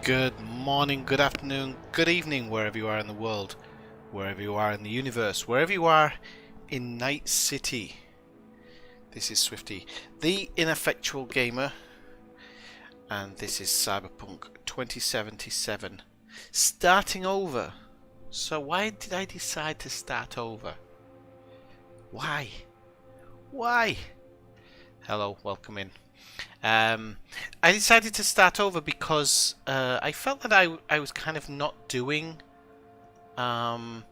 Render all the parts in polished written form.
Good morning, good afternoon, good evening, wherever you are in the world, wherever you are in the universe, wherever you are in Night City. This is Swifty, the ineffectual gamer, and this is Cyberpunk 2077, starting over. So why did I decide to start over? Why? Hello, welcome in. I decided to start over because I felt that I was kind of not doing. I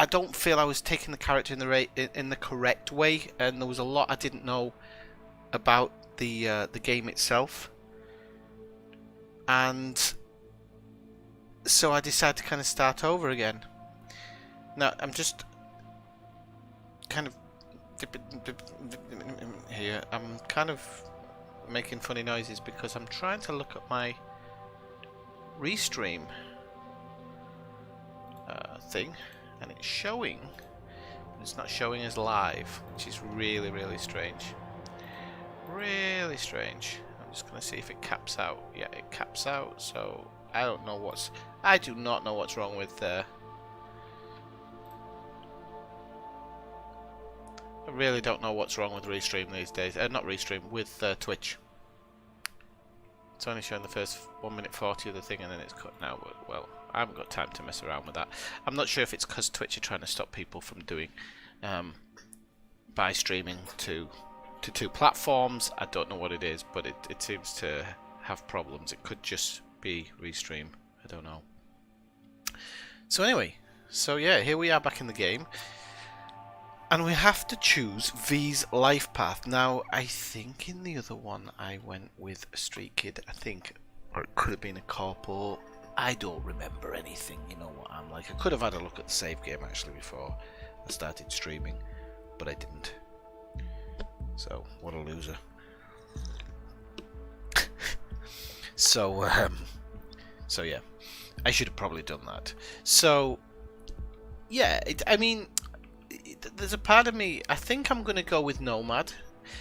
don't feel I was taking the character in the correct way, and there was a lot I didn't know about the game itself, and so I decided to kind of start over again. Now I'm just kind of here. I'm kind of making funny noises because I'm trying to look at my restream thing, and it's showing, but it's not showing as live, which is really strange. Really strange. I'm just gonna see if it caps out. Yeah, it caps out. So I do not know what's wrong with I really don't know what's wrong with Restream these days. Not Restream, with Twitch. It's only showing the first 1 minute 40 of the thing and then it's cut now. But, well, I haven't got time to mess around with that. I'm not sure if it's because Twitch are trying to stop people from doing by streaming to two platforms. I don't know what it is, but it seems to have problems. It could just be Restream. I don't know. So anyway, so yeah, here we are back in the game. And we have to choose V's life path. Now, I think in the other one I went with a street kid, I think. Or it could have been a corporal. I don't remember anything, you know what I'm like. I could have had a look at the save game actually before I started streaming, but I didn't. So, what a loser. So yeah. I should have probably done that. So, yeah, I mean, there's a part of me, I think I'm going to go with Nomad,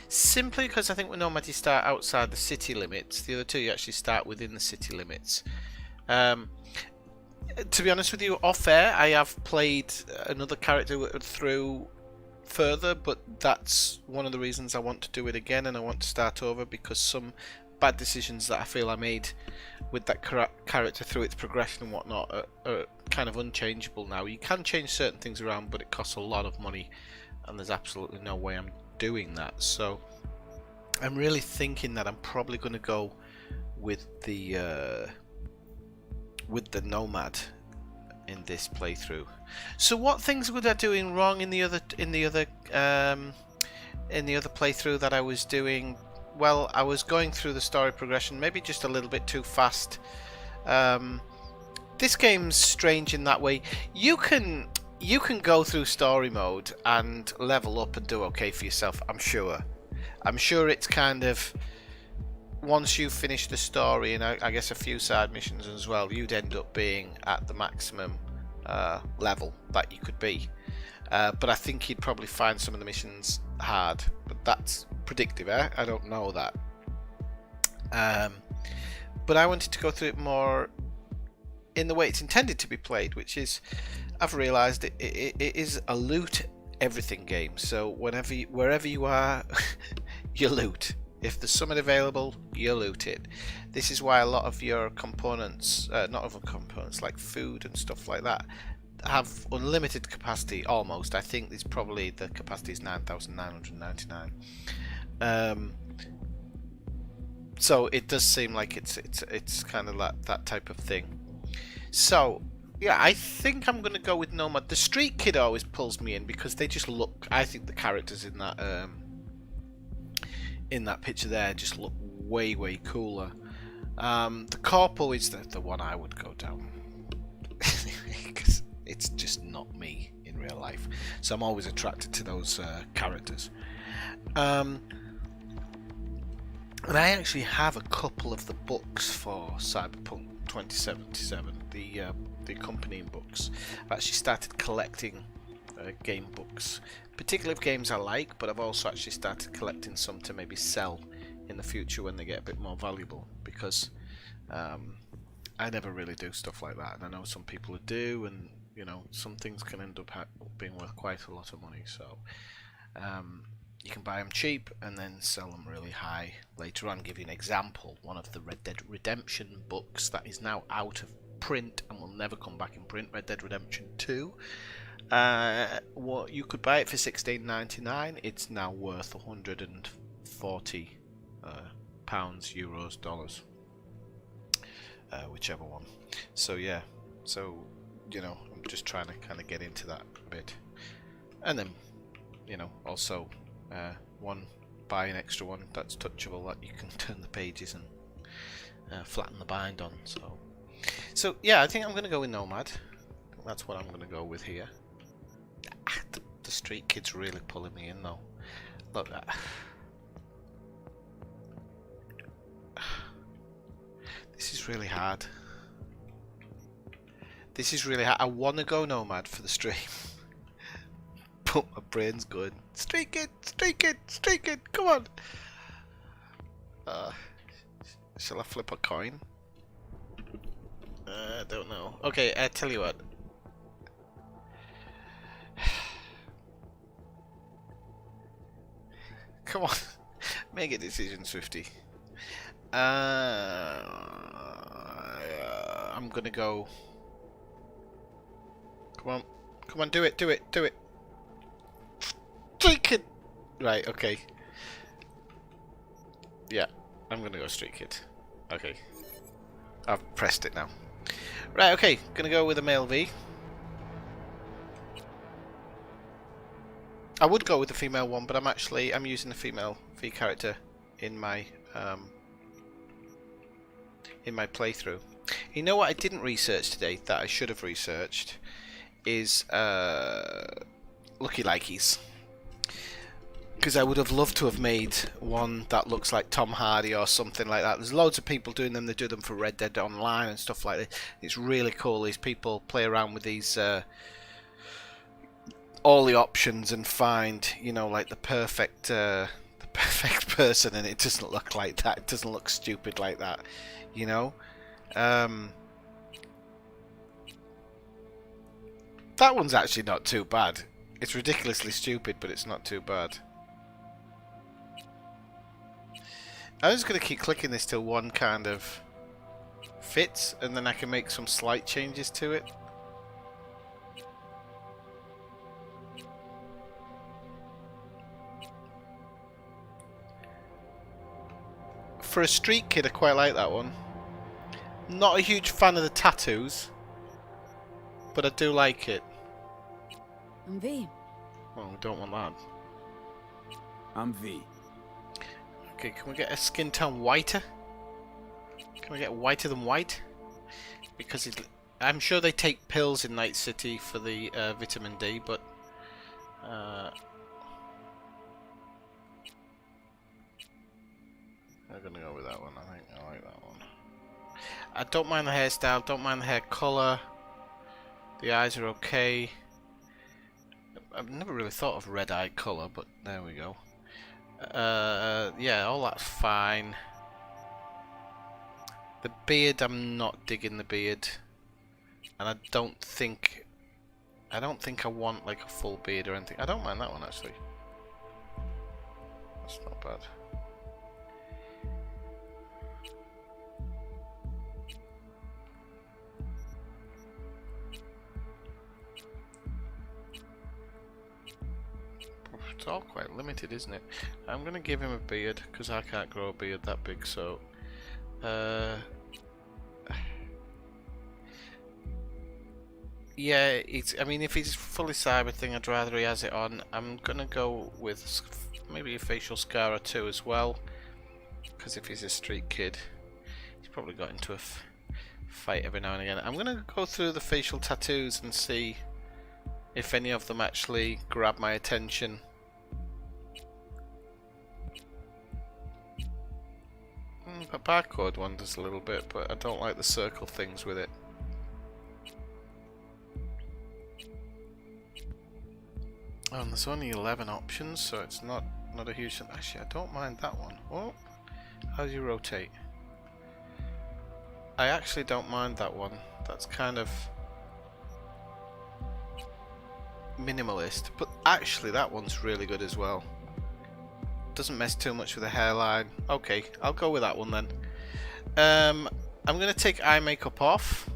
simply because I think with Nomad you start outside the city limits. The other two you actually start within the city limits. To be honest with you, off air I have played another character through further, but that's one of the reasons I want to do it again and I want to start over, because some bad decisions that I feel I made with that character through its progression and whatnot are kind of unchangeable now. You can change certain things around, but it costs a lot of money and there's absolutely no way I'm doing that. So I'm really thinking that I'm probably going to go with the Nomad in this playthrough. So what things was I doing wrong in the other playthrough that I was doing? Well, I was going through the story progression maybe just a little bit too fast. This game's strange in that way. You can go through story mode and level up and do okay for yourself, I'm sure. I'm sure it's kind of, once you finish the story and I guess a few side missions as well, you'd end up being at the maximum level that you could be. But I think you'd probably find some of the missions hard, but that's predictive, eh? I don't know that. But I wanted to go through it more in the way it's intended to be played, which is, I've realised it is a loot everything game. So wherever you are, you loot. If there's something available, you loot it. This is why a lot of your components, not other components like food and stuff like that, have unlimited capacity almost. I think there's probably the capacity is 9,999. So it does seem like it's kind of that type of thing. So yeah, I think I'm gonna go with Nomad. The street kid always pulls me in because they just look. I think the characters in that picture there just look way cooler. The corporal is the one I would go down because it's just not me in real life. So I'm always attracted to those characters. And I actually have a couple of the books for Cyberpunk 2077, the accompanying books. I've actually started collecting game books, particularly of games I like, but I've also actually started collecting some to maybe sell in the future when they get a bit more valuable, because I never really do stuff like that, and I know some people who do, and you know, some things can end up being worth quite a lot of money. So you can buy them cheap and then sell them really high later on. I'll give you an example. One of the Red Dead Redemption books that is now out of print and will never come back in print, Red Dead Redemption 2. What you could buy it for £16.99. It's now worth 140 pounds, euros, dollars, whichever one. So yeah, so you know, I'm just trying to kind of get into that a bit, and then you know, also buy an extra one that's touchable, that you can turn the pages and flatten the bind on. So yeah, I think I'm gonna go with Nomad. That's what I'm gonna go with here. The street kid's really pulling me in though. Look, this is really hard. This is really hard. I want to go Nomad for the stream, but my brain's going street kid, street kid, street kid. Come on. Shall I flip a coin? I don't know. Okay, I tell you what. Come on, make a decision, Swifty. I'm gonna go. Come on, do it. Street kid. Right, okay. Yeah, I'm gonna go street kid. Okay, I've pressed it now. Right, okay, gonna go with a male V. I would go with the female one, but I'm using the female V character in my playthrough. You know what I didn't research today that I should have researched is Lucky Likeys, because I would have loved to have made one that looks like Tom Hardy or something like that. There's loads of people doing them. They do them for Red Dead Online and stuff like that. It's really cool. These people play around with these all the options and find, you know, like the perfect person, and it doesn't look like that. It doesn't look stupid like that, you know. That one's actually not too bad. It's ridiculously stupid, but it's not too bad. I'm just going to keep clicking this till one kind of fits, and then I can make some slight changes to it. For a street kid, I quite like that one. Not a huge fan of the tattoos, but I do like it. I'm V. Well, we don't want that. I'm V. Okay, can we get a skin tone whiter? Can we get whiter than white? Because I'm sure they take pills in Night City for the vitamin D, but I'm gonna go with that one. I think I like that one. I don't mind the hairstyle, don't mind the hair colour. The eyes are okay. I've never really thought of red eye colour, but there we go. Yeah, all that's fine. The beard, I'm not digging the beard, and I don't think I want like a full beard or anything. I don't mind that one actually. That's not bad. It's all quite limited, isn't it? I'm gonna give him a beard because I can't grow a beard that big. So, yeah, I mean, if he's fully cyber thing, I'd rather he has it on. I'm gonna go with maybe a facial scar or two as well, because if he's a street kid, he's probably got into a fight every now and again. I'm gonna go through the facial tattoos and see if any of them actually grab my attention. The barcode one does a little bit, but I don't like the circle things with it. Oh, and there's only 11 options, so it's not a huge... Actually, I don't mind that one. Oh, How do you rotate? I actually don't mind that one. That's kind of minimalist, but actually that one's really good as well. Doesn't mess too much with the hairline. Okay, I'll go with that one then. I'm gonna take eye makeup off.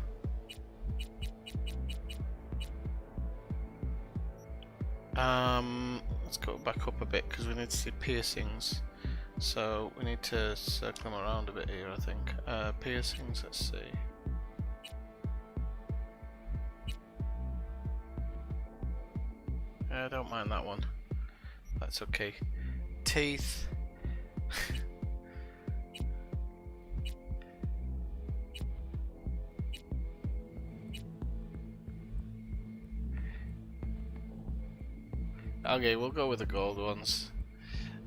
Let's go back up a bit because we need to see piercings. So we need to circle them around a bit here, I think. Piercings, let's see. I don't mind that one. That's okay. Teeth. Okay, we'll go with the gold ones.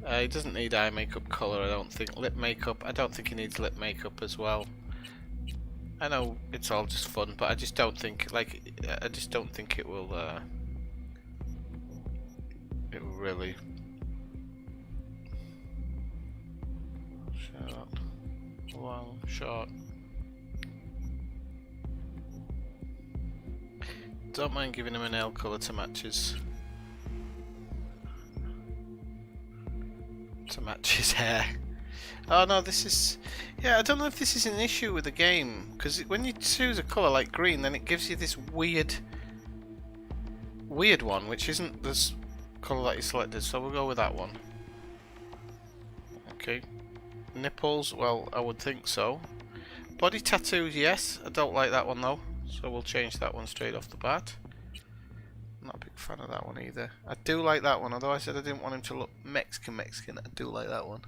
He doesn't need eye makeup colour, I don't think. Lip makeup, I don't think he needs lip makeup as well. I know it's all just fun, but I just don't think, like, I just don't think it will really. Short, long, short. Don't mind giving him a nail colour to match his hair. Oh no, this is, yeah, I don't know if this is an issue with the game, because when you choose a colour like green, then it gives you this weird one, which isn't this colour that you selected, so we'll go with that one. Okay. Nipples, well, I would think so. Body tattoos, yes. I don't like that one though, so we'll change that one straight off the bat. Not a big fan of that one either. I do like that one, although I said I didn't want him to look Mexican. I do like that one.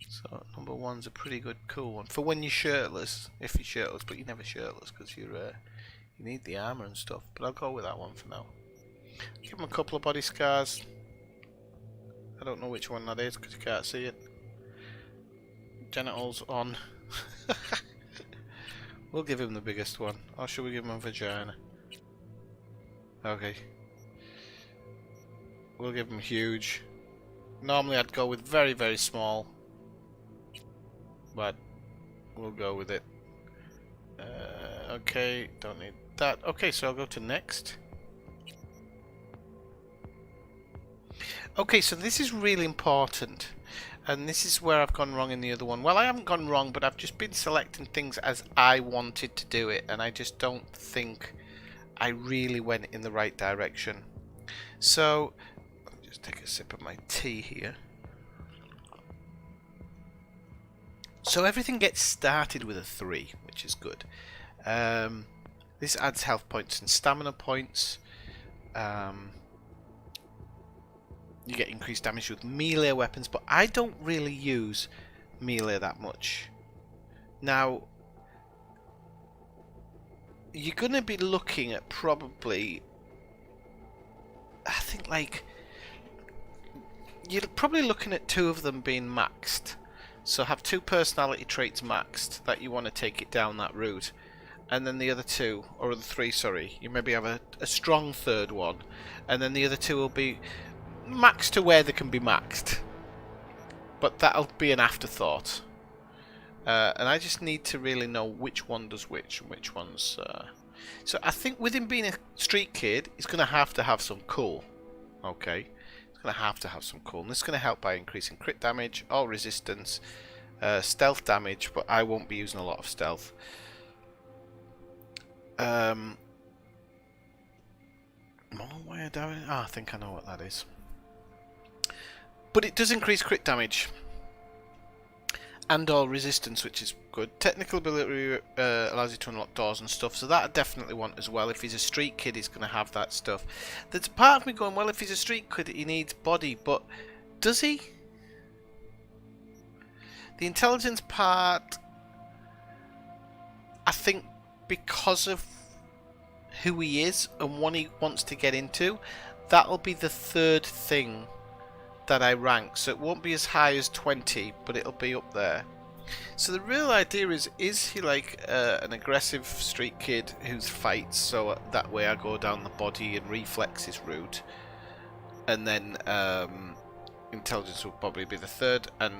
So number one's a pretty good, cool one for when you're shirtless. If you're shirtless, but you're never shirtless because you need the armor and stuff. But I'll go with that one for now. Give him a couple of body scars. I don't know which one that is because you can't see it. Genitals on. We'll give him the biggest one. Or should we give him a vagina? Okay. We'll give him huge. Normally I'd go with very, very small. But we'll go with it. Okay, don't need that. Okay, so I'll go to next. Okay, so this is really important. And this is where I've gone wrong in the other one. Well, I haven't gone wrong, but I've just been selecting things as I wanted to do it. And I just don't think I really went in the right direction. So, let me just take a sip of my tea here. So everything gets started with a 3, which is good. This adds health points and stamina points. You get increased damage with melee weapons, but I don't really use melee that much. Now, you're going to be looking at probably, I think, like, you're probably looking at 2 of them being maxed. So have 2 personality traits maxed that you want to take it down that route. And then the other 2, or the 3, sorry, you maybe have a strong 3rd one. And then the other 2 will be maxed to where they can be maxed. But that'll be an afterthought. And I just need to really know which one does which and which one's. So I think with him being a street kid, he's going to have some cool. Okay, he's going to have some cool. And this is going to help by increasing crit damage, all resistance, stealth damage. But I won't be using a lot of stealth. Where do I think I know what that is. But it does increase crit damage. And all resistance, which is good. Technical ability allows you to unlock doors and stuff, so that I definitely want as well. If he's a street kid, he's going to have that stuff. There's a part of me going, well, if he's a street kid, he needs body, but does he? The intelligence part, I think because of who he is and what he wants to get into, that'll be the 3rd thing that I rank, so it won't be as high as 20, but it'll be up there. So the real idea is he like an aggressive street kid who fights, so that way I go down the body and reflexes route, and then intelligence will probably be the 3rd, and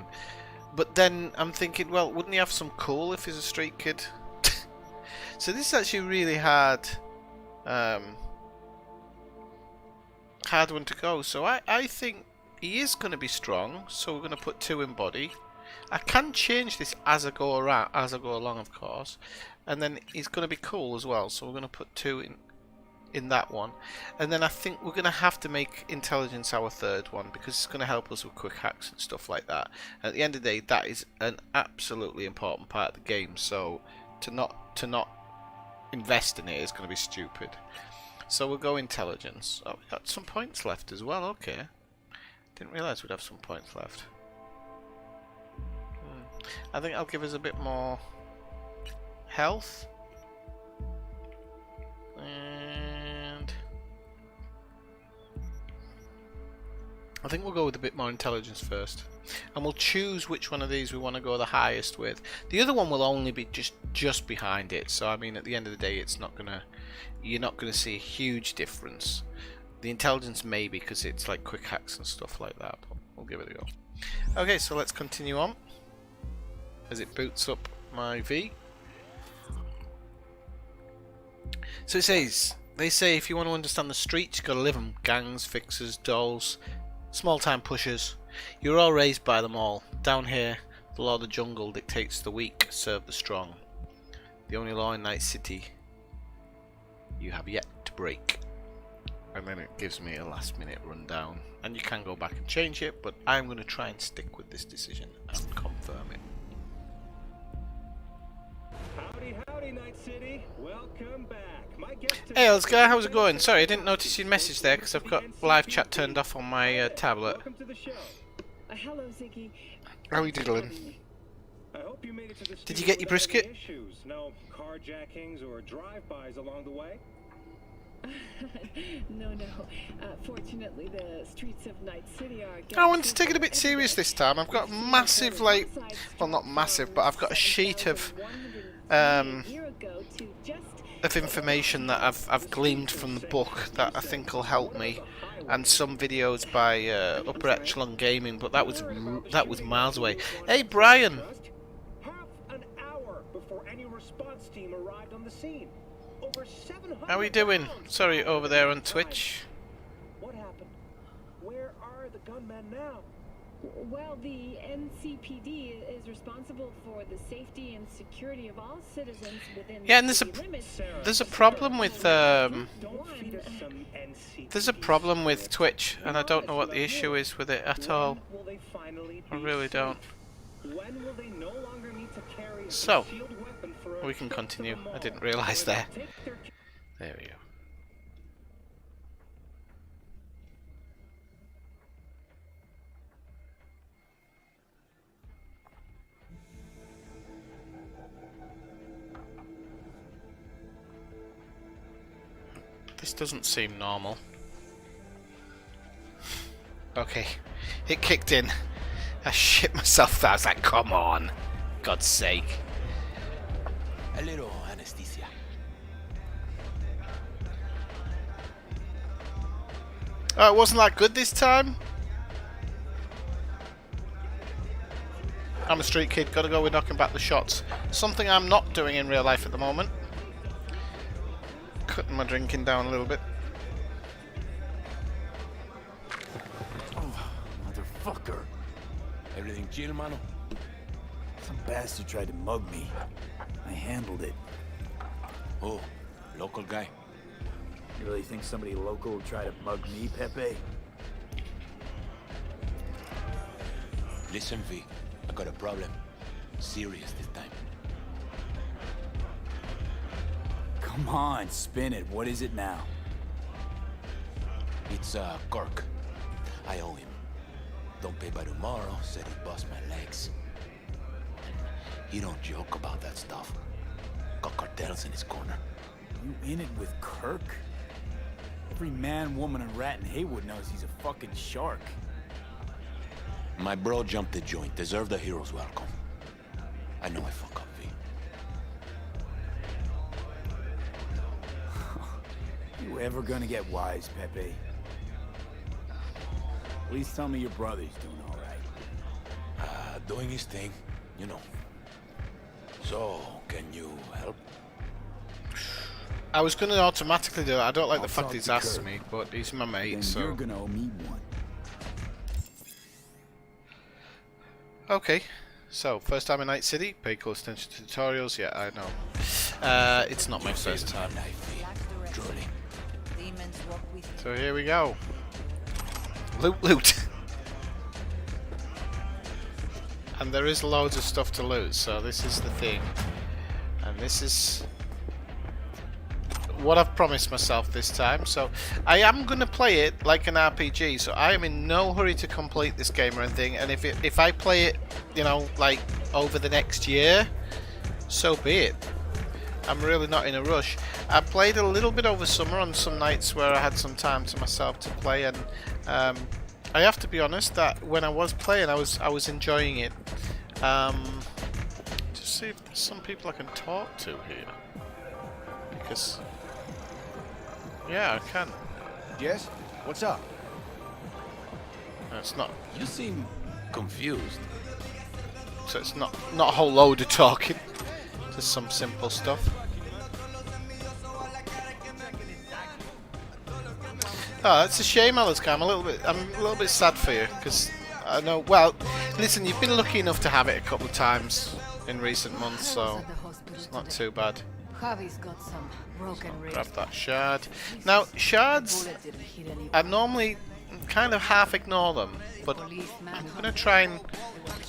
But then I'm thinking, well, wouldn't he have some cool if he's a street kid? So this is actually really hard one to go. So I think he is going to be strong, so we're going to put 2 in body. I can change this as I go along, of course, and then he's going to be cool as well, so we're going to put 2 in that one, and then I think we're going to have to make intelligence our 3rd one, because it's going to help us with quick hacks and stuff like that. And at the end of the day, that is an absolutely important part of the game, so to not invest in it is going to be stupid. So we'll go intelligence. Oh, we got some points left as well. Okay, didn't realise we'd have some points left. I think I'll give us a bit more health. And I think we'll go with a bit more intelligence first. And we'll choose which one of these we want to go the highest with. The other one will only be just behind it. So I mean, at the end of the day, it's not gonna, you're not gonna see a huge difference. The intelligence maybe, because it's like quick hacks and stuff like that. But we'll give it a go. Okay, so let's continue on as it boots up my V. So it says, they say if you want to understand the streets, you got to live them. Gangs, fixers, dolls, small time pushers. You're all raised by them all. Down here, the law of the jungle dictates the weak serve the strong. The only law in Night City you have yet to break. And then it gives me a last minute rundown. And you can go back and change it, but I'm going to try and stick with this decision and confirm it. Howdy, howdy, Night City. Welcome back. My guest Hey, Elsgar, how's it going? Sorry, I didn't notice your message there because I've got live chat turned off on my tablet. Welcome to the show. Hello, Ziggy. How are you doing? I hope you made it to the Did you get your brisket? Issues. No carjackings or drive-bys along the way? No. Fortunately, the streets of Night City are... I wanted to take it a bit serious this time. I've got massive, like... Well, not massive, but I've got a sheet of information that I've gleaned from the book that I think will help me, and some videos by Upper Echelon Gaming, but that was miles away. Hey, Brian! Half an hour before any response team arrived on the scene. Over 700. How are we doing? Sorry, over there on Twitch. What happened? Where are the gunmen now? Well, the NCPD is responsible for the safety and security of all citizens within Yeah, and the city limits. there's a problem with Don't feed us some NC. there's a problem with Twitch, and I don't know what the issue is with it at all. When will they finally I be really safe? don't. When will they no longer need to carry a So, concealed weapon for a we can trip to continue. the I mall, didn't realise where there. they'll take their There we go. This doesn't seem normal. Okay, it kicked in. I shit myself there. I was like, come on. God's sake. A little anesthesia. Oh, it wasn't that good this time? I'm a street kid, gotta go with knocking back the shots. Something I'm not doing in real life at the moment. Cutting my drinking down a little bit. Oh, motherfucker. Everything chill, mano? Some bastard tried to mug me. I handled it. Oh, local guy. You really think somebody local would try to mug me, Pepe? Listen, V, I got a problem. Serious this time. Come on, spin it. What is it now? It's, Kirk. I owe him. Don't pay by tomorrow, said he'd bust my legs. He don't joke about that stuff. Got cartels in his corner. You in it with Kirk? Every man, woman, and rat in Haywood knows he's a fucking shark. My bro jumped the joint. Deserved a hero's welcome. I know I fuck up, V. You ever gonna get wise, Pepe? Please tell me your brother's doing all right. doing his thing, you know. So, can you help? I was going to automatically do it. I don't like I'll the fact talk he's to asked Kurt. me, but he's my mate, Then so... you're gonna owe me one. Okay, so first time in Night City, pay close attention to tutorials. Yeah, I know. It's not my first time. Truly. So here we go. Loot, loot. And there is loads of stuff to loot, so this is the thing. And this is what I've promised myself this time. So I am going to play it like an RPG, so I am in no hurry to complete this game or anything. And if I play it, you know, like over the next year, so be it. I'm really not in a rush. I played a little bit over summer on some nights where I had some time to myself to play, and I have to be honest that when I was playing, I was enjoying it. Just see if there's some people I can talk to here, because yeah, I can. Yes? What's up? No, it's not. You seem confused. So it's not a whole load of talking. Just some simple stuff. Oh, that's a shame, Aliska. I'm a little bit sad for you, because I know. Well, listen, you've been lucky enough to have it a couple of times in recent months, so it's not too bad. Javi's got some broken ribs. Grab that shard. Now, shards, I normally kind of half ignore them, but I'm going to try and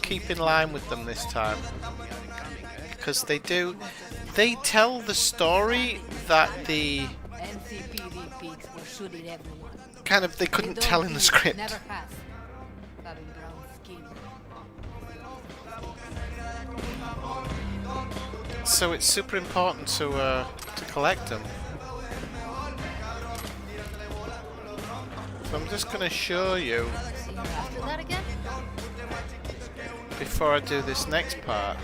keep in line with them this time, because they tell the story that the NCPD peaks were shooting everyone. kind of they couldn't tell in the script. Never has. Having brown skin. So it's super important to collect them. So I'm just going to show you See you after that again? before I do this next part.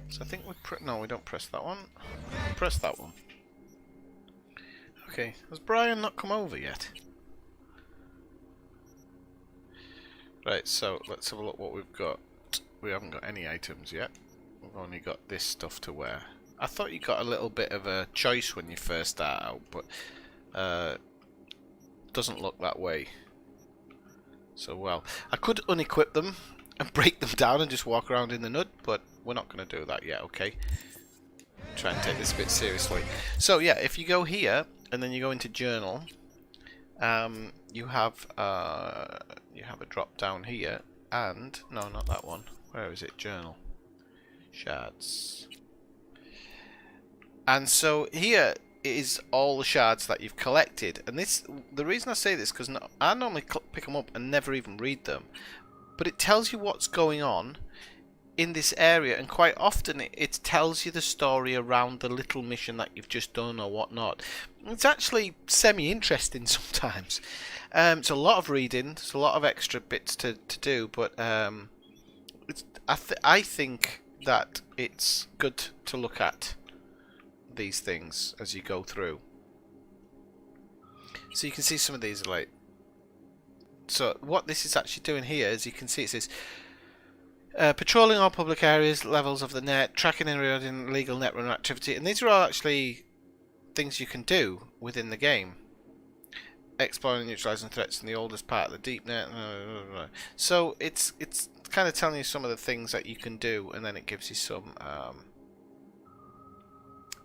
So I think no, we don't press that one. Press that one. Okay, has Brian not come over yet? Right, so let's have a look what we've got. We haven't got any items yet. We've only got this stuff to wear. I thought you got a little bit of a choice when you first start out, but doesn't look that way. So well, I could unequip them and break them down and just walk around in the nud, but we're not going to do that yet, okay? Try and take this a bit seriously. So yeah, if you go here and then you go into journal, you have a drop down here, and no, not that one. Where is it? Journal, shards. And so here is all the shards that you've collected, and the reason I say this because I normally pick them up and never even read them, but it tells you what's going on in this area, and quite often it tells you the story around the little mission that you've just done or whatnot. It's actually semi-interesting sometimes. It's a lot of reading, it's a lot of extra bits to do, but I think that it's good to look at these things as you go through. So you can see some of these are like. So what this is actually doing here, as you can see, it says patrolling all public areas, levels of the net, tracking and rerouting illegal net runner activity, and these are all actually things you can do within the game. Exploring and neutralizing threats in the oldest part of the deep net. So it's kind of telling you some of the things that you can do, and then it gives you some.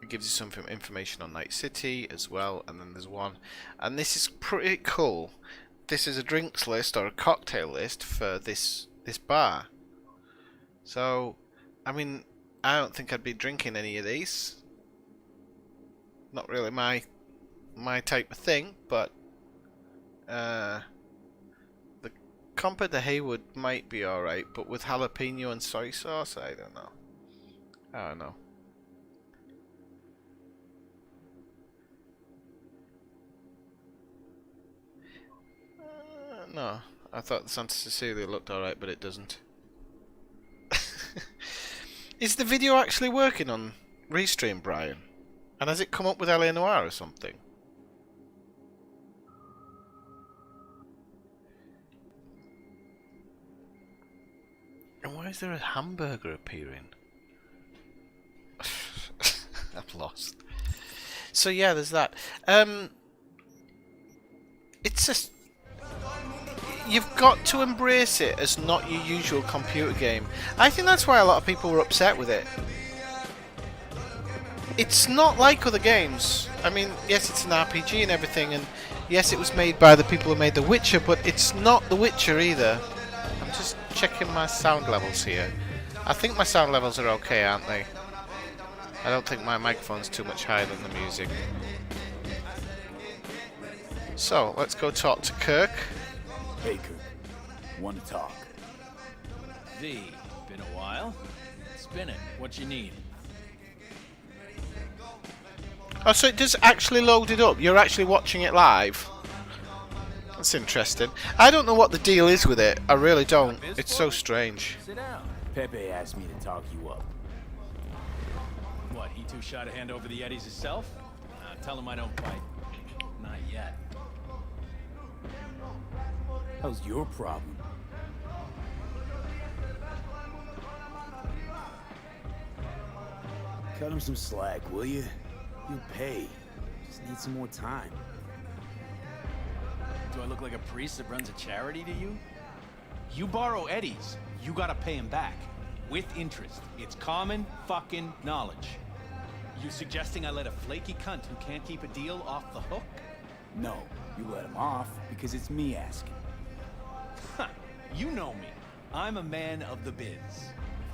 It gives you some information on Night City as well, and then there's one, and this is pretty cool. This is a drinks list or a cocktail list for this bar. So, I mean, I don't think I'd be drinking any of these. Not really my type of thing, but the Compa de Haywood might be alright, but with jalapeno and soy sauce, I don't know. I don't know. No, I thought the Santa Cecilia looked alright, but it doesn't. Is the video actually working on Restream, Brian? And has it come up with LA Noire or something? And why is there a hamburger appearing? I'm lost. So yeah, there's that. It's just... You've got to embrace it as not your usual computer game. I think that's why a lot of people were upset with it. It's not like other games. I mean, yes, it's an RPG and everything, and yes, it was made by the people who made The Witcher, but it's not The Witcher either. I'm just checking my sound levels here. I think my sound levels are okay, aren't they? I don't think my microphone's too much higher than the music. So, let's go talk to Kirk. Hey, Kirk. Want to talk? V, been a while. Spin it. What you need? Oh, so it does actually load it up. You're actually watching it live. That's interesting. I don't know what the deal is with it. I really don't. It's so strange. Sit down. Pepe asked me to talk you up. What, he too shy to hand over the Eddies himself? Tell him I don't bite. Not yet. How's your problem? Cut him some slack, will you? You'll pay. Just need some more time. Do I look like a priest that runs a charity to you? You borrow Eddies, you gotta pay him back. With interest. It's common fucking knowledge. You suggesting I let a flaky cunt who can't keep a deal off the hook? No, you let him off because it's me asking. Huh, you know me. I'm a man of the biz.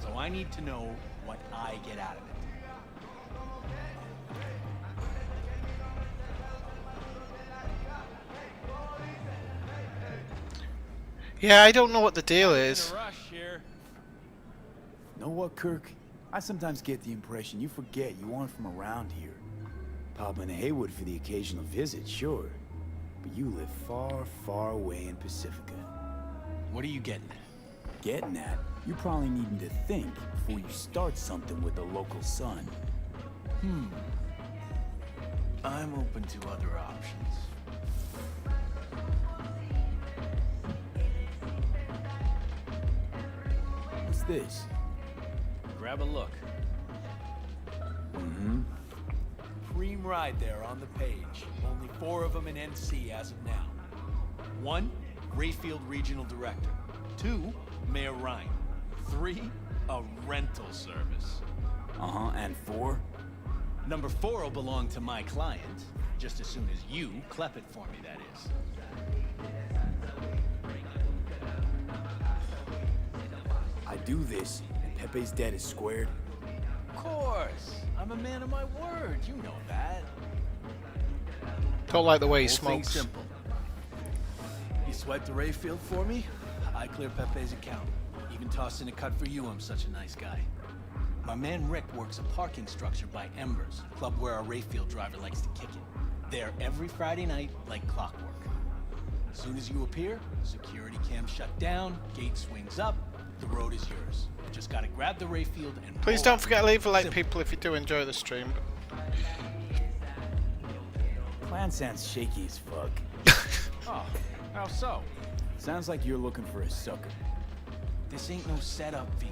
So I need to know what I get out of it. Yeah, I don't know what the deal is. In a rush here. Know what, Kirk? I sometimes get the impression you forget you aren't from around here. Pop into Haywood for the occasional visit, sure. But you live far, far away in Pacifica. What are you getting at? Getting at, you probably needing to think before you start something with the local sun. I'm open to other options. What's this? Grab a look. Cream ride there on the page. Only 4 of them in NC as of now. 1, Rayfield Regional Director. 2, Mayor Ryan. 3, a rental service. And 4? Number 4 will belong to my client, just as soon as you clep it for me, that is. I do this, and Pepe's debt is squared. Of course. I'm a man of my word. You know that. Don't like the way he Whole thing's smokes. simple. You swipe the Rayfield for me, I clear Pepe's account. Even toss in a cut for you, I'm such a nice guy. My man Rick works a parking structure by Embers, club where our Rayfield driver likes to kick it. There every Friday night, like clockwork. As soon as you appear, security cam shut down, gate swings up, the road is yours. Just gotta grab the Rayfield and Please roll don't out. forget to leave a like, Simple. people, if you do enjoy the stream. Plan sounds shaky as fuck. Oh, how so? Sounds like you're looking for a sucker. This ain't no setup, V.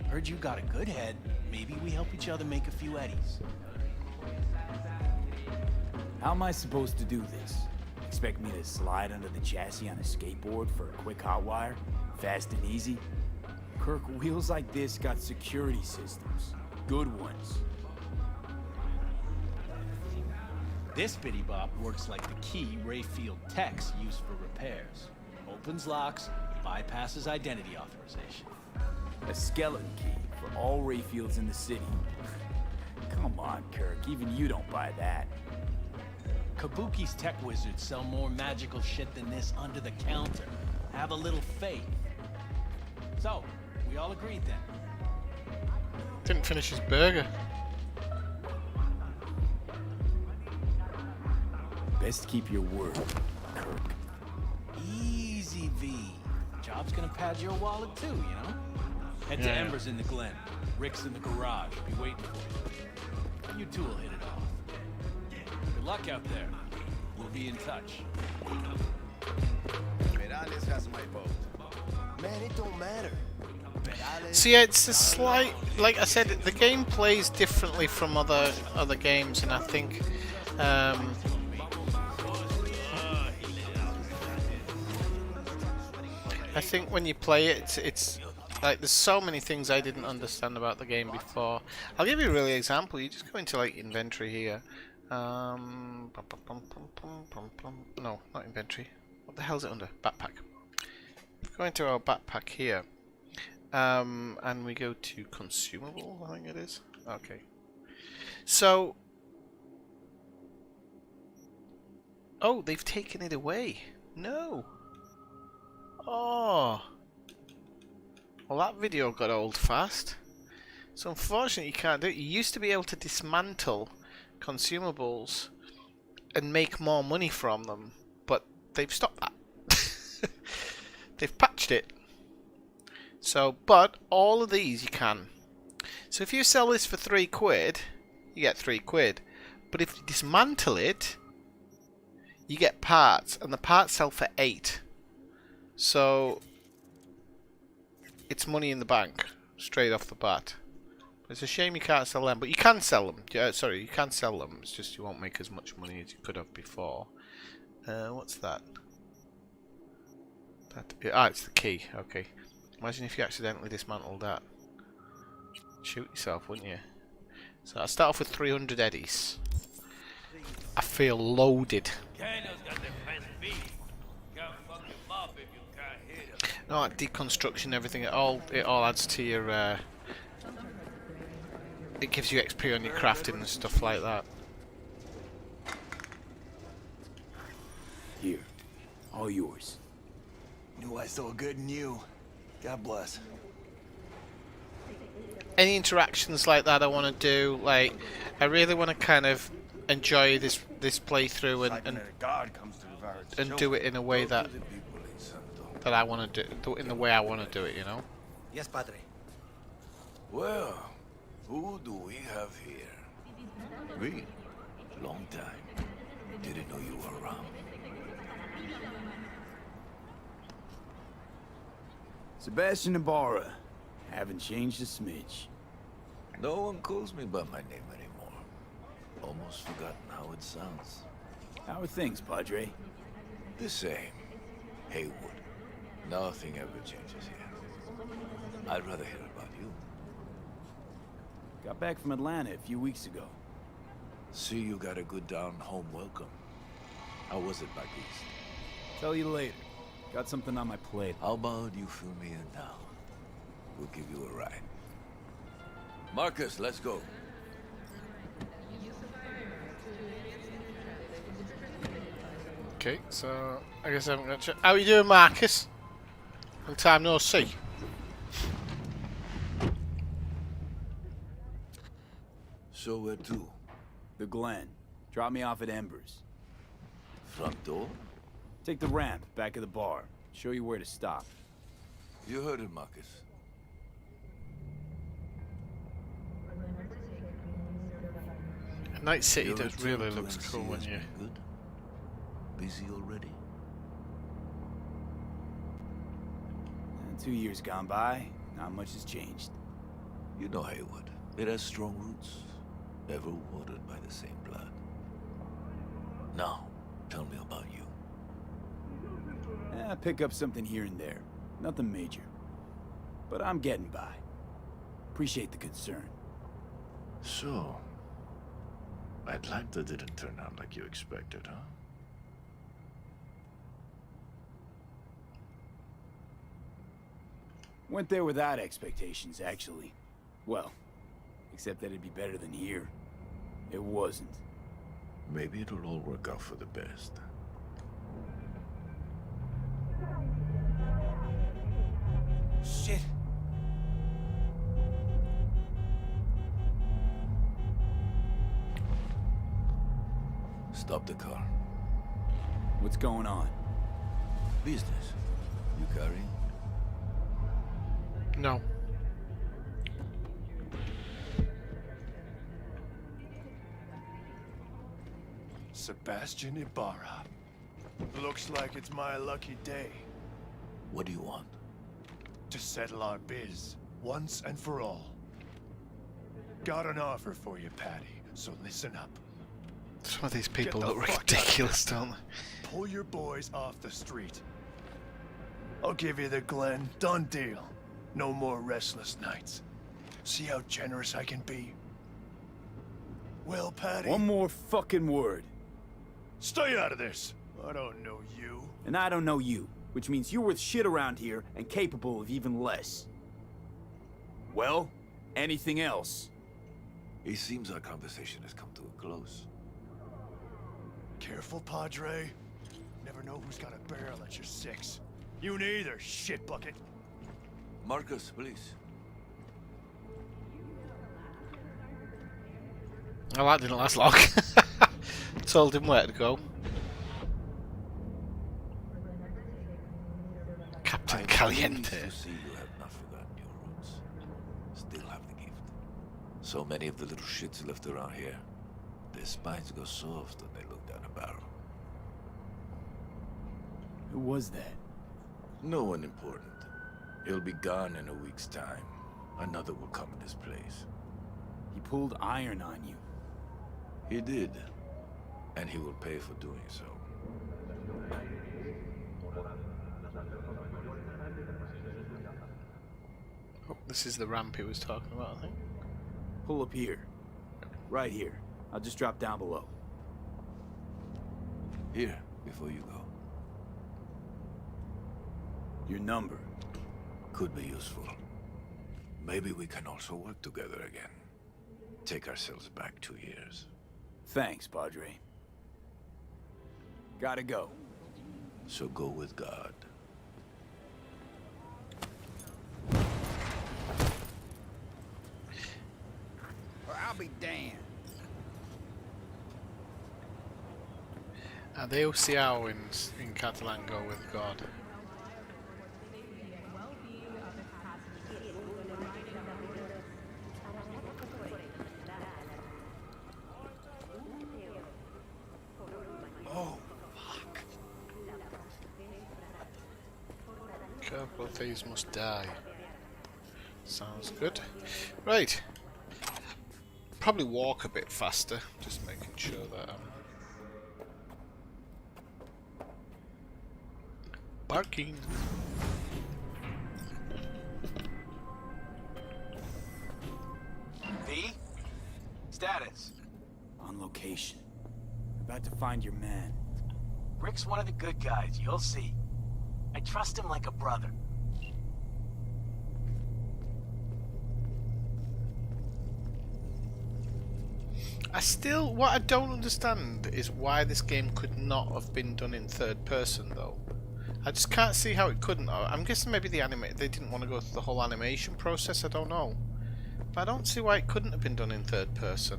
Heard you got a good head. Maybe we help each other make a few eddies. How am I supposed to do this? Expect me to slide under the chassis on a skateboard for a quick hot wire? Fast and easy? Kirk, wheels like this got security systems. Good ones. This bitty bop works like the key Rayfield techs use for repairs. Opens locks, bypasses identity authorization. A skeleton key for all Rayfields in the city. Come on, Kirk, even you don't buy that. Kabuki's tech wizards sell more magical shit than this under the counter. Have a little faith. So, we all agreed then. Didn't finish his burger. Best keep your word, Kirk. Easy, V. Job's gonna pad your wallet too, you know? Head to Yeah. Embers in the Glen. Rick's in the garage. Be waiting for you. You two will hit it off. Good luck out there. We'll be in touch. Perales has my vote. Man, it don't matter. So yeah, it's a slight, like I said, the game plays differently from other games, and I think when you play it, it's like there's so many things I didn't understand about the game before. I'll give you a really example. You just go into like inventory here. No, not inventory. What the hell is it under? Backpack. Go into our backpack here. And we go to consumable, I think it is. Okay. So, oh, they've taken it away. No. Oh. Well, that video got old fast. So unfortunately you can't do it. You used to be able to dismantle consumables and make more money from them, but they've stopped that. They've patched it. So, but all of these you can. So if you sell this for £3, you get £3. But if you dismantle it, you get parts, and the parts sell for 8. So it's money in the bank straight off the bat. It's a shame you can't sell them, but you can sell them. Sorry, you can sell them. It's just you won't make as much money as you could have before. What's that? It's the key. Okay. Imagine if you accidentally dismantled that. Shoot yourself, wouldn't you? So I start off with 300 eddies. I feel loaded. No, like deconstruction, everything. It all adds to your. It gives you XP on your crafting and stuff like that. Here, all yours. Knew I saw good in you. God bless. Any interactions like that I want to do, like I really want to kind of enjoy this playthrough and do it in a way that I want to do it in the way I want to do it, you know. Yes, Padre. Well, who do we have here? Me? Long time. Didn't know you were around. Sebastian Ibarra. Haven't changed a smidge. No one calls me by my name anymore. Almost forgotten how it sounds. How are things, Padre? The same. Haywood. Nothing ever changes here. I'd rather hear about you. Got back from Atlanta a few weeks ago. See, you got a good down-home welcome. How was it back east? Tell you later. Got something on my plate. How about you fill me in now? We'll give you a ride. Marcus, let's go. Okay, so I guess I haven't got. How you doing, Marcus? Long time no see. So where to? The Glen. Drop me off at Embers. Front door? Take the ramp, back of the bar. Show you where to stop. You heard it, Marcus. Night City Your does return really to looks NC cool when has you. been good? Busy already? 2 years gone by, not much has changed. You know Haywood. It has strong roots, ever watered by the same blood. Now, tell me about you. Pick up something here and there. Nothing major. But I'm getting by. Appreciate the concern. So, Atlanta didn't turn out like you expected, huh? Went there without expectations, actually. Well, except that it'd be better than here. It wasn't. Maybe it'll all work out for the best. Shit. Stop the car. What's going on? Business. You carrying? No. Sebastian Ibarra. Looks like it's my lucky day. What do you want? to settle our biz once and for all. Got an offer for you, Patty, so listen up. Some of these people Get the look fuck out of ridiculous, this don't they? Pull your boys off the street. I'll give you the Glen. Done deal. No more restless nights. See how generous I can be? Well, Patty, One more fucking word. stay out of this. I don't know you. And I don't know you, which means you're worth shit around here and capable of even less. Well, anything else? It seems our conversation has come to a close. Careful, Padre. Never know who's got a barrel at your six. You neither, shit bucket. Marcus, please. Oh, that didn't last long. Told him where to go. Captain I'm Caliente. pleased to see you have not forgotten your roots. Still have the gift. So many of the little shits left around here, their spines go soft when they look down a barrel. Who was that? No one important. He'll be gone in a week's time. Another will come in his place. He pulled iron on you. He did. And he will pay for doing so. Oh, this is the ramp he was talking about, I think. Pull up here. Right here. I'll just drop down below. Here, before you go. Your number. Could be useful. Maybe we can also work together again. Take ourselves back 2 years. Thanks, Padre. Gotta go. So go with God. Or I'll be damned. They Uciao in Catalan go with God. Oh, fuck. Couple of these must die. Sounds good. Right. Probably walk a bit faster, just making sure that barking. V? Status. On location. About to find your man. Rick's one of the good guys, you'll see. I trust him like a brother. What I don't understand is why this game could not have been done in third person though. I just can't see how it couldn't. I'm guessing maybe they didn't want to go through the whole animation process, I don't know. But I don't see why it couldn't have been done in third person.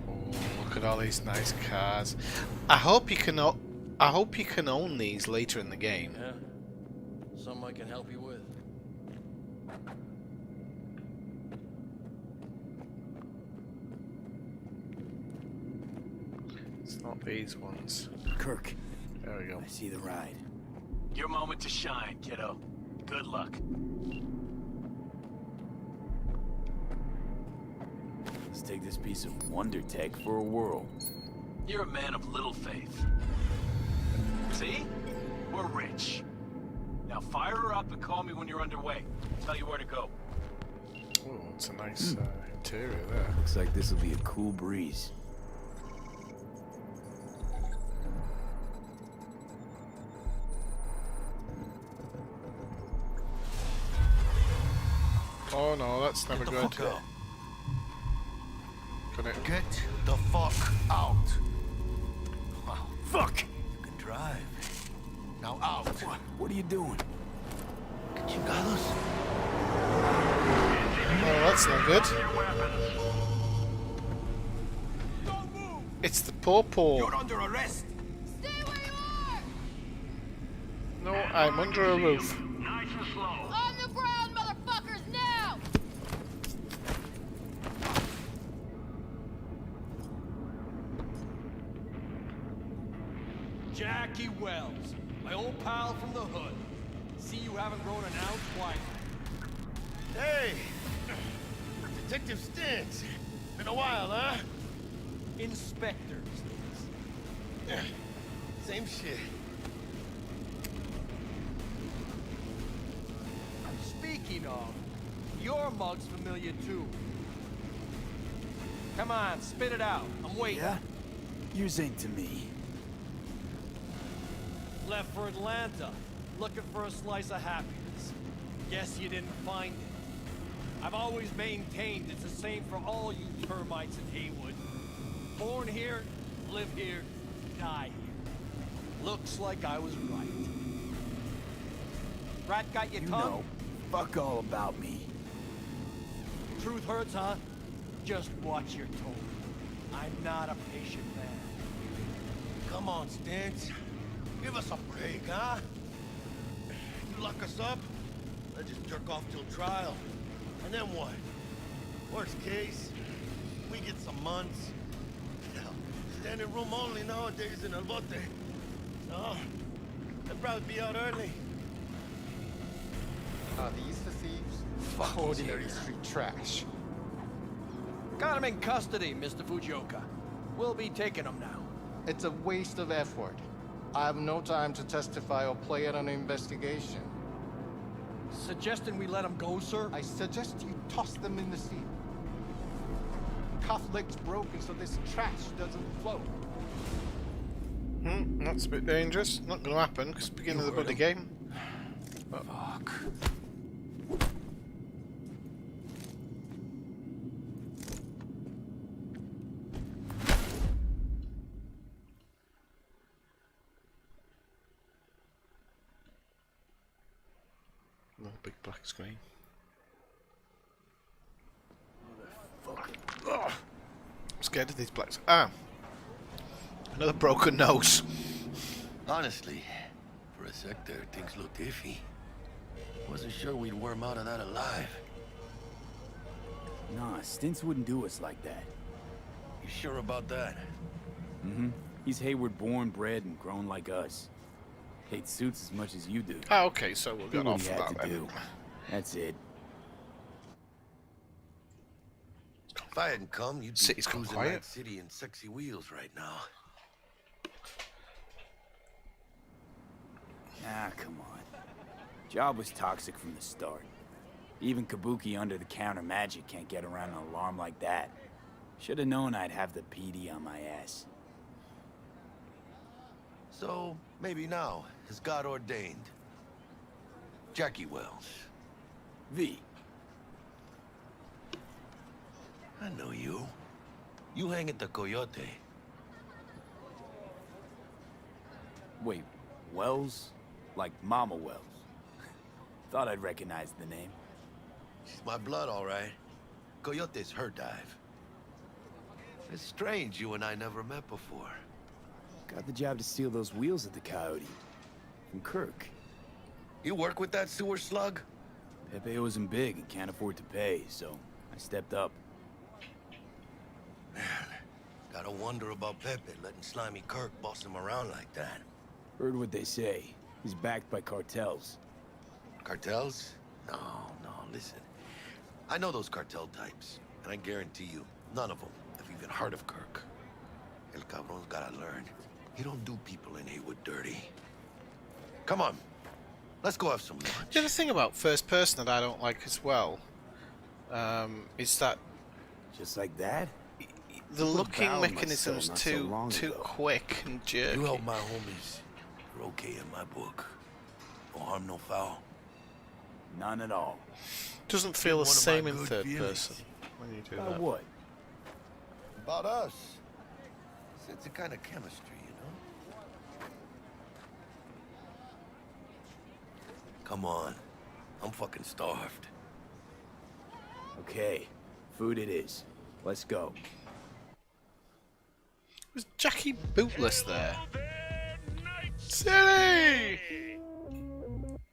Oh, look at all these nice cars. I hope you can own these later in the game. Yeah. Something I can help you with. It's not these ones. Kirk, There we go. I see the ride. Your moment to shine, kiddo. Good luck. Let's take this piece of wonder tech for a whirl. You're a man of little faith. See? We're rich. Now fire her up and call me when you're underway. Tell you where to go. Oh, it's a nice interior there. Looks like this will be a cool breeze. Oh no, that's never Get the good. fuck out. Can it? Get the fuck out. Wow, Fuck! you can drive. Now out. What are you doing? Chingados. Oh, that's not good. It's the Popo. You're under arrest. Stay where you are! No, I'm under a roof. On the ground, motherfuckers, now! Jackie Wells. I My old pal from the hood. See you haven't grown an ounce wiser. Hey! Detective Stintz. Been a while, huh? Inspector Stintz. Same shit. Speaking of, your mug's familiar too. Come on, spit it out. I'm waiting. Yeah? Yours ain't to me. Left for Atlanta, looking for a slice of happiness. Guess you didn't find it. I've always maintained it's the same for all you termites in Haywood. Born here, live here, die here. Looks like I was right. Rat got your You tongue? know, fuck all about me. Truth hurts, huh? Just watch your tone. I'm not a patient man. Come on, Stintz. Give us a break, huh? You lock us up, let's just jerk off till trial. And then what? Worst case, we get some months. Hell, standing room only nowadays in El Bote. So, I'd probably be out early. Are these the thieves? Fuck ordinary street trash. Got him in custody, Mr. Fujioka. We'll be taking him now. It's a waste of effort. I have no time to testify or play at an investigation. Suggesting we let him go, sir? I suggest you toss them in the sea. Cuff leg's broken so this trash doesn't float. That's a bit dangerous. Not going to happen because it's the beginning of the bloody game. Fuck. Another big black screen. I'm scared of these blacks. Ah! Another broken nose. Honestly, for a sec there, things looked iffy. Wasn't sure we'd worm out of that alive. Nah, Stintz wouldn't do us like that. You sure about that? Mm-hmm. He's Hayward born, bred, and grown like us. Hates suits as much as you do. Ah, okay, so we'll Did get what off he for had that to then. do. That's it. If I hadn't come, you'd be City's gone cruising quiet. that city in sexy wheels right now. Ah, come on. Job was toxic from the start. Even Kabuki under-the-counter magic can't get around an alarm like that. Should have known I'd have the PD on my ass. So, maybe now, as God ordained. Jackie Wells. V. I know you. You hang at the Coyote. Wait, Wells? Like Mama Wells? Thought I'd recognize the name. She's my blood, all right. Coyote's her dive. It's strange you and I never met before. Got the job to steal those wheels at the Coyote. From Kirk. You work with that sewer slug? Pepe owes him big and can't afford to pay, so I stepped up. Gotta wonder about Pepe letting Slimy Kirk boss him around like that. Heard what they say. He's backed by cartels. Cartels? No, listen. I know those cartel types, and I guarantee you, none of them have even heard of Kirk. El Cabron's gotta learn. You don't do people in Haywood dirty. Come on, let's go have some lunch. The other thing about first person that I don't like as well is that Just like that? the looking valve mechanism's myself not so long too ago. quick and jerky. You help my homies. You're okay in my book. No harm, no foul. None at all. Doesn't feel the One of my same in good third feelings. person when you do About that. what? About us. It's a kind of chemistry, you know? Come on. I'm fucking starved. Okay, food it is. Let's go. Was Jackie bootless there? Silly!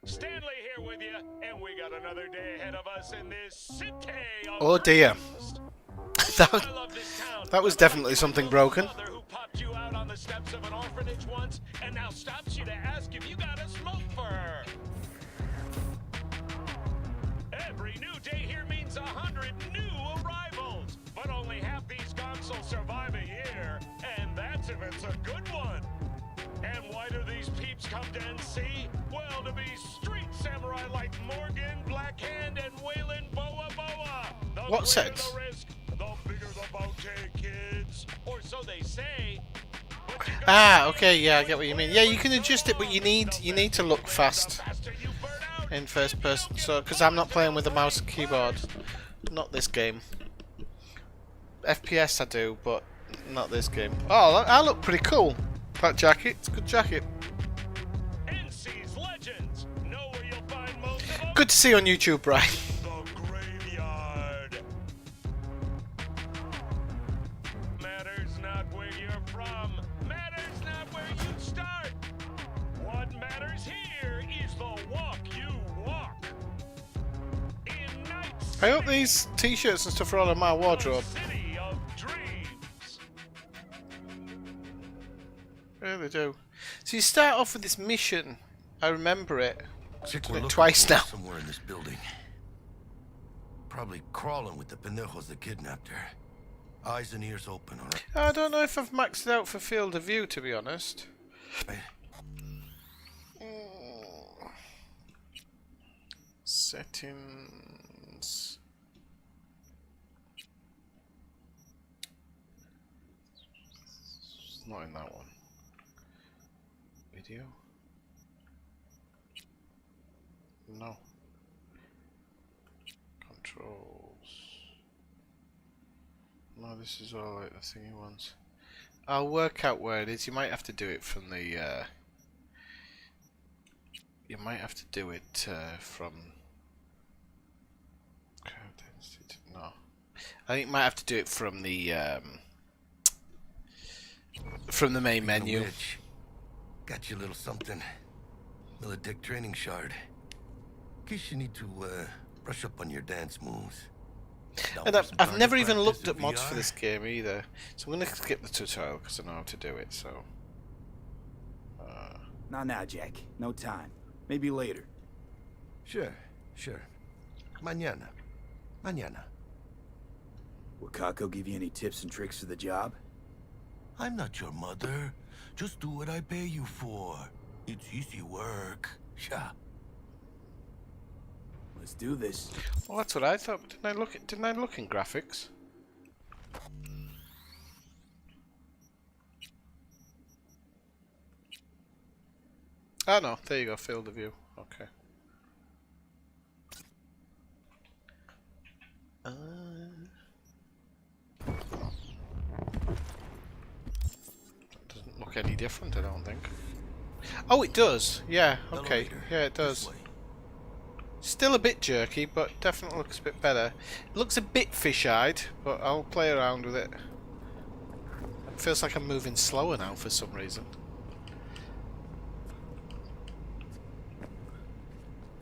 Stanley here with you, and we got another day ahead of us in this city of Oh dear. dreams. that, I love this town. that was definitely something broken. Mother who popped you out on the steps of an orphanage once, and now stops you to ask if you got a smoke for her. Every new day here means 100 new arrivals, but only half these consoles survive a year, and that's if it's a good one. And why do these peeps come to NC? Well, to be street samurai like Morgan, Blackhand, and Waylon Boa Boa. The What greater sense? the risk, the bigger the bounty, kids. Or so they say. But you Ah, okay, yeah, I get what you mean. Yeah, you can adjust it, but you need to look fast in first person. So, because I'm not playing with a mouse and keyboard, not this game. FPS I do, but not this game. Oh, I look pretty cool. That jacket, it's a good jacket. NC's legends. Know where you'll find most of them? Good to see you on YouTube, Brian. The graveyard. Matters not where you're from. Matters not where you start. What matters here is the walk you walk. In Night I hope City, these t-shirts and stuff are all in my wardrobe. the city of dreams. Yeah, they do. So you start off with this mission. I remember it. Chick, Done we're it looking twice for now. somewhere in this building. Probably crawling with the pendejos that kidnapped her. Eyes and ears open, alright? I don't know if I've maxed it out for field of view, to be honest. Settings. It's not in that one. Video. No. Controls. No, this is all like the thingy ones. I'll work out where it is. You might have to do it from the. You might have to do it from. No, I think you might have to do it from the main menu. Rich. Got you a little something. Militech training shard. Guess you need to brush up on your dance moves. And I've never even looked at mods for this game either, so I'm gonna skip the tutorial because I know how to do it. So. Not now, Jack. No time. Maybe later. Sure. Mañana. Will Kako give you any tips and tricks for the job? I'm not your mother. Just do what I pay you for. It's easy work. Yeah. Let's do this. Well, that's what I thought. Didn't I look in graphics? Oh no, there you go. Field of view. Okay. Doesn't look any different, I don't think. Oh, it does. Yeah. Okay. Yeah, it does. Still a bit jerky, but definitely looks a bit better. It looks a bit fish-eyed, but I'll play around with it. It feels like I'm moving slower now for some reason.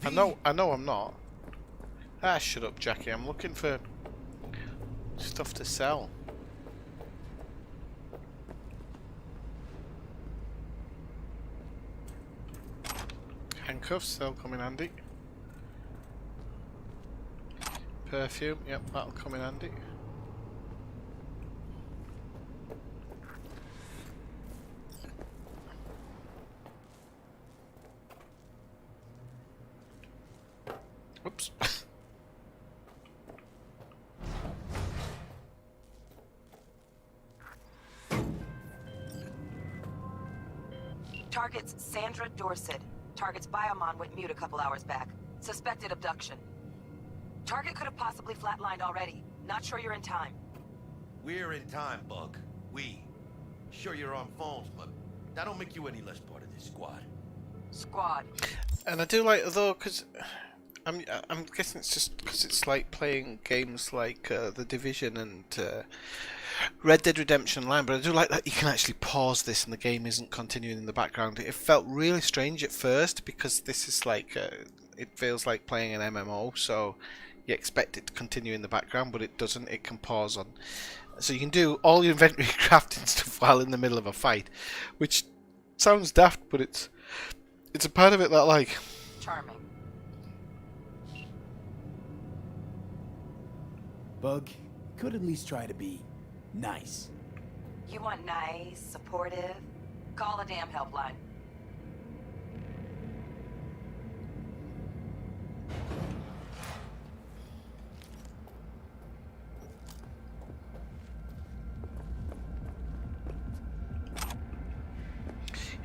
I know I'm not. Ah, shut up, Jackie. I'm looking for stuff to sell. Handcuffs, they'll come in handy. Perfume, yep, that'll come in handy. Oops. Target's Sandra Dorset. Target's biomon went mute a couple hours back. Suspected abduction. Target could have possibly flatlined already. Not sure you're in time. We're in time, Bug. We. Sure you're on phones, but that don't make you any less part of this squad. Squad. And I do like, though, because I'm guessing it's just because it's like playing games like The Division and Red Dead Redemption Online, but I do like that you can actually pause this and the game isn't continuing in the background. It felt really strange at first because this is like it feels like playing an MMO, so you expect it to continue in the background, but it doesn't. It can pause on So you can do all your inventory crafting stuff while in the middle of a fight, which sounds daft, but it's a part of it that I like. Charming. Bug, could at least try to be nice. You want nice, supportive? Call a damn helpline.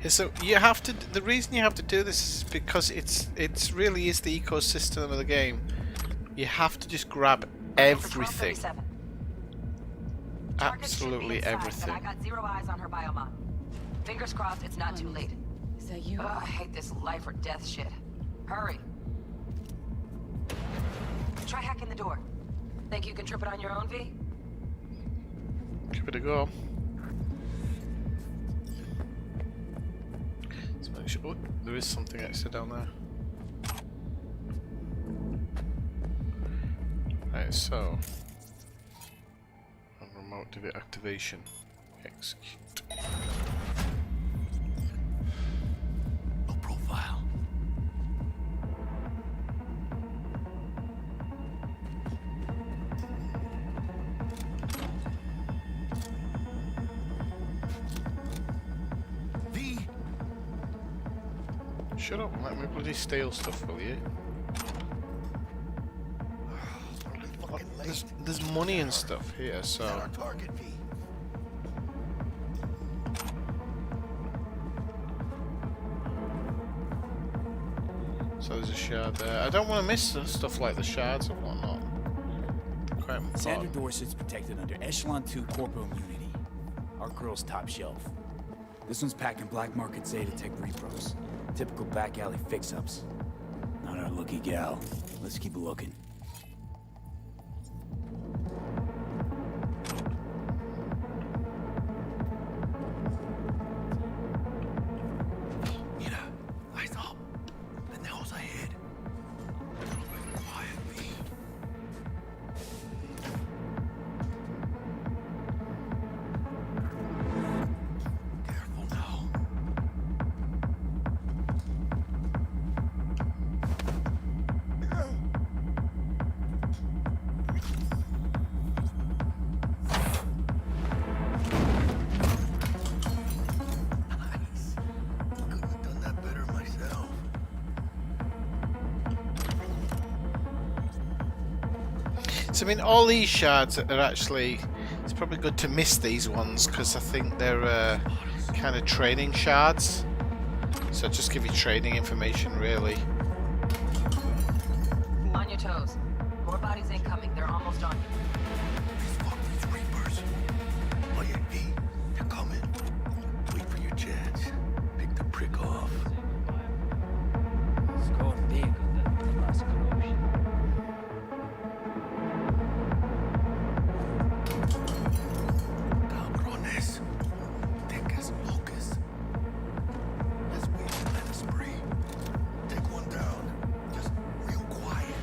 Yeah, so you have to. The reason you have to do this is because it's really is the ecosystem of the game. You have to just grab everything. Absolutely everything. I got zero eyes on her biomon. Fingers crossed it's not too late. Is that you? Ugh, I hate this life or death shit. Hurry. Try hacking the door. Think you can trip it on your own, V? Give it a go. Let's make sure. Oh, there is something extra down there. Right, so remote activation. Execute. No profile. V. Shut up and let me bloody steal stuff, will you? There's money and stuff here, so. Our target, V. So there's a shard there. I don't want to miss stuff like the shards and whatnot. Quite Xander important. Dorset's protected under Echelon 2 corporal immunity. Our girl's top shelf. This one's packing black market Zeta Tech repros. Typical back alley fix-ups. Not our lucky gal. Let's keep looking. Mira, eyes up. Pendejos ahead. Quiet, V. Careful now. Nice. Couldn't have done that better myself. So I mean, all these shards are actually. It's probably good to miss these ones because I think they're kind of training shards. So just give you training information, really. On your toes. More bodies incoming. They're almost on you. These fucking reapers. Quiet, V. They're coming. Wait for your chance. Pick the prick off. Cabrones. Tecas locas. Let's wait and let us spree. Take one down. Just real quiet.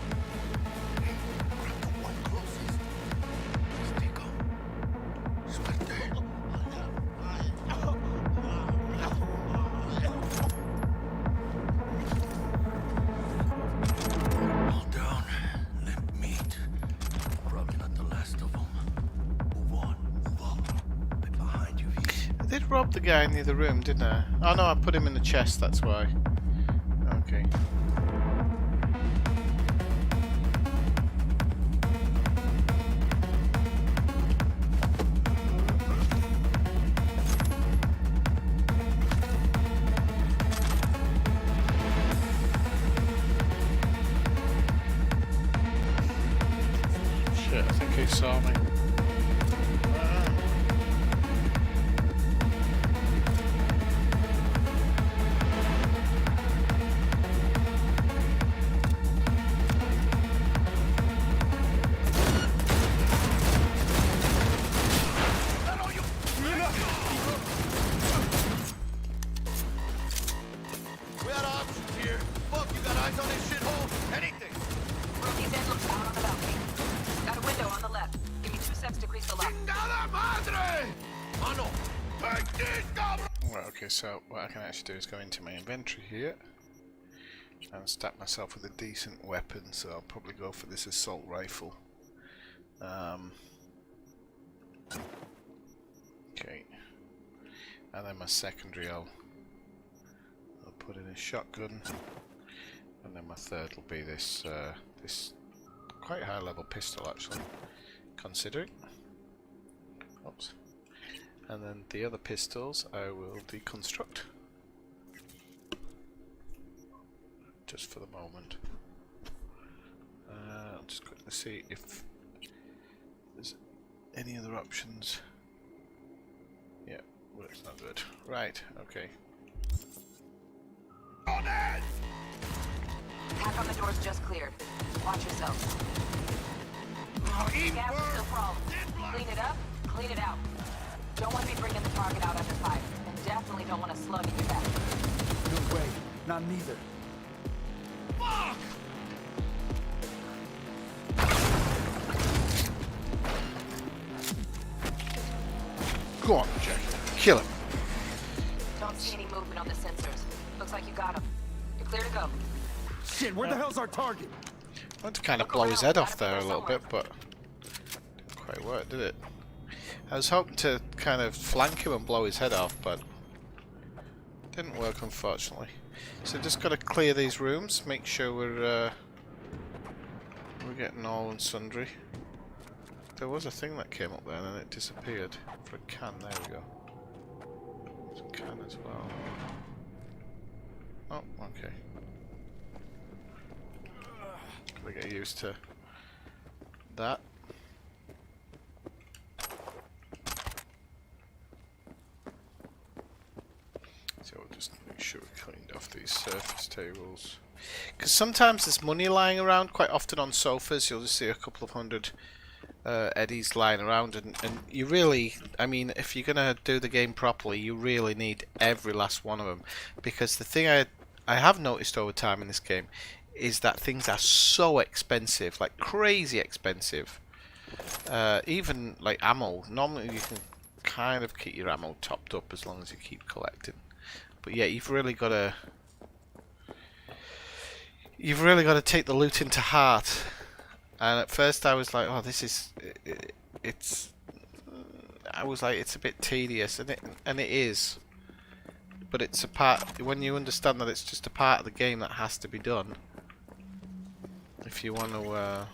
Hey, grab the one closest. Just take 'em. Suerte. All down. Limp meat. Probably not the last of them. Move on. Move up. Right behind you, V. I did rob the guy in the other room, didn't I? Oh no, I put him in the chest. That's why. Okay. Shit, I think he saw me. We had options here. Fuck, you got eyes on this shithole? Anything. Rookie's head looks out on the balcony. Got a window on the left. Give me 2 Okay, so what I can actually do is go into my inventory here and stack myself with a decent weapon, so I'll probably go for this assault rifle. Okay, and then my secondary I'll put in a shotgun, and then my third will be this this quite high level pistol actually, considering. Oops. And then the other pistols I will deconstruct just for the moment. I'll just quickly see if there's any other options. Yeah, well, it's not good. Right, okay. Hack on the doors just cleared. Watch yourselves. Gas is still crawling. Clean it up, clean it out. Don't want to be bringing the target out under fire. And definitely don't want a slug in your back. No way. Not neither. Fuck! Go on, Jack. Kill him. Don't see any movement on the sensors. Looks like you got him. You're clear to go. Shit, where the hell's our target? I want to kind of blow his head off there a little bit, but didn't quite work, did it? I was hoping to kind of flank him and blow his head off, but didn't work, unfortunately. So just got to clear these rooms, make sure we're getting all and sundry. There was a thing that came up there and then it disappeared. For a can, there we go. There's a can as well. Oh, okay. Gotta get used to that. So we'll just make sure we cleaned off these surface tables. Because sometimes there's money lying around, quite often on sofas you'll just see a couple of hundred eddies lying around, and you really, I mean, if you're gonna do the game properly, you really need every last one of them. Because the thing I have noticed over time in this game is that things are so expensive, like crazy expensive. Even like ammo, normally you can kind of keep your ammo topped up as long as you keep collecting. But yeah, you've really got to take the loot into heart. And at first I was like, oh, this is I was like, it's a bit tedious, and it is. But it's a part, when you understand that it's just a part of the game that has to be done. If you want to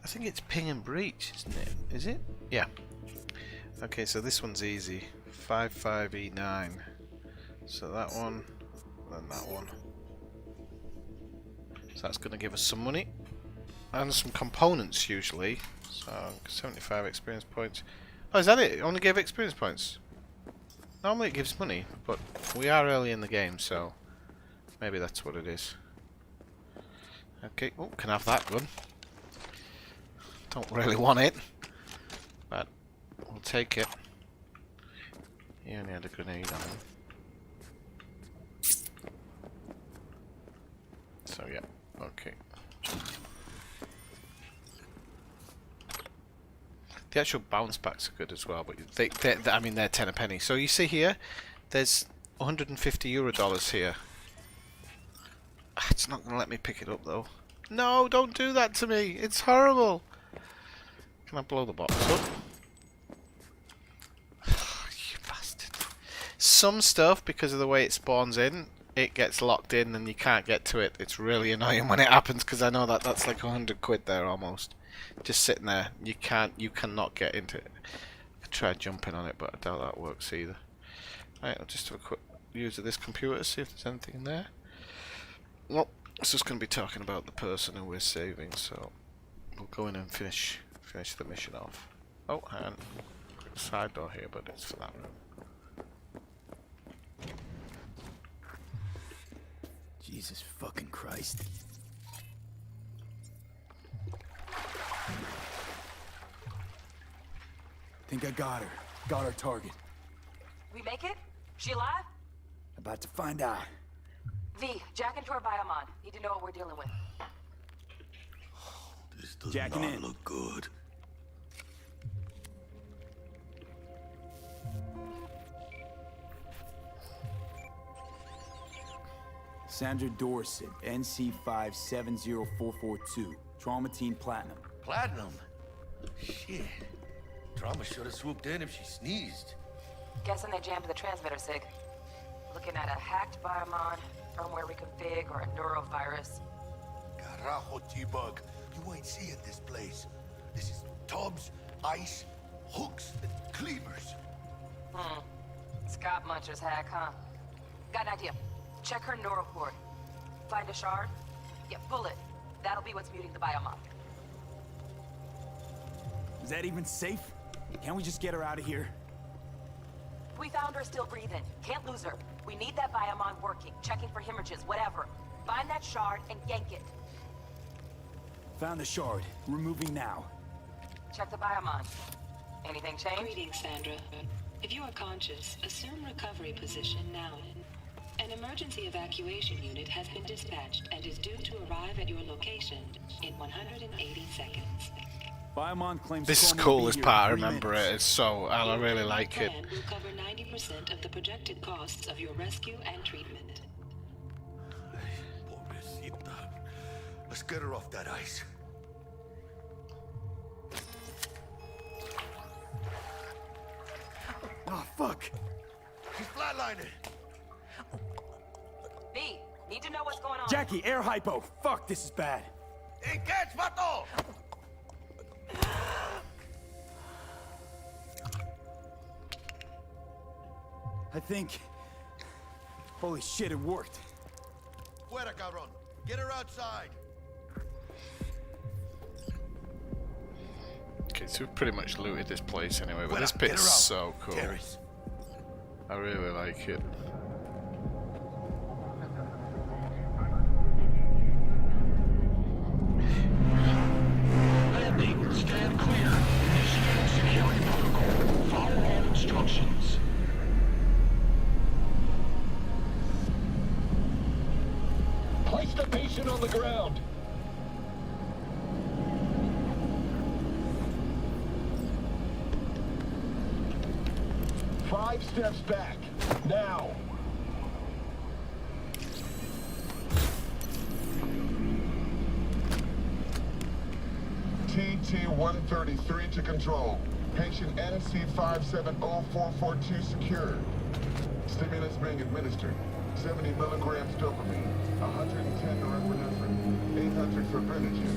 I think it's ping and breach, isn't it? Is it? Yeah. Okay, so this one's easy. 55E9. So that one, and that one. So that's going to give us some money. And some components, usually. So, 75 experience points. Oh, is that it? It only gave experience points? Normally it gives money, but we are early in the game, so maybe that's what it is. Okay, oh, can have that gun. Don't really want it, but we'll take it. He only had a grenade on him. So yeah, okay. The actual bounce backs are good as well, but I mean they're 10 a penny. So you see here, there's 150 Eurodollars here. It's not going to let me pick it up though. No, don't do that to me. It's horrible. Can I blow the box up? You bastard. Some stuff, because of the way it spawns in, it gets locked in and you can't get to it. It's really annoying when it happens, because I know that that's like 100 quid there almost. Just sitting there. You cannot get into it. I tried jumping on it, but I doubt that works either. Right, I'll just have a quick use of this computer, see if there's anything in there. Well, it's just going to be talking about the person who we're saving, so we'll go in and finish the mission off. Oh, hang on. Quick side door here, but it's for that room. Jesus fucking Christ. Think I got her. Got our target. We make it? She alive? About to find out. V, jack into her biomon. Need to know what we're dealing with. This does Jacking not in. look good. Sandra Dorset, NC570442. Trauma Team Platinum. Platinum? Shit. Trauma should have swooped in if she sneezed. Guessing they jammed the transmitter, Sig. Looking at a hacked biomon, firmware reconfig, or a neurovirus. Carajo, T-Bug. You ain't seeing this place. This is tubs, ice, hooks, and cleavers. Scott Muncher's hack, huh? Got an idea. Check her neural cord. Find a shard? Yeah, pull it. That'll be what's muting the biomon. Is that even safe? Can't we just get her out of here? We found her still breathing. Can't lose her. We need that biomon working, checking for hemorrhages, whatever. Find that shard and yank it. Found the shard. We're moving now. Check the biomon. Anything change? Greetings, Sandra. If you are conscious, assume recovery position now. An emergency evacuation unit has been dispatched and is due to arrive at your location in 180 seconds. Biomon claims This is cool, this part, I remember it, it's so, and I really like it. Will cover 90% of the projected costs of your rescue and treatment. Pobrecita. Let's get her off that ice. Oh, fuck! She's flatlining. B, need to know what's going on. Jackie, air hypo! Fuck, this is bad. Hey, catch, vato! I think... Holy shit, it worked. Fuera, cabrón. Get her outside. Okay, so we've pretty much looted this place anyway, but Fuera, this get bit's her out. so cool. Terrace. I really like it. Landing, stand clear. Initiate security protocol. Follow all instructions. Place the patient on the ground. Five steps back. Now. TT-133 to control. Patient NC570442 secured. Stimulus being administered. 70 milligrams dopamine, 110 norepinephrine, 800 for Benogen.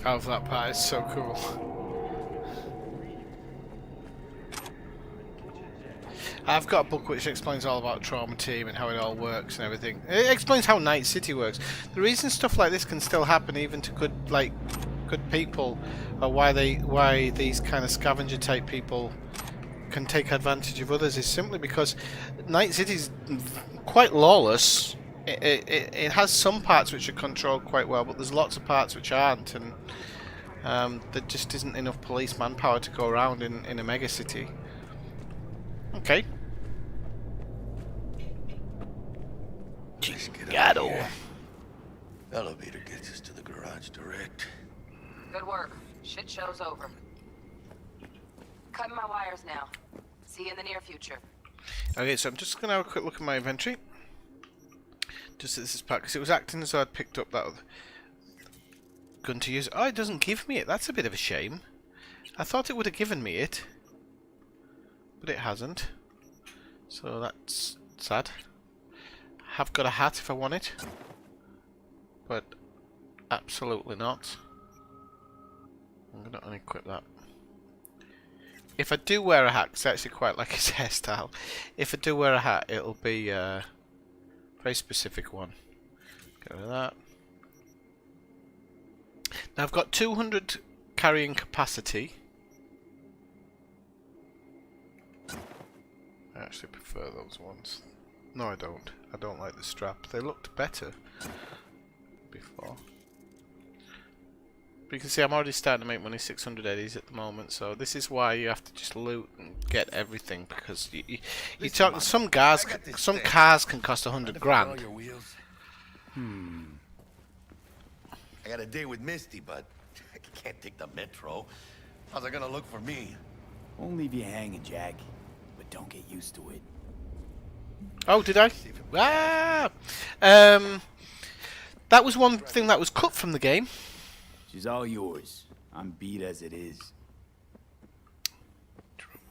I love that part, it's so cool. I've got a book which explains all about Trauma Team and how it all works and everything. It explains how Night City works. The reason stuff like this can still happen even to good people, or why these kind of scavenger type people can take advantage of others, is simply because Night City's quite lawless. It has some parts which are controlled quite well, but there's lots of parts which aren't, and there just isn't enough police manpower to go around in a mega city. Okay. Chingado. Elevator gets us to the garage direct. Good work. Shit show's over. Cutting my wires now. See you in the near future. Okay, so I'm just going to have a quick look at my inventory. Just at this part, because it was acting as though I'd picked up that gun to use. Oh, it doesn't give me it. That's a bit of a shame. I thought it would have given me it, but it hasn't. So that's sad. Have got a hat if I want it, but absolutely not. I'm going to unequip that. If I do wear a hat, because I actually quite like his hairstyle, if I do wear a hat, it'll be a very specific one. Get rid of that. Now I've got 200 carrying capacity. I actually prefer those ones. No, I don't. I don't like the strap. They looked better before. But you can see I'm already starting to make money, 600 eddies at the moment, so this is why you have to just loot and get everything, because you talk, some cars can cost 100 grand. I got a date with Misty, but I can't take the metro. How's it gonna look for me? Won't leave you hanging, Jack. But don't get used to it. Oh, did I? Ah! That was one thing that was cut from the game. She's all yours. I'm beat as it is.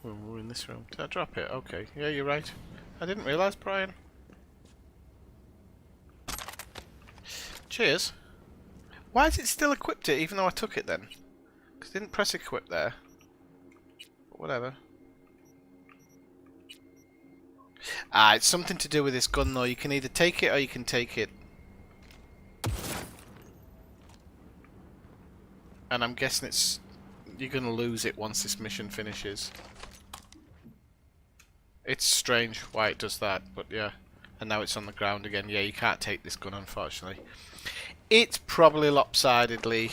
We're in this room. Did I drop it? Okay. Yeah, you're right. I didn't realise, Brian. Cheers. Why is it still equipped it, even though I took it then? Because I didn't press equip there. But whatever. Ah, it's something to do with this gun though. You can either take it or you can take it. And I'm guessing it's... you're going to lose it once this mission finishes. It's strange why it does that, but yeah. And now it's on the ground again. Yeah, you can't take this gun, unfortunately. It's probably lopsidedly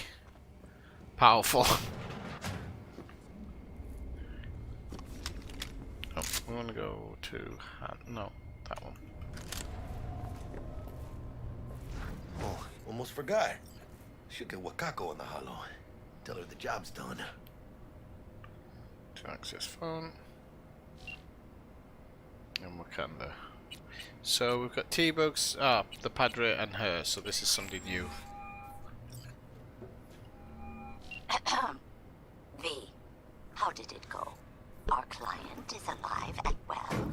powerful. Oh, we want to go to... no, that one. Oh, almost forgot. Should get Wakako in the hollow. Tell her the job's done. To access phone. And Wakanda. So we've got T-Bugs, the Padre and her, so this is somebody new. V, how did it go? Our client is alive and well.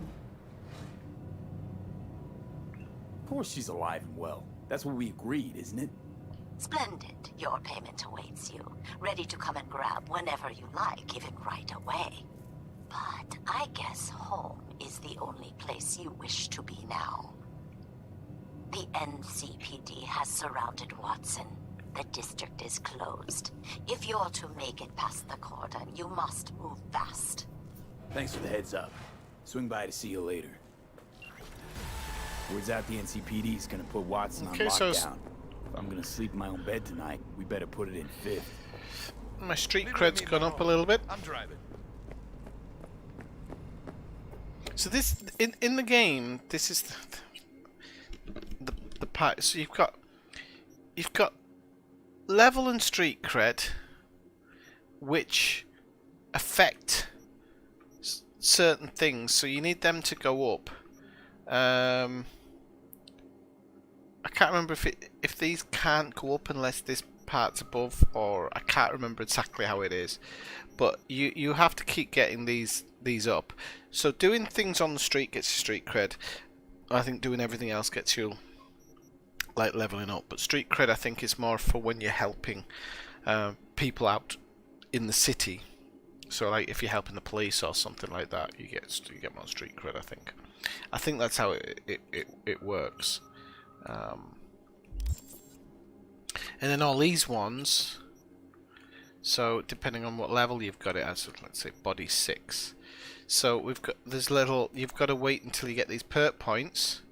Of course she's alive and well. That's what we agreed, isn't it? Splendid. Your payment awaits you. Ready to come and grab whenever you like, even right away. But I guess home is the only place you wish to be now. The NCPD has surrounded Watson. The district is closed. If you're to make it past the cordon, you must move fast. Thanks for the heads up. Swing by to see you later. Word's out the NCPD is gonna put Watson on lockdown. If I'm gonna sleep in my own bed tonight, we better put it in fifth. My street cred's gone up a little bit. I'm driving. So this in the game, this is the part. So you've got level and street cred, which affect certain things. So you need them to go up. I can't remember if these can't go up unless this part's above, or I can't remember exactly how it is. But you have to keep getting these up. So doing things on the street gets you street cred. I think doing everything else gets you like leveling up. But street cred I think is more for when you're helping people out in the city. So like if you're helping the police or something like that, you get more street cred. I think that's how it works. And then all these ones. So depending on what level you've got it as, let's say body 6. So we've got you've got to wait until you get these perk points,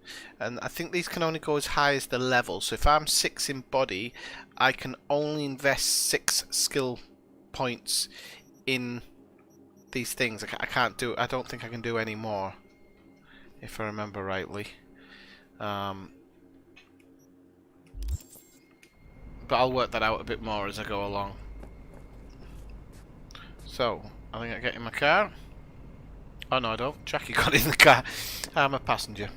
and I think these can only go as high as the level. So if I'm 6 in body, I can only invest 6 skill points in these things. I can't do. I don't think I can do any more, if I remember rightly. But I'll work that out a bit more as I go along. So, I think I get in my car. Oh no, I don't. Jackie got in the car. I'm a passenger.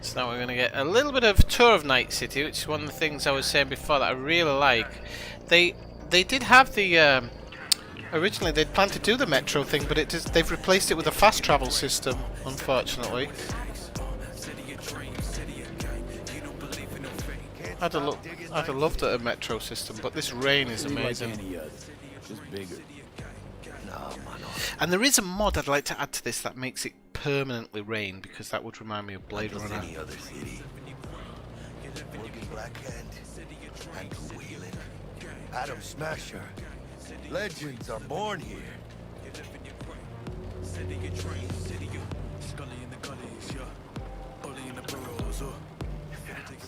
So now we're going to get a little bit of tour of Night City, which is one of the things I was saying before that I really like. They did have the originally they'd planned to do the metro thing, but they've replaced it with a fast travel system, unfortunately. I'd have loved a metro system, but this rain is amazing. Just bigger. And there is a mod I'd like to add to this that makes it permanently rain, because that would remind me of Blade Runner. Any other city. Morgan Blackhand, Andrew Whelan, Adam Smasher. Legends are born here.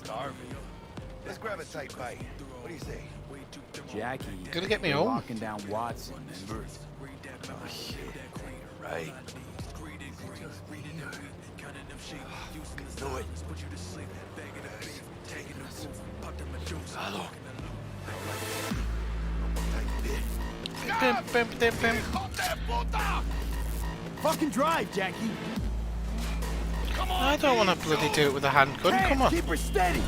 Starving. Let's grab a tight bite. What do you say? Jackie, gonna get me home. Locking down Watson. Remember? Oh shit. Right. right. Do it. Hello. Fucking drive, Jackie. I don't want to bloody do it with a handgun. Come on. Keep her steady.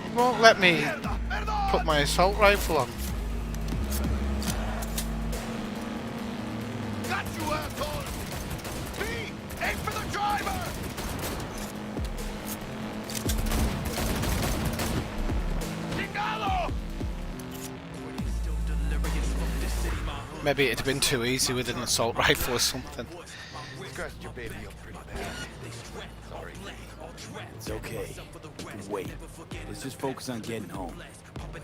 It won't let me put my assault rifle on. Got you, asshole! B, aim for the driver! Chingado! Maybe it'd have been too easy with an assault rifle or something. Scratched your baby up pretty bad. Sorry. It's okay. We can wait. Let's just focus on getting home. I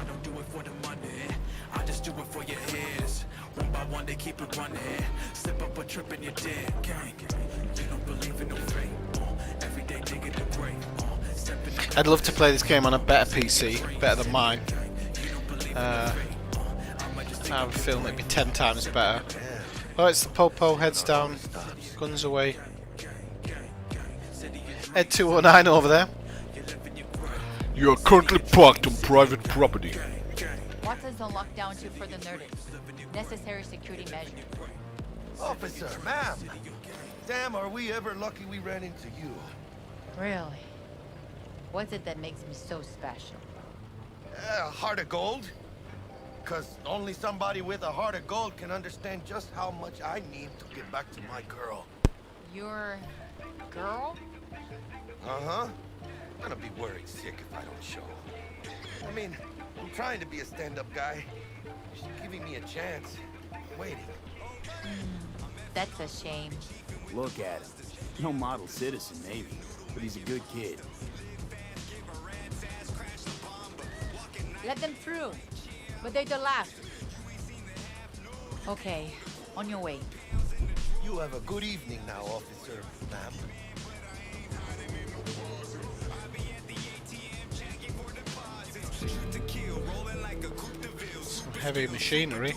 don't do it for the money, I just do it for your ears. One by one they keep it running. Slip up a trip and you're dead. Gang, you don't believe in no fate. Every day digging the grave. I'd love to play this game on a better PC, better than mine. I have a feeling it'd be 10 times better. Oh, it's the Popo, heads down, guns away. Head 209 over there. You are currently parked on private property. What does the lockdown do for the nerdist? Necessary security measures. Officer, ma'am! Damn, are we ever lucky we ran into you. Really? What's it that makes me so special? Heart of gold? Because only somebody with a heart of gold can understand just how much I need to get back to my girl. Your girl? Uh-huh. I'm gonna be worried sick if I don't show. I mean, I'm trying to be a stand-up guy. She's giving me a chance. I'm waiting. That's a shame. Look at him. No model citizen, maybe, but he's a good kid. Let them through. But they're the last. Okay, on your way. You have a good evening now, officer, ma'am. Some heavy machinery.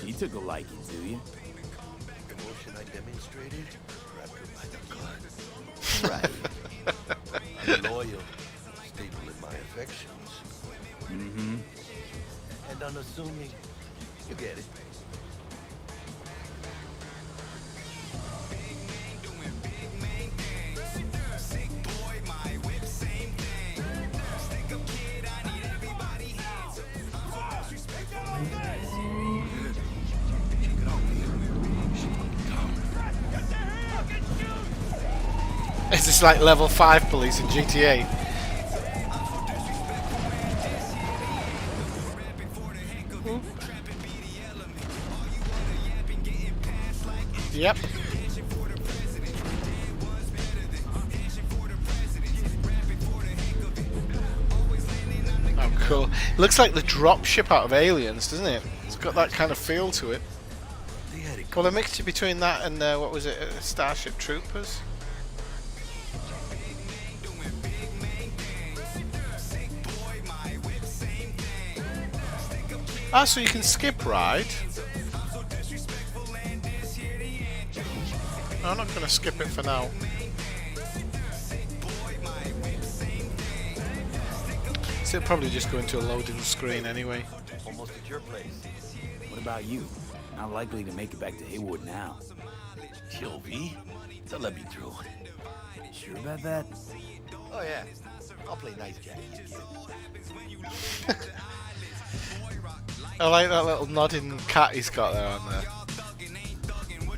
She took a liking to you. The motion I demonstrated, grabbed her by the gut. Right. Loyal, stable in my affections. Mm-hmm. And unassuming. You get it. Is this like level 5 police in GTA? Yep. Oh, cool. Looks like the drop ship out of Aliens, doesn't it? It's got that kind of feel to it. Well, a mixture between that and what was it, Starship Troopers? Ah, so you can skip ride. I'm not going to skip it for now. So it'll probably just go into a loading screen anyway. Almost at your place. What about you? Not likely to make it back to Haywood now. Chill, V. So let me through. Sure about that? Oh, yeah. I'll play nice Jackie. I like that little nodding cat he's got there on there.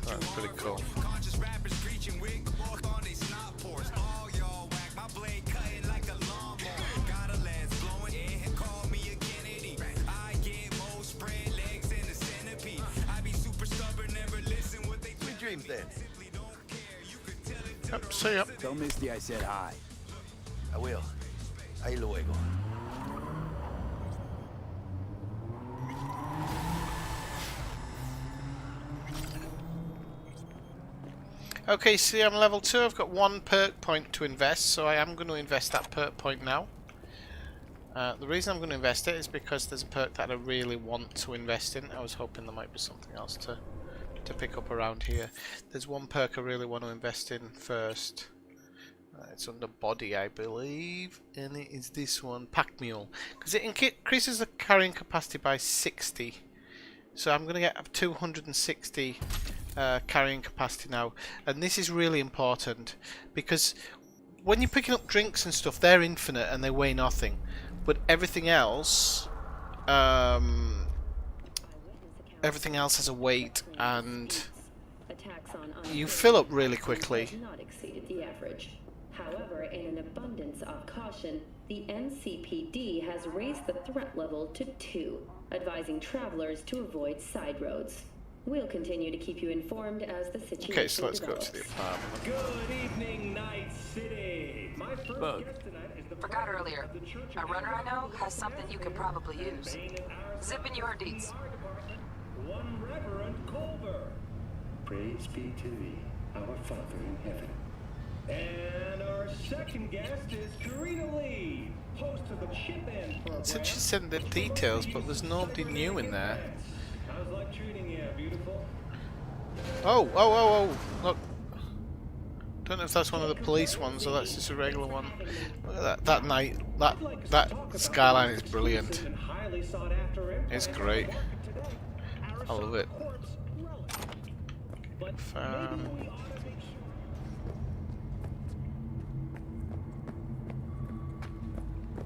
That's pretty cool. Sweet dreams then. Yep, see ya. Tell Misty I said hi. I will. Ahí luego. Okay, see, I'm level 2. I've got 1 perk point to invest, so I am going to invest that perk point now. The reason I'm going to invest it is because there's a perk that I really want to invest in. I was hoping there might be something else to pick up around here. There's 1 perk I really want to invest in first. It's under body, I believe, and it is this one, Pack Mule, because it increases the carrying capacity by 60. So I'm going to get 260 carrying capacity now, and this is really important because when you're picking up drinks and stuff, they're infinite and they weigh nothing, but everything else has a weight, and you fill up really quickly. Not exceeded the average. However, in an abundance of caution, the NCPD has raised the threat level to 2, advising travelers to avoid side roads. We'll continue to keep you informed as the situation Okay, so let's develops. go to the apartment. Good evening, Night City. My first guest tonight is the Forgot earlier. A runner I know has something you could probably use. Zip in your deeds. one Reverend Culver. Praise be to thee, our Father in heaven. And our second guest is Karina Lee, host of the Chip In program. It said she sent the details, but there's nobody new in there. How's life treating you, beautiful? Oh, look. Don't know if that's one of the police ones or that's just a regular one. Look at that night, that skyline is brilliant. It's great. I love it. Farm.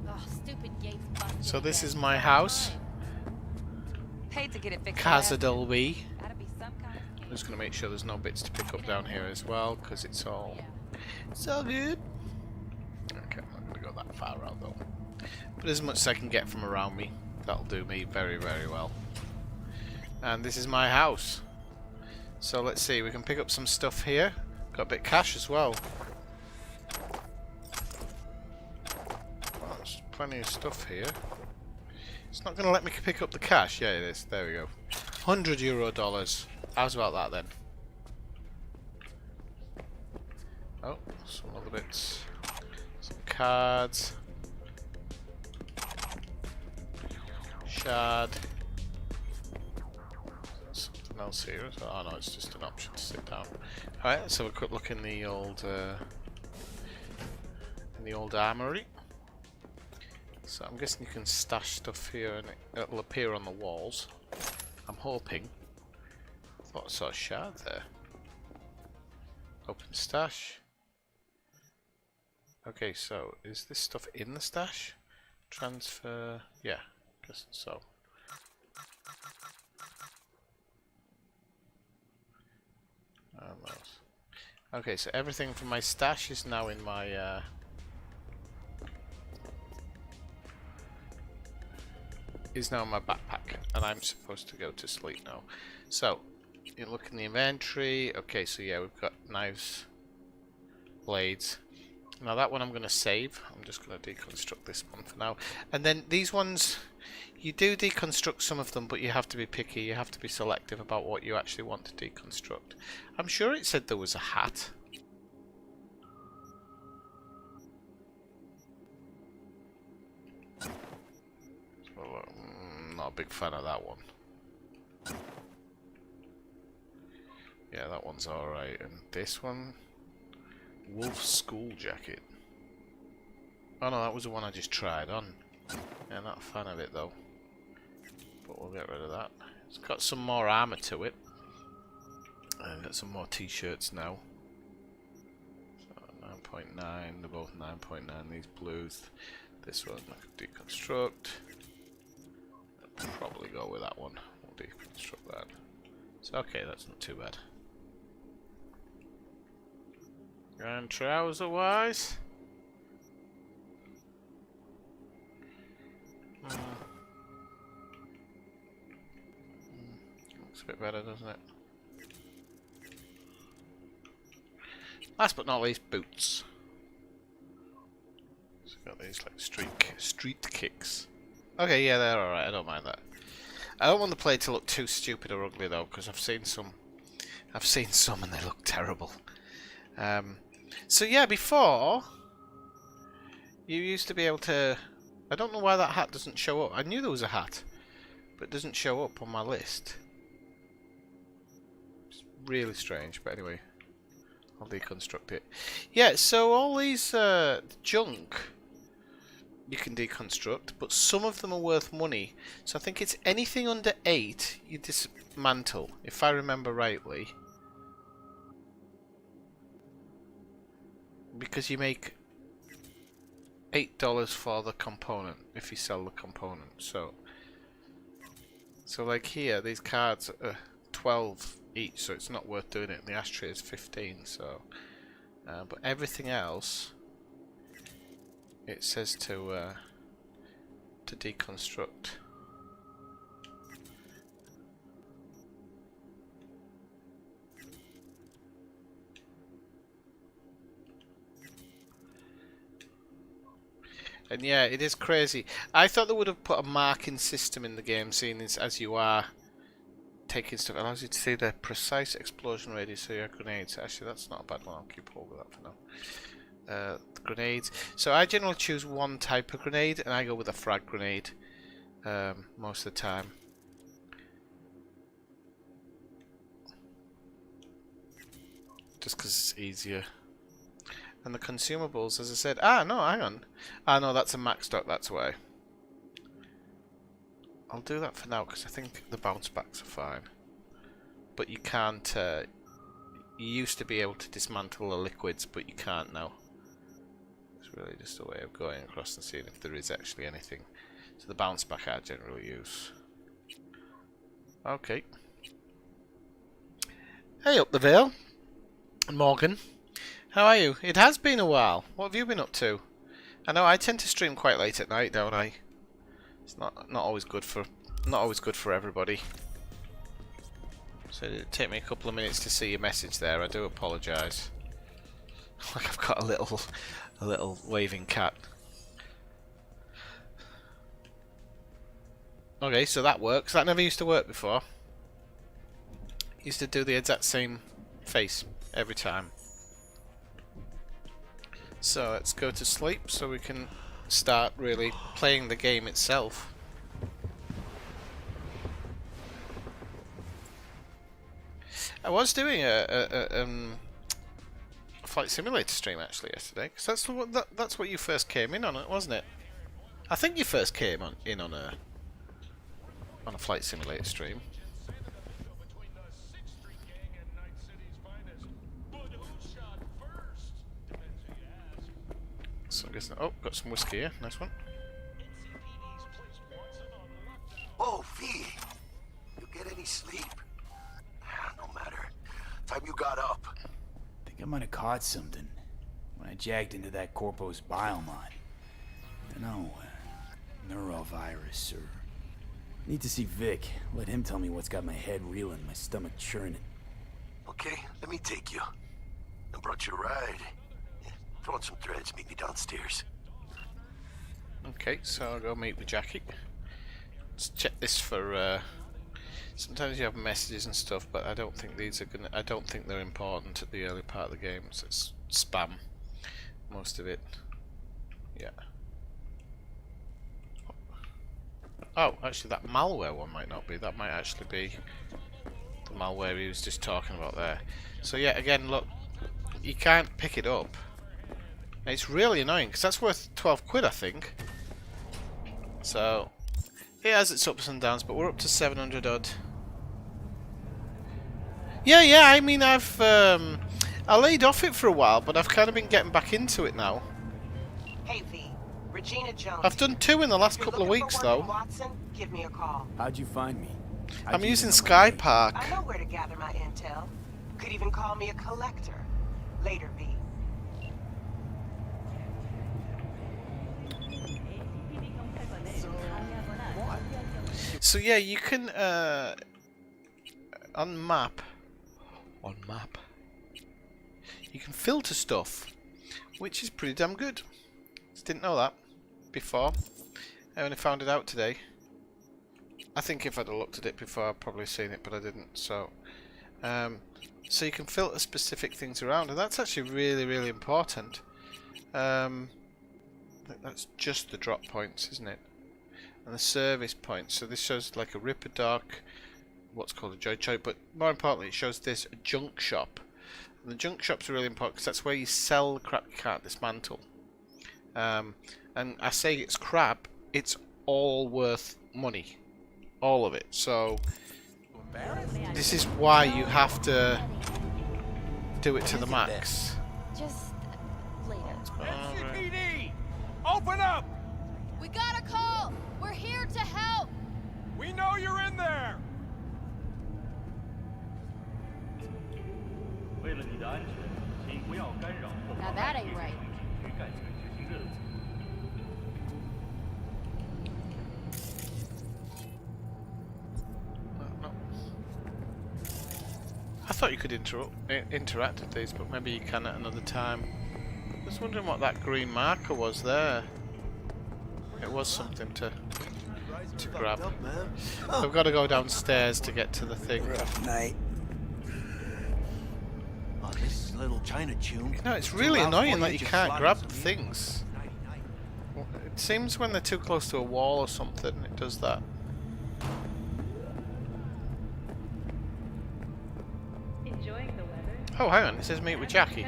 Oh, stupid gates busted. So this is my house, Paid to get it fixed. Casa del V. Gotta be some kind of I'm just gonna make sure there's no bits to pick up down here as well, because it's all good. Okay, I'm not gonna go that far out though. But as much as I can get from around me, that'll do me very, very well. And this is my house. So let's see, we can pick up some stuff here. Got a bit of cash as well. Well, there's plenty of stuff here. It's not going to let me pick up the cash. Yeah, it is. There we go. €100. How's about that then? Oh, some other bits. Some cards. Shard. Something else here. Oh no, it's just an option to sit down. Alright, let's have a quick look in the old armory. So I'm guessing you can stash stuff here and it'll appear on the walls. I'm hoping. I thought I saw a shard there. Open stash. Okay, so is this stuff in the stash? Transfer, yeah, guess so. Almost. Okay, so everything from my stash is now in my backpack, and I'm supposed to go to sleep now. So you look in the inventory. Okay, so yeah, we've got knives, blades. Now that one I'm going to save. I'm just going to deconstruct this one for now. And then these ones, you do deconstruct some of them, but you have to be picky. You have to be selective about what you actually want to deconstruct. I'm sure it said there was a hat. Well, not a big fan of that one. Yeah, that one's alright. And this one, Wolf School Jacket. Oh no, that was the one I just tried on. Yeah, not a fan of it though. But we'll get rid of that. It's got some more armor to it. And got some more t-shirts now. So 9.9, they're both 9.9. These blues. This one I can deconstruct. I'll probably go with that one. We'll deconstruct that. So okay, that's not too bad. And trouser wise, looks a bit better, doesn't it? Last but not least, boots. So got these like street kicks. Okay, yeah, they're alright. I don't mind that. I don't want the play to look too stupid or ugly though, because I've seen some and they look terrible. So yeah, before you used to be able to. I don't know why that hat doesn't show up. I knew there was a hat, but it doesn't show up on my list. It's really strange, but anyway, I'll deconstruct it. Yeah, so all these junk you can deconstruct, but some of them are worth money. So I think it's anything under 8 you dismantle, if I remember rightly. Because you make $8 for the component if you sell the component. So like here, these cards are 12 each, so it's not worth doing it. The ashtray is 15. So, but everything else, it says to deconstruct. And yeah, it is crazy. I thought they would have put a marking system in the game, seeing as you are taking stuff. It allows you to see the precise explosion radius of your grenades. Actually, that's not a bad one. I'll keep hold of that for now. The grenades. So I generally choose one type of grenade, and I go with a frag grenade most of the time. Just because it's easier. And the consumables, as I said... Ah, no, hang on. Ah, no, that's a max stock, that's why. I'll do that for now, because I think the bounce backs are fine. But you can't... you used to be able to dismantle the liquids, but you can't now. It's really just a way of going across and seeing if there is actually anything. So the bounce back I generally use. Okay. Hey up the Vale. Morgan. How are you? It has been a while. What have you been up to? I know I tend to stream quite late at night, don't I? It's not always good for everybody. So it'd take me a couple of minutes to see your message there. I do apologise. Like I've got a little waving cat. Okay, so that works. That never used to work before. Used to do the exact same face every time. So let's go to sleep so we can start really playing the game itself. I was doing a flight simulator stream actually yesterday, because that's what you first came in on it, wasn't it? I think you first came in on a flight simulator stream. So I'm guessing, oh, got some whiskey here. Nice one. Oh, V! You get any sleep? No matter. Time you got up. Think I might have caught something when I jagged into that Corpo's biomon. Dunno, neurovirus or... Need to see Vic. Let him tell me what's got my head reeling, my stomach churning. Okay, let me take you. I brought you a ride. Throw on some threads, meet me downstairs. Okay, so I'll go meet with Jackie. Let's check this for. Sometimes you have messages and stuff, but I don't think these are gonna. I don't think they're important at the early part of the game. So it's spam, most of it. Yeah. Oh, actually, that malware one might not be. That might actually be the malware he was just talking about there. So yeah, again, look, you can't pick it up. And it's really annoying because that's worth 12 quid, I think. So it has its ups and downs, but we're up to 700 odd. Yeah. I mean, I laid off it for a while, but I've kind of been getting back into it now. Hey V, Regina Jones. I've done 2 in the last couple of weeks, though. Watson, give me a call. How'd you find me? I'm using Skypark. I know where to gather my intel. Could even call me a collector. Later, V. So yeah, you can on map, you can filter stuff, which is pretty damn good. Just didn't know that before. I only found it out today. I think if I'd have looked at it before, I'd probably seen it, but I didn't. So So you can filter specific things around, and that's actually really, really important. I think that's just the drop points, isn't it? And the service points. So this shows like a Ripper Dock, what's called a Joy Choice, but more importantly it shows this junk shop. And the junk shops are really important because that's where you sell the crap you can't dismantle. And I say it's crap, it's all worth money. All of it. So this is why you have to do it to the max. Just later. NCPD! Open up! We got a call! We're here to help! We know you're in there! Now that ain't right. I thought you could interact with these, but maybe you can at another time. I was wondering what that green marker was there. It was something to grab. I've got to go downstairs to get to the thing. Rough night. Oh, this little China tune. No, it's really annoying that you can't grab things. It seems when they're too close to a wall or something, it does that. Enjoying the weather? Oh, hang on, it says meet with Jackie.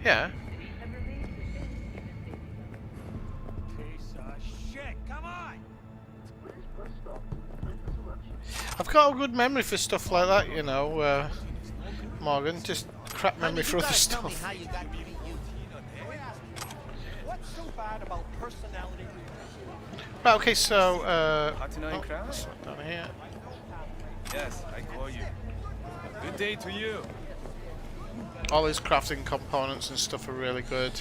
Yeah. Piece of shit, come on! I've got a good memory for stuff like that, you know, Morgan. Just crap memory for other stuff. What's so bad about personality? Right, okay, so, crowd? down here. Yes, I call you. Good day to you. All these crafting components and stuff are really good.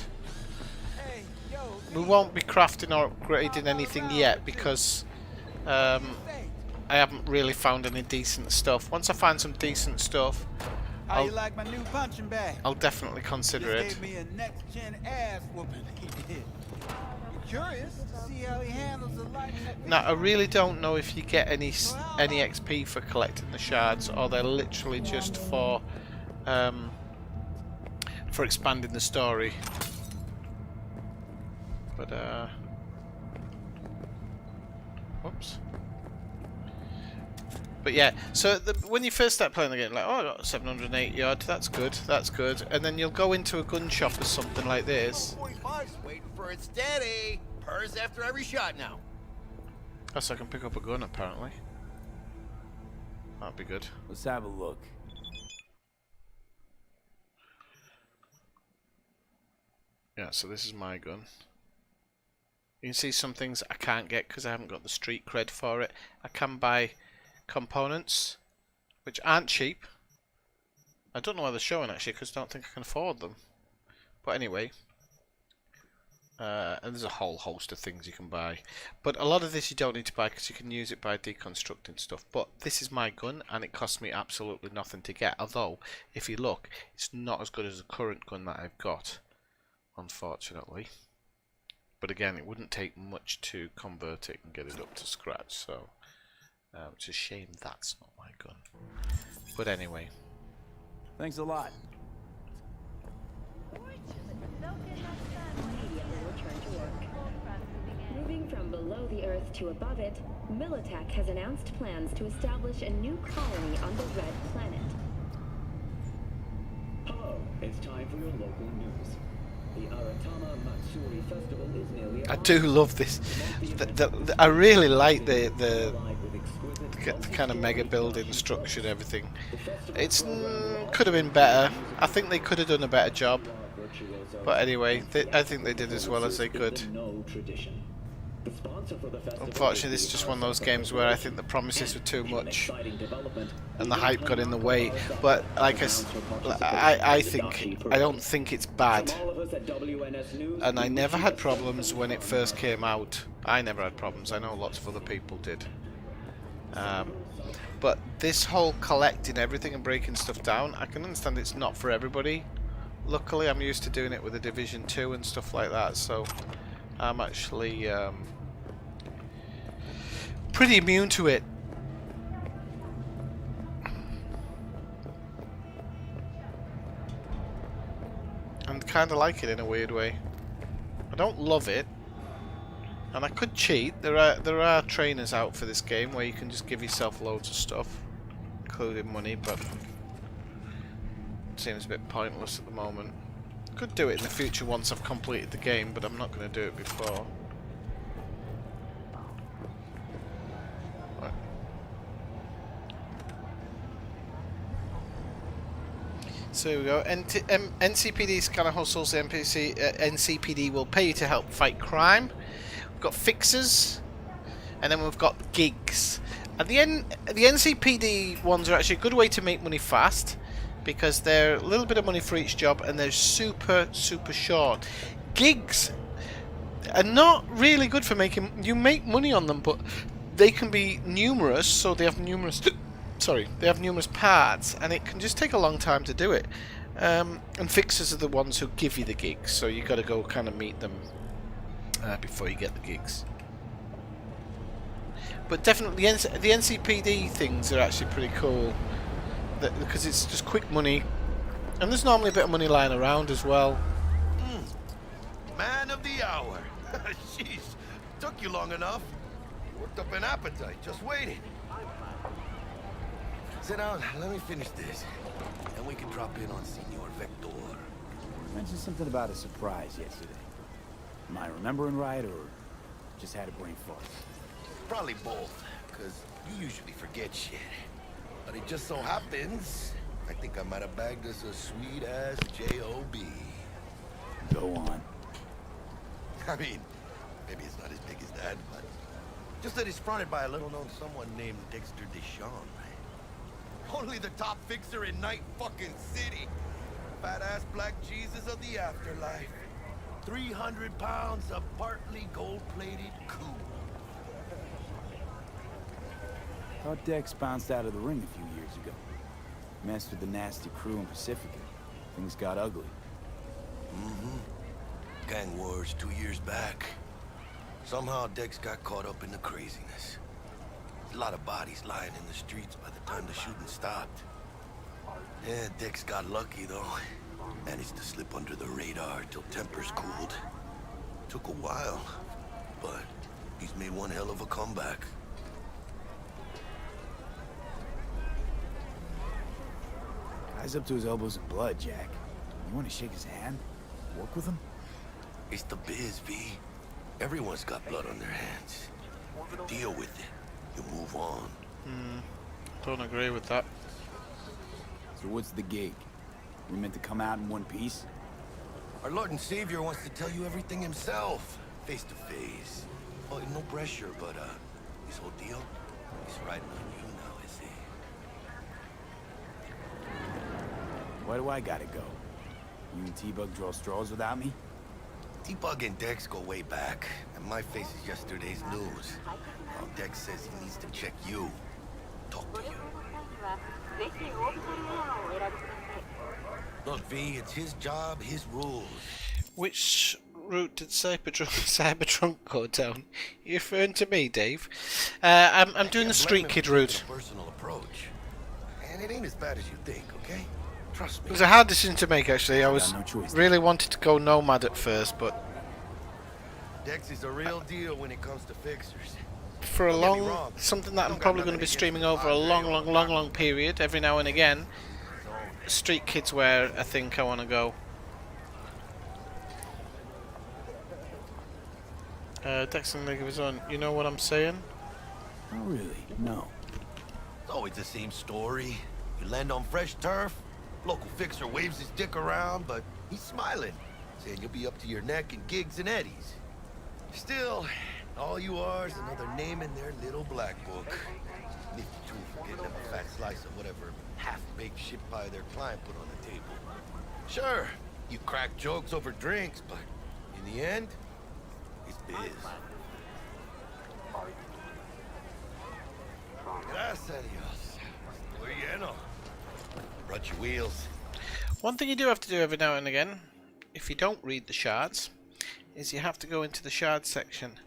We won't be crafting or upgrading anything yet because I haven't really found any decent stuff. Once I find some decent stuff, How you like my new punching bag? I'll definitely consider it. Just gave me a next-gen ass whooping. He did. Curious to see how he handles the light. Now, I really don't know if you get any XP for collecting the shards, or they're literally just for expanding the story. But whoops. But yeah, so when you first start playing the game, like, oh, I got 780 odd, that's good, and then you'll go into a gun shop or something like this. 45's waiting for it steady. Purrs after every shot now. Oh, so I can pick up a gun apparently. That'd be good. Let's have a look. Yeah, so this is my gun. You can see some things I can't get because I haven't got the street cred for it. I can buy components, which aren't cheap. I don't know why they're showing actually because I don't think I can afford them. But anyway, and there's a whole host of things you can buy. But a lot of this you don't need to buy because you can use it by deconstructing stuff. But this is my gun and it costs me absolutely nothing to get. Although, if you look, it's not as good as the current gun that I've got, unfortunately. But again, it wouldn't take much to convert it and get it up to scratch. So, it's a shame that's not my gun. But anyway. Thanks a lot. Moving from below the Earth to above it, Militech has announced plans to establish a new colony on the Red Planet. Hello, it's time for your local news. The Aratama Matsuri Festival is nearly I do love this. I really like the kind of mega building structure and everything. It's could have been better. I think they could have done a better job. But anyway, I think they did as well as they could. Unfortunately, this is just one of those games where I think the promises were too much and the hype got in the way. But like I don't think it's bad. And I never had problems when it first came out. I never had problems. I know lots of other people did. But this whole collecting everything and breaking stuff down, I can understand it's not for everybody. Luckily, I'm used to doing it with the Division 2 and stuff like that, so I'm actually pretty immune to it. kind of like it in a weird way. I don't love it, and I could cheat. There are trainers out for this game where you can just give yourself loads of stuff, including money, but it seems a bit pointless at the moment. Could do it in the future once I've completed the game, but I'm not going to do it before. Right. So here we go. NCPD scanner hustles. NCPD will pay you to help fight crime. We've got fixers, and then we've got gigs. And the NCPD ones are actually a good way to make money fast, because they're a little bit of money for each job, and they're super short. Gigs are not really good for making... You make money on them, but they can be numerous, so they have numerous... Sorry, they have numerous parts, and it can just take a long time to do it. And fixers are the ones who give you the gigs, so you got to go kind of meet them before you get the gigs. But definitely the NCPD things are actually pretty cool, because it's just quick money, and there's normally a bit of money lying around as well. Man of the hour. Jeez, took you long enough. Worked up an appetite just waiting. Sit down, let me finish this, and we can drop in on Senor Vector. You mentioned something about a surprise yesterday. Am I remembering right, or just had a brain fart? Probably both, because you usually forget shit. But it just so happens, I think I might have bagged us a sweet-ass J.O.B. Go on. I mean, maybe it's not as big as that, but just that it's fronted by a little-known someone named Dexter Deshawn. Only the top fixer in Night fucking City. Fat-ass black Jesus of the afterlife. 300 pounds of partly gold-plated cool. Thought Dex bounced out of the ring a few years ago. Messed with the nasty crew in Pacifica. Things got ugly. Gang wars 2 years back. Somehow Dex got caught up in the craziness. A lot of bodies lying in the streets by the time the shooting stopped. Yeah, Dex got lucky though. Managed to slip under the radar till tempers cooled. Took a while, but he's made one hell of a comeback. Guy's up to his elbows in blood, Jack. You want to shake his hand? Work with him? It's the biz, V. Everyone's got blood on their hands. You deal with it. You move on. Don't agree with that. So what's the gig? We meant to come out in one piece? Our Lord and Savior wants to tell you everything himself, face to face. Oh, no pressure, but this whole deal is riding on you now, is it? Why do I gotta go? You and T-Bug draw straws without me? T-Bug and Dex go way back, and my face is yesterday's news. Now Dex says he needs to check you. Talk to you. Look, V, it's his job, his rules. Which route did Cyberpunk go down? You referring to me, Dave? I'm doing the street kid route. Personal approach. And it ain't as bad as you think, okay? Trust me. It was a hard decision to make, actually. I was really wanted to go nomad at first, but Dex is a real deal when it comes to fixers. For a something that I'm probably going to be streaming over a long period, every now and again. Street Kids where I think I want to go. Dex in League of His Own, you know what I'm saying? Oh really? No. It's always the same story. You land on fresh turf, local fixer waves his dick around, but he's smiling, saying you'll be up to your neck in gigs and eddies. Still, all you are is another name in their little black book. Nifty tool for getting them a fat slice of whatever half-baked shit pie their client put on the table. Sure, you crack jokes over drinks, but in the end, it's biz. Gracias a Dios. Muy lleno. Brought your wheels. One thing you do have to do every now and again, if you don't read the shards, is you have to go into the shard section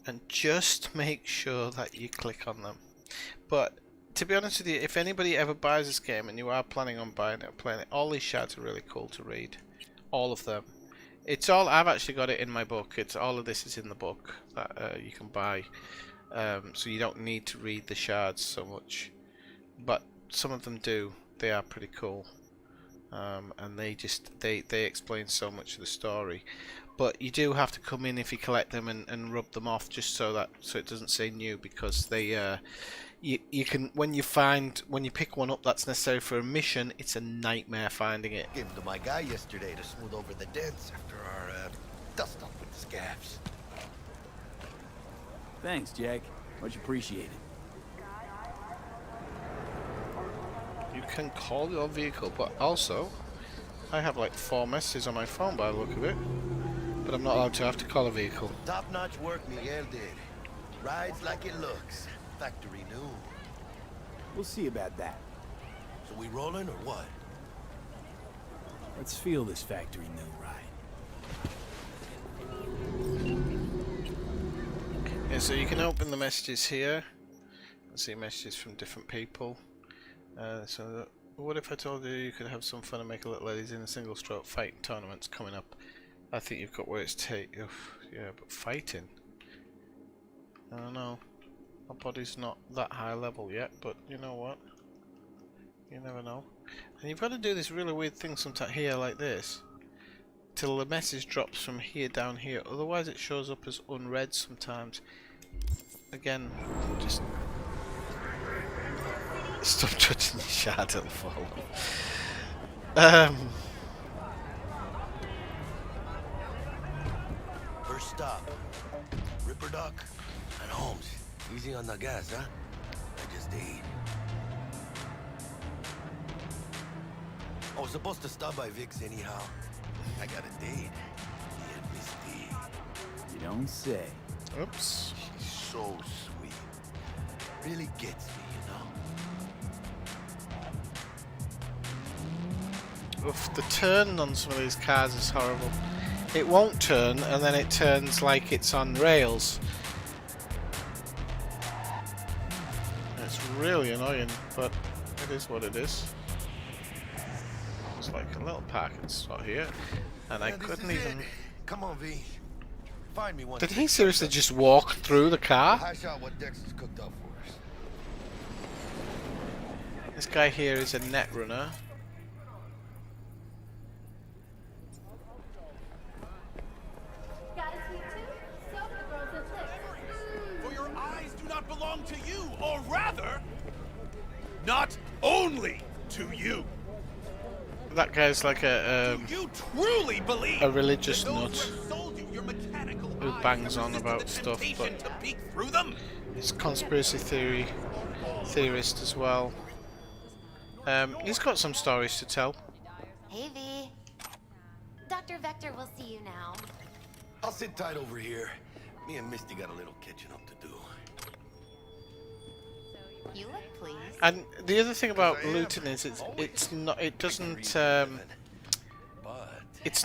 and just make sure that you click on them. But to be honest with you, if anybody ever buys this game and you are planning on buying it or playing it, all these shards are really cool to read. All of them. It's all. I've actually got it in my book. It's all of this is in the book that you can buy. So you don't need to read the shards so much, but some of them do. They are pretty cool, and they explain so much of the story. But you do have to come in if you collect them and rub them off just so it doesn't say new, because they you can when you pick one up that's necessary for a mission, it's a nightmare finding it. Gave them to my guy yesterday to smooth over the dents after our dust up with the scabs. Thanks, Jack. Much appreciated. You can call your vehicle, but also I have like 4 messages on my phone by the look of it. But I'm not allowed to have to call a vehicle. Top-notch work Miguel did. Rides like it looks. Factory new. We'll see about that. So we rolling or what? Let's feel this factory new ride. Yeah, so you can open the messages here and see messages from different people. So what if I told you you could have some fun and make a little ladies in a single stroke fighting tournaments coming up? I think you've got where it's yeah, but fighting? I don't know. My body's not that high level yet, but you know what? You never know. And you've got to do this really weird thing sometimes here like this, till the message drops from here down here. Otherwise it shows up as unread sometimes. Again, just stop touching the shard, it'll fall off. First stop. Ripper Duck and Holmes. Easy on the gas, huh? I just ate. I was supposed to stop by Vic's anyhow. I got a date. Me and Misty. You don't say. Oops. She's so sweet. Really gets me, you know? Oof, the turn on some of these cars is horrible. It won't turn, and then it turns like it's on rails. It's really annoying, but it is what it is. It's like a little parking spot here, and I couldn't even... Come on, V. Find me one. Did he seriously just walk through the car? Hash out what Dex has cooked up for us. This guy here is a net runner. For your eyes do not belong to you, or rather, not only to you. That guy's like a you truly believe a religious that those nut who have sold you your mechanical who bangs on about stuff, but to peek through them? he's a conspiracy theorist as well. He's got some stories to tell. Hey, V. Dr. Vector will see you now. I'll sit tight over here. Me and Misty got a little catching up to do. You look pleased. And the other thing about looting is it's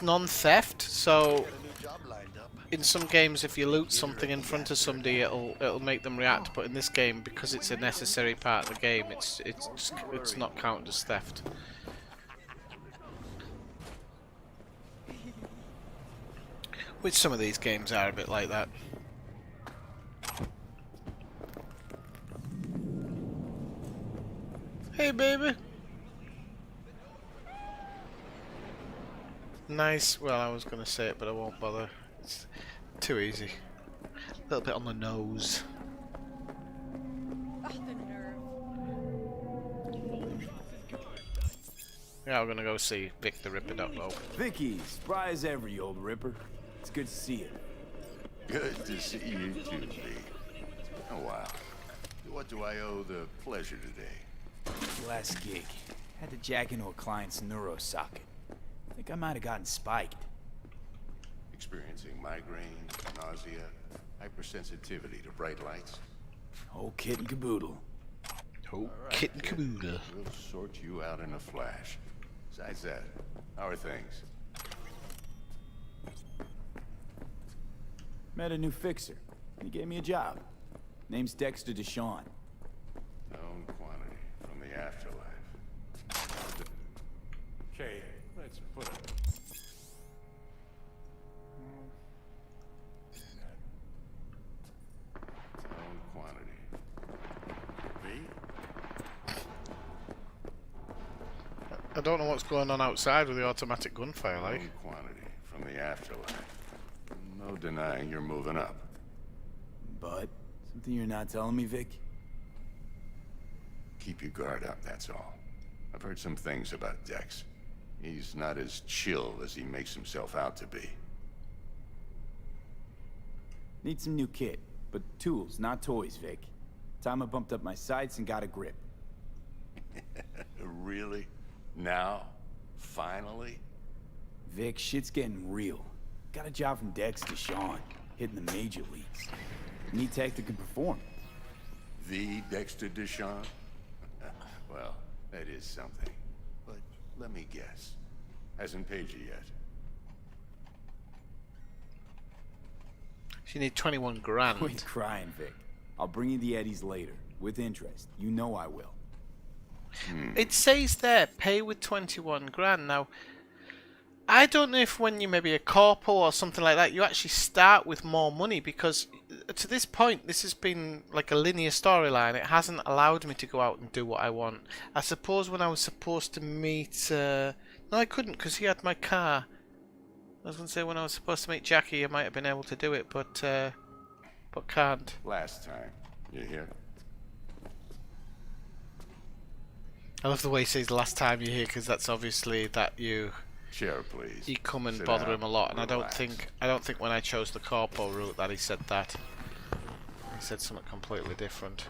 non-theft. So in some games, if you loot something in front of somebody, it'll make them react. But in this game, because it's a necessary part of the game, it's not counted as theft. Which some of these games are a bit like that. Hey, baby. Nice. Well, I was going to say it, but I won't bother. It's too easy. A little bit on the nose. Oh, the nerve. Yeah, we're going to go see Vic the Ripper Duck though. Vicky, spry as ever, you old ripper. It's good to see you. Good to see you too, Lee. Oh, wow. What do I owe the pleasure today? Last gig. Had to jack into a client's neuro socket. Think I might have gotten spiked. Experiencing migraine, nausea, hypersensitivity to bright lights. Whole kit and caboodle. Whole kit and caboodle. We'll sort you out in a flash. Besides that, how are things? Met a new fixer. He gave me a job. Name's Dexter Deshawn. Known quantity from the afterlife. Okay, let's put it. don't know what's going on outside with the automatic gunfire, like. Known quantity from the afterlife. No denying you're moving up. But something you're not telling me, Vic? Keep your guard up, that's all. I've heard some things about Dex. He's not as chill as he makes himself out to be. Need some new kit, but tools, not toys, Vic. Time I bumped up my sights and got a grip. Really? Now? Finally? Vic, shit's getting real. Got a job from Dex to Sean, hitting the major leagues. Need tech that can perform. The Dexter Deshawn? Well, that is something. But let me guess. Hasn't paid you yet. You need 21 grand. Quit crying, Vic. I'll bring you the eddies later, with interest. You know I will. It says there, pay with 21 grand. Now, I don't know if when you maybe a corporal or something like that, you actually start with more money, because to this point, this has been like a linear storyline. It hasn't allowed me to go out and do what I want. I suppose when I was supposed to meet... no, I couldn't, because he had my car. I was going to say when I was supposed to meet Jackie, I might have been able to do it, but can't. Last time. You hear? I love the way he says last time you're here, because that's obviously that you... Chair, please. You come and Sit bother down. him a lot, and Relax. I don't think when I chose the corporal route that he said that. He said something completely different.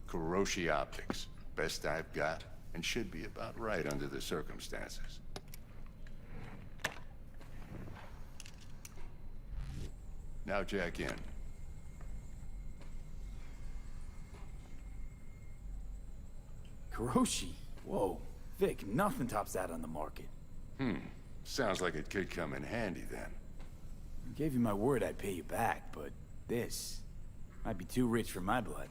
Kuroshi Optics. Best I've got, and should be about right under the circumstances. Now jack in. Kuroshi? Whoa. Vic, nothing tops that on the market. Sounds like it could come in handy then. I gave you my word I'd pay you back, but this might be too rich for my blood.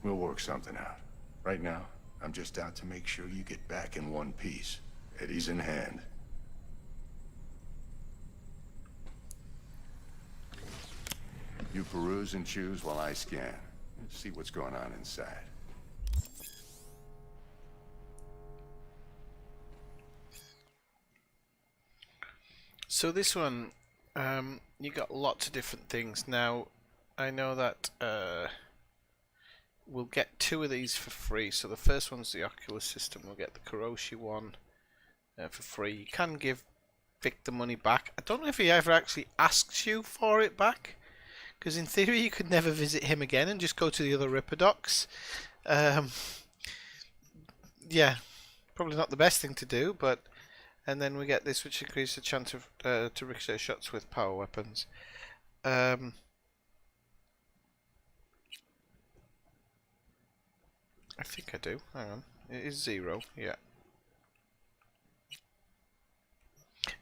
We'll work something out. Right now, I'm just out to make sure you get back in one piece. Eddie's in hand. You peruse and choose while I scan. See what's going on inside. So this one, you got lots of different things. Now, I know that we'll get 2 of these for free. So the first one's the Oculus system. We'll get the Kuroshi one for free. You can give Vic the money back. I don't know if he ever actually asks you for it back, because in theory you could never visit him again and just go to the other Ripper docks. Yeah, probably not the best thing to do, but... And then we get this, which increases the chance of to ricochet shots with power weapons. I think I do. Hang on. It is 0. Yeah.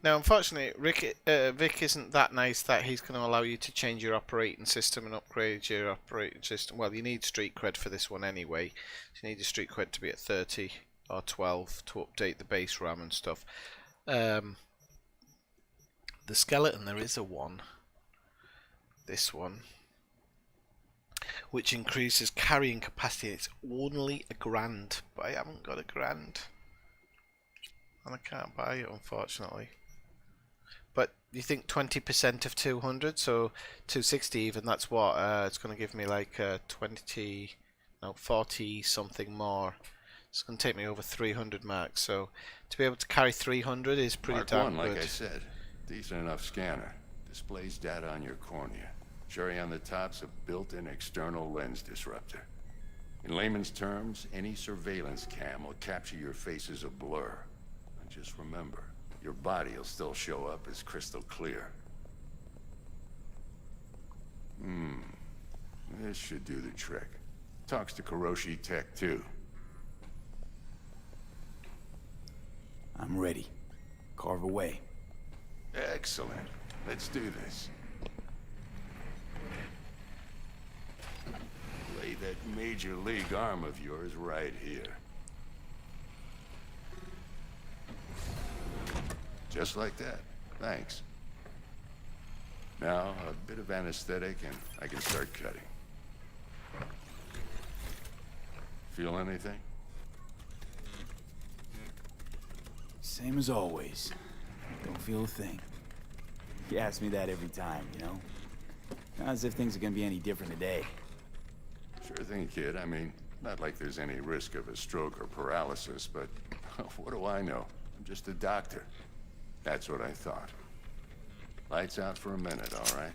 Now, unfortunately, Vic isn't that nice that he's going to allow you to change your operating system and upgrade your operating system. Well, you need street cred for this one anyway. So you need your street cred to be at 30 or 12 to update the base RAM and stuff. The skeleton, there is a 1. This one, which increases carrying capacity. It's only £1,000, but I haven't got £1,000, and I can't buy it, unfortunately. But you think 20% of 200, so 260 even, that's what, it's going to give me like 40 something more. It's going to take me over 300 marks, so to be able to carry 300 is pretty damn good. Like I said, decent enough scanner. Displays data on your cornea. Cherry on the top's a built-in external lens disruptor. In layman's terms, any surveillance cam will capture your face as a blur. And just remember, your body will still show up as crystal clear. This should do the trick. Talks to Kuroshi Tech, too. I'm ready. Carve away. Excellent. Let's do this. Lay that major league arm of yours right here. Just like that. Thanks. Now, a bit of anesthetic and I can start cutting. Feel anything? Same as always. Don't feel a thing. You ask me that every time, you know? Not as if things are gonna be any different today. Sure thing, kid. I mean, not like there's any risk of a stroke or paralysis, but what do I know? I'm just a doctor. That's what I thought. Lights out for a minute, all right?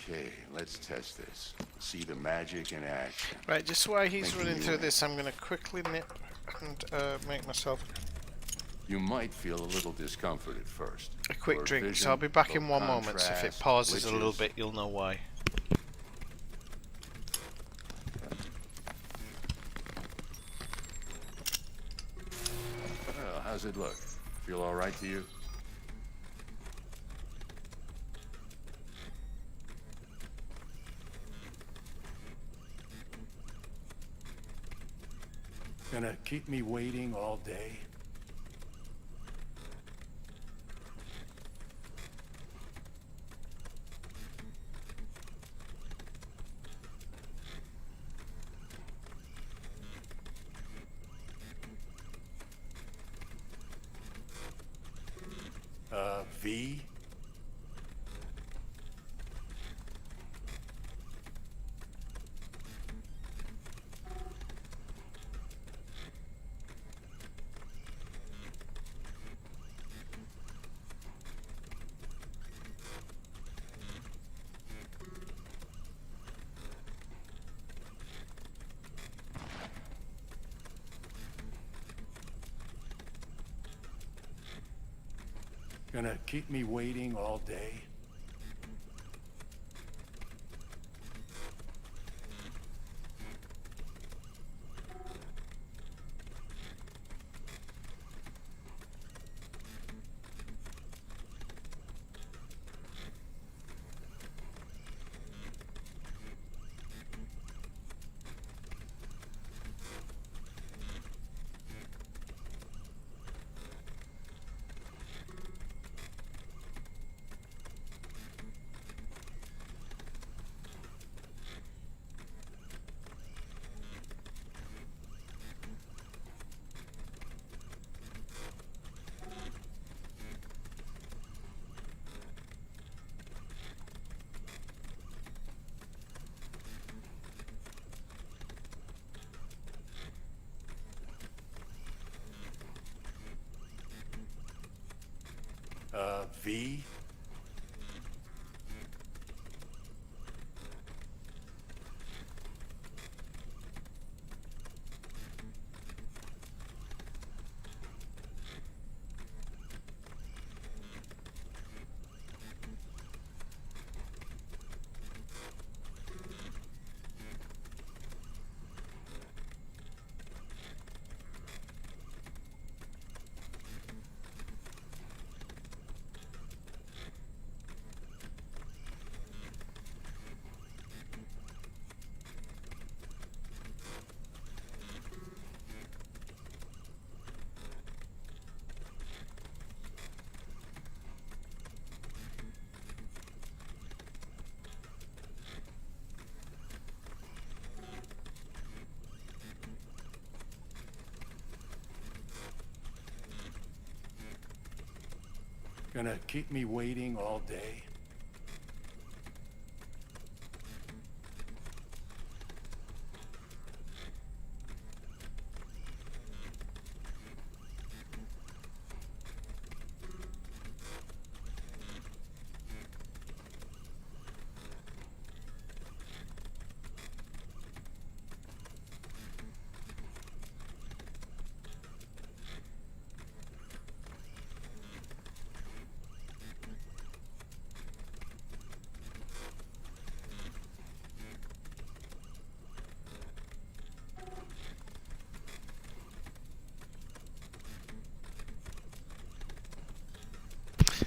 Okay, let's test this. See the magic in action. Right, just while he's Thinking running you through in. this, I'm going to quickly nip and make myself You might feel a little discomfort at first. a quick Blurred drink, vision, so I'll be back low in one moment, so if it contrast, pauses a little glitches. bit, you'll know why. Well, how's it look? Feel all right to you? Gonna keep me waiting all day? V? Gonna keep me waiting all day? V? Gonna keep me waiting all day?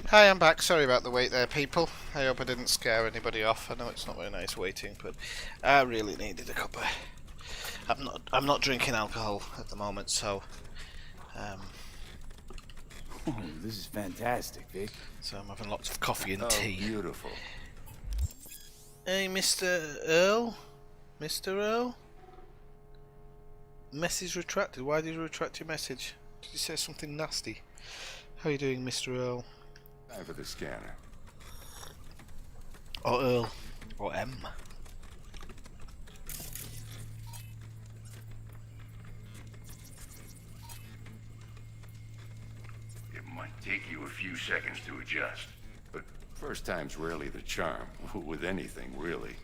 Hi, I'm back. Sorry about the wait there, people. I hope I didn't scare anybody off. I know it's not very nice waiting, but I really needed a cup of... I'm not drinking alcohol at the moment, so... Oh, this is fantastic, Vic. So I'm having lots of coffee and Oh, tea. beautiful. Hey, Mr. Earl? Mr. Earl? Message retracted. Why did you retract your message? Did you say something nasty? How are you doing, Mr. Earl? Time for the scanner. Or Earl. Or M. It might take you a few seconds to adjust. But first time's rarely the charm, with anything, really.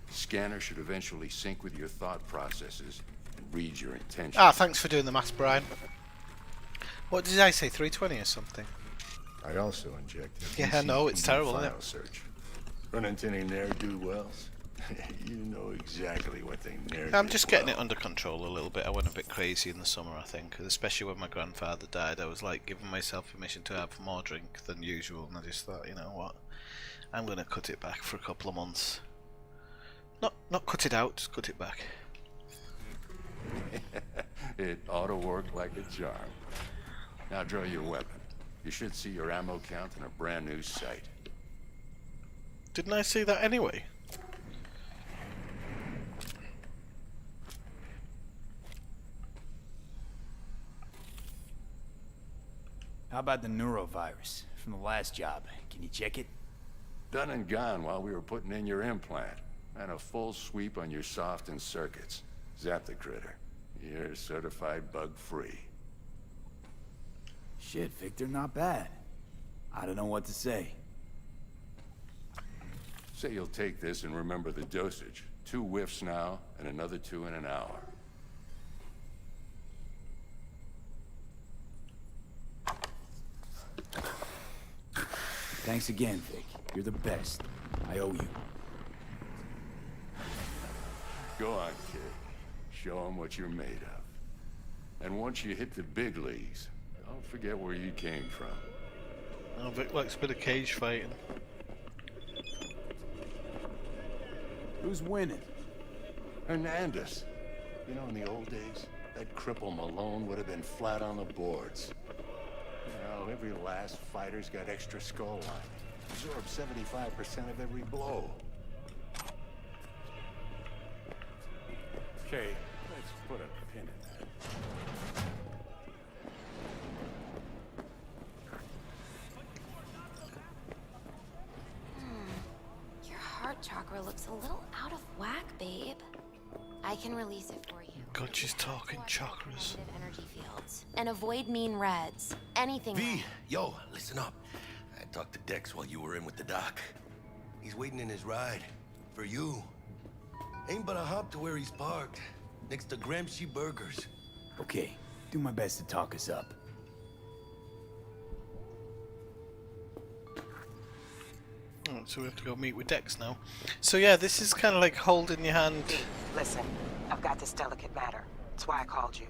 The scanner should eventually sync with your thought processes and read your intentions. Ah, thanks for doing the maths, Brian. What did I say, 320 or something? I also injected. Yeah, no, it's terrible, isn't it? Search. Run into any ne'er-do-wells? You know exactly what they ne'er-do-well. I'm just getting it under control a little bit. I went a bit crazy in the summer, I think, especially when my grandfather died. I was like giving myself permission to have more drink than usual, and I just thought, you know what, I'm gonna cut it back for a couple of months. Not cut it out, just cut it back. It ought to work like a charm. Now draw your weapon. You should see your ammo count in a brand new sight. Didn't I see that anyway? How about the neurovirus from the last job? Can you check it? Done and gone while we were putting in your implant. And a full sweep on your soft and circuits. Zap the critter. You're certified bug-free. Shit, Victor, not bad. I don't know what to say. Say you'll take this and remember the dosage. 2 whiffs now, and another 2 in an hour. Thanks again, Vic. You're the best. I owe you. Go on, kid. Show them what you're made of. And once you hit the big leagues, don't forget where you came from. Oh, Vic likes a bit of cage fighting. Who's winning? Hernandez. You know, in the old days, that cripple Malone would have been flat on the boards. Now, every last fighter's got extra skull line. Absorbs 75% of every blow. Okay, let's put a pin in that. Your heart chakra looks a little out of whack, babe. I can release it for you. God, she's talking chakras. Energy fields. And avoid mean reds. Anything. V, yo, listen up. I talked to Dex while you were in with the doc. He's waiting in his ride. For you. Ain't but a hop to where he's parked. Next to Gramsci Burgers. Okay, do my best to talk us up. Oh, so we have to go meet with Dex now. So yeah, this is kind of like holding your hand. Listen, I've got this delicate matter. That's why I called you.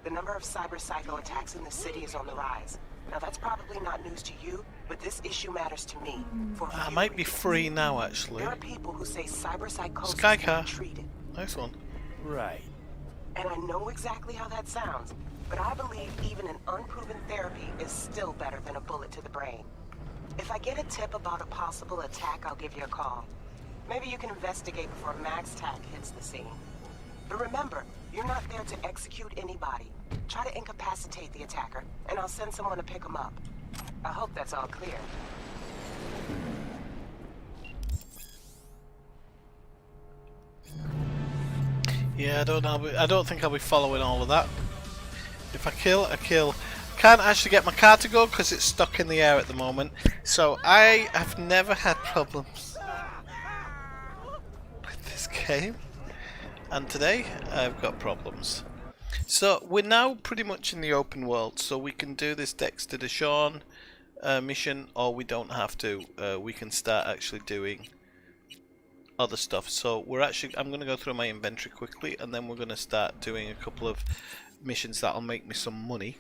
The number of cyber psycho attacks in the city is on the rise. Now that's probably not news to you, but this issue matters to me. I might be free now, actually. There are people who say cyber psychosis Skycar. can be treated. Nice one. Right. And I know exactly how that sounds, but I believe even an unproven therapy is still better than a bullet to the brain. If I get a tip about a possible attack, I'll give you a call. Maybe you can investigate before Max Tack hits the scene. But remember, you're not there to execute anybody. Try to incapacitate the attacker, and I'll send someone to pick him up. I hope that's all clear. Yeah, I don't think I'll be following all of that. If I kill, I kill. Can't actually get my car to go because it's stuck in the air at the moment. So I have never had problems with this game. And today, I've got problems. So we're now pretty much in the open world. So we can do this Dexter Deshawn mission, or we don't have to. We can start actually doing other stuff. So I'm going to go through my inventory quickly, and then we're going to start doing a couple of missions that'll make me some money,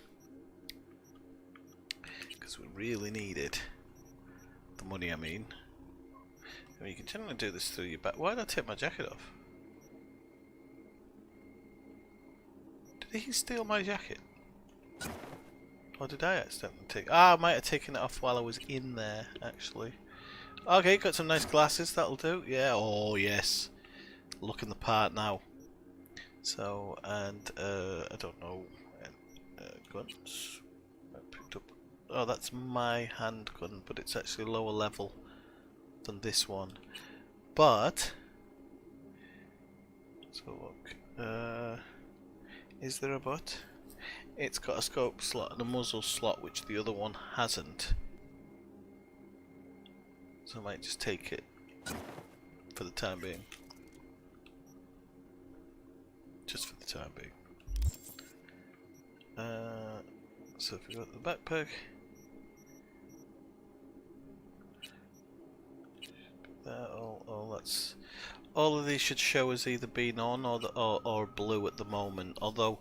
because we really need it. The money, I mean. You can generally do this through your back. Why did I take my jacket off? Did he steal my jacket? Or did I accidentally take? I might have taken it off while I was in there, actually. Okay, got some nice glasses, that'll do. Yeah, oh yes. looking the part now. So, and I don't know, guns. I picked up. Oh, that's my handgun, but it's actually lower level than this one. But so look, is there a but? It's got a scope slot and a muzzle slot, which the other one hasn't. So I might just take it for the time being. Just for the time being. So if we got the backpack, that that's all of these should show as either being on or blue at the moment. Although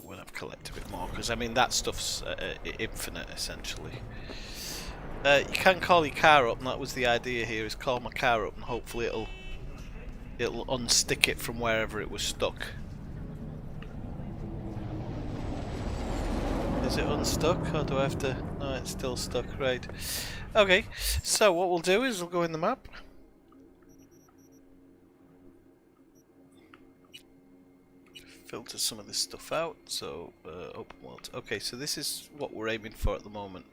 when I've collected a bit more, because I mean that stuff's infinite essentially. You can call your car up, and that was the idea here, is call my car up and hopefully it'll unstick it from wherever it was stuck. Is it unstuck, or do I have to... No, it's still stuck, right. Okay, so what we'll do is we'll go in the map. Filter some of this stuff out, so open world. Okay, so this is what we're aiming for at the moment.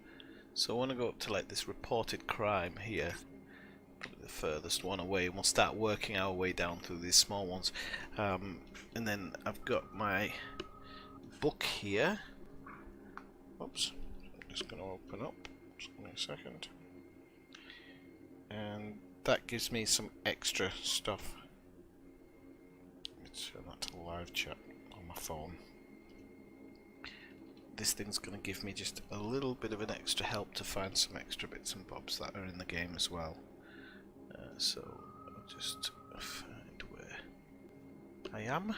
So I want to go up to like this reported crime here, probably the furthest one away, and we'll start working our way down through these small ones. And then I've got my book here. Oops, I'm just going to open up. Just give me a second. And that gives me some extra stuff. Let's show that to the live chat on my phone. This thing's going to give me just a little bit of an extra help to find some extra bits and bobs that are in the game as well. So I'll just find where I am.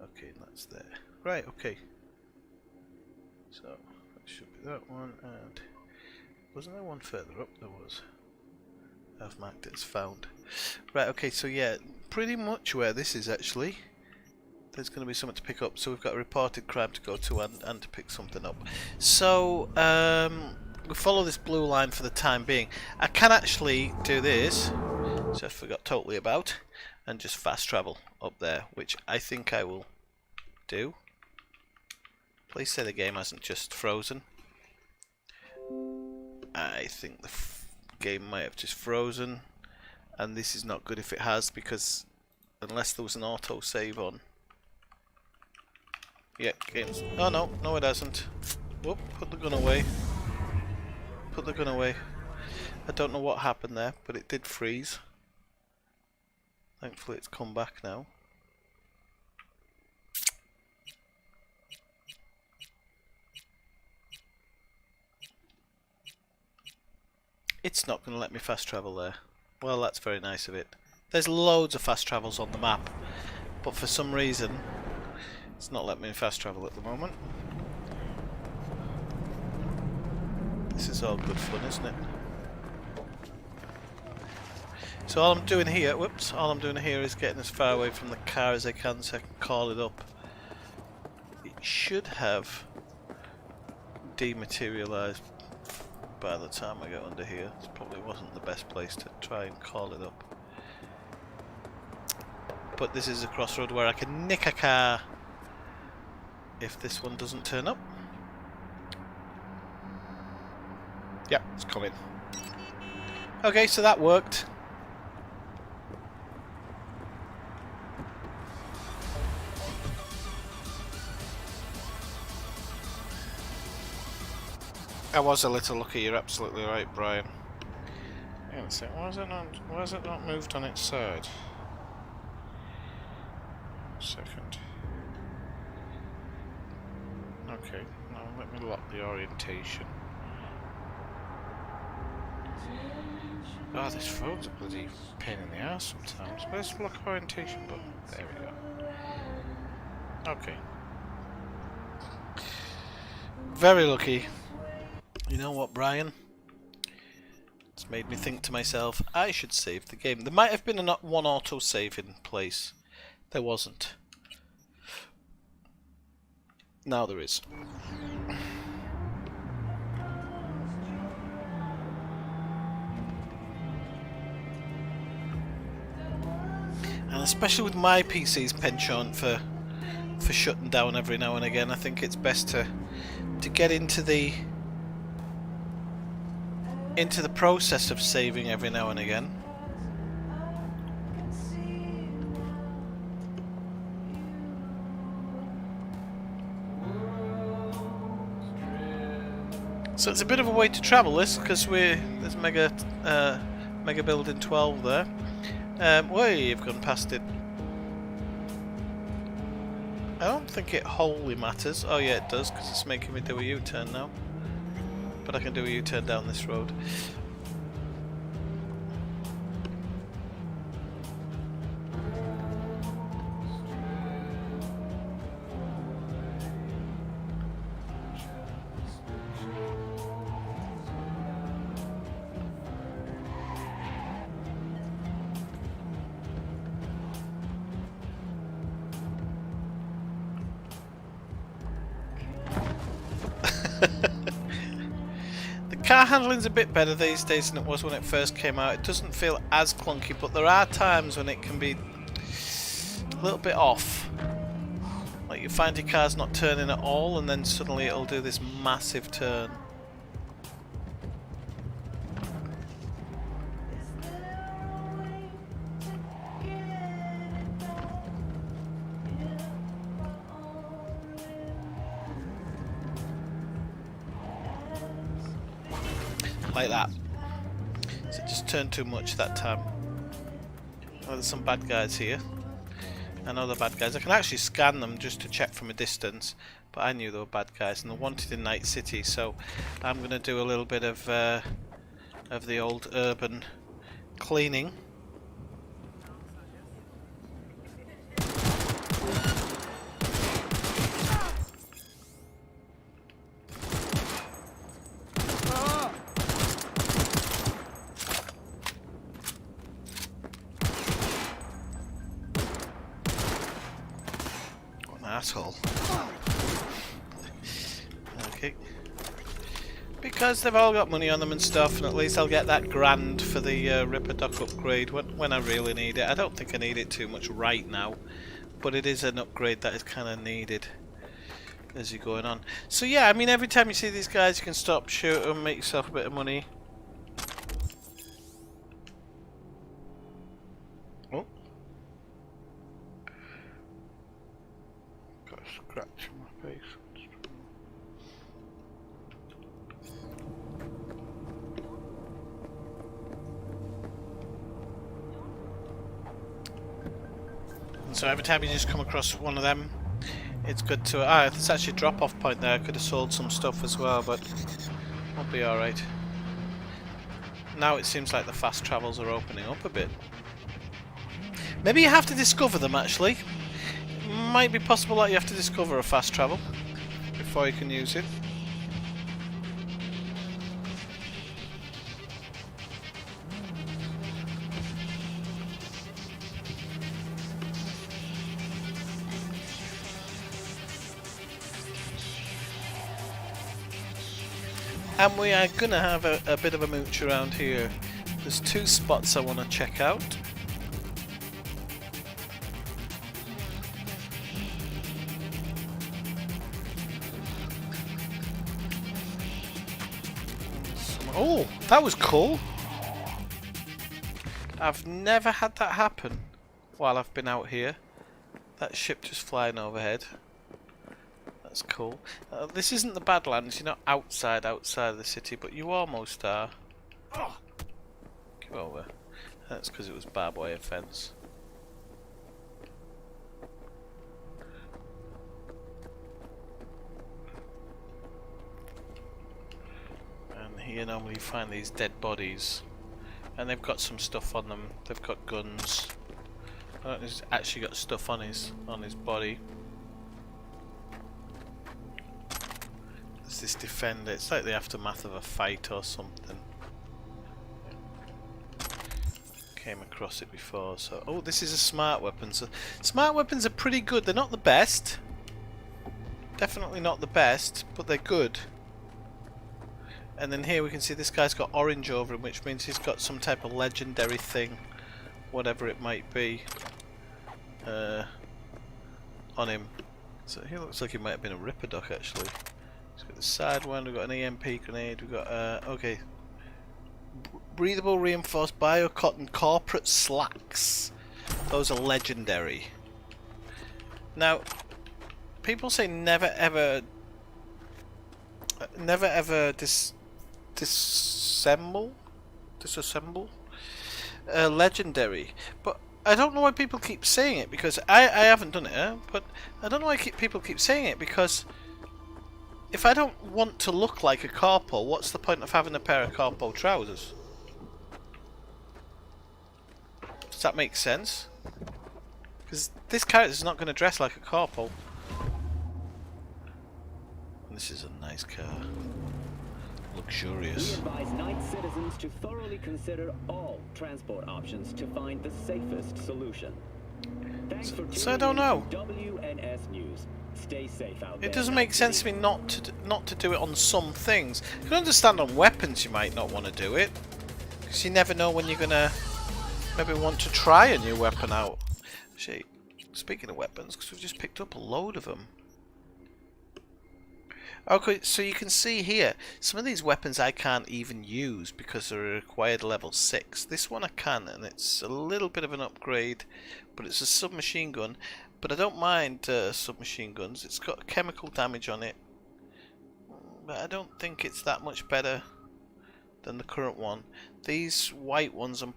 Okay, that's there. Right, okay. So that should be that one, and wasn't there one further up? There was. I've marked it as found. Right, okay, so yeah, pretty much where this is actually. There's going to be something to pick up, so we've got a reported crime to go to and to pick something up. So we follow this blue line for the time being. I can actually do this, which I forgot totally about, and just fast travel up there, which I think I will do. Please say the game hasn't just frozen. I think the game might have just frozen, and this is not good if it has, because unless there was an auto save on. Yeah, games. Oh no, no it hasn't. Whoop, put the gun away. Put the gun away. I don't know what happened there, but it did freeze. Thankfully it's come back now. It's not going to let me fast travel there. Well, that's very nice of it. There's loads of fast travels on the map, but for some reason it's not letting me fast travel at the moment. This is all good fun, isn't it? So all I'm doing here, whoops, all I'm doing here is getting as far away from the car as I can so I can call it up. It should have dematerialized by the time I get under here. This probably wasn't the best place to try and call it up. But this is a crossroad where I can nick a car if this one doesn't turn up. Yep, it's coming. Okay, so that worked. I was a little lucky, you're absolutely right, Brian. Hang on a sec, why is it not moved on its side? Second. Okay, now let me lock the orientation. Oh, this phone's a bloody pain in the ass sometimes. Where's the lock orientation button? There we go. Okay. Very lucky. You know what, Brian? It's made me think to myself, I should save the game. There might have been one auto save in place, There wasn't. Now there is. And especially with my PC's penchant for shutting down every now and again, I think it's best to get into the process of saving every now and again. So it's a bit of a way to travel this, because there's Mega Building 12 there. You've gone past it. I don't think it wholly matters. Oh yeah, it does, because it's making me do a U-turn now. But I can do a U-turn down this road. The car handling's a bit better these days than it was when it first came out. It doesn't feel as clunky, but there are times when it can be a little bit off. Like you find your car's not turning at all, and then suddenly it'll do this massive turn. Like that. So it just turned too much that time. Oh, there's some bad guys here. I know they're bad guys. I can actually scan them just to check from a distance, but I knew they were bad guys, and they're wanted in Night City, so I'm going to do a little bit of the old urban cleaning. Asshole. Okay. Because they've all got money on them and stuff, and at least I'll get that grand for the Ripper Dock upgrade when I really need it. I don't think I need it too much right now, but it is an upgrade that is kind of needed as you're going on. So yeah, I mean, every time you see these guys, you can stop, shoot them, make yourself a bit of money. Oh. Got a scratch on my face. And so every time you just come across one of them, it's good to... there's actually a drop-off point there. I could have sold some stuff as well, but we'll be alright. Now it seems like the fast travels are opening up a bit. Maybe you have to discover them, actually. It might be possible that you have to discover a fast travel before you can use it. And we are going to have a bit of a mooch around here. There's two spots I want to check out. Oh, that was cool. I've never had that happen while I've been out here. That ship just flying overhead. That's cool. This isn't the Badlands. You're not outside of the city, but you almost are. Come over. That's because it was barbed wire fence. And here normally you find these dead bodies, and they've got some stuff on them. They've got guns. I don't know if he's actually got stuff on his body. This defender, it's like the aftermath of a fight or something. Okay, came across it before. So, oh, this is a smart weapon. So, smart weapons are pretty good. They're not the best. Definitely not the best, but they're good. And then here we can see this guy's got orange over him, which means he's got some type of legendary thing, whatever it might be, on him. So he looks like he might have been a Ripper Doc actually. He's got the side one, we've got an EMP grenade, we've got, okay. Breathable reinforced biocotton corporate slacks. Those are legendary. Now, people say never ever disassemble legendary, but I don't know why people keep saying it, because I haven't done it, but I don't know why people keep saying it, because if I don't want to look like a corporal, what's the point of having a pair of corporal trousers? Does that make sense? Because this character's not going to dress like a corporal. And this is a nice car. Luxurious. We advise night citizens to thoroughly consider all transport options to find the safest solution. Thanks for tuning So I don't know. in to WNS News. Stay safe out there. It doesn't make sense to me not to do it on some things. I can understand on weapons you might not want to do it, because you never know when you're gonna maybe want to try a new weapon out. Actually, speaking of weapons, because we've just picked up a load of them. Okay, so you can see here, some of these weapons I can't even use because they're required level 6. This one I can, and it's a little bit of an upgrade, but it's a submachine gun. But I don't mind submachine guns. It's got chemical damage on it, but I don't think it's that much better than the current one. These white ones I'm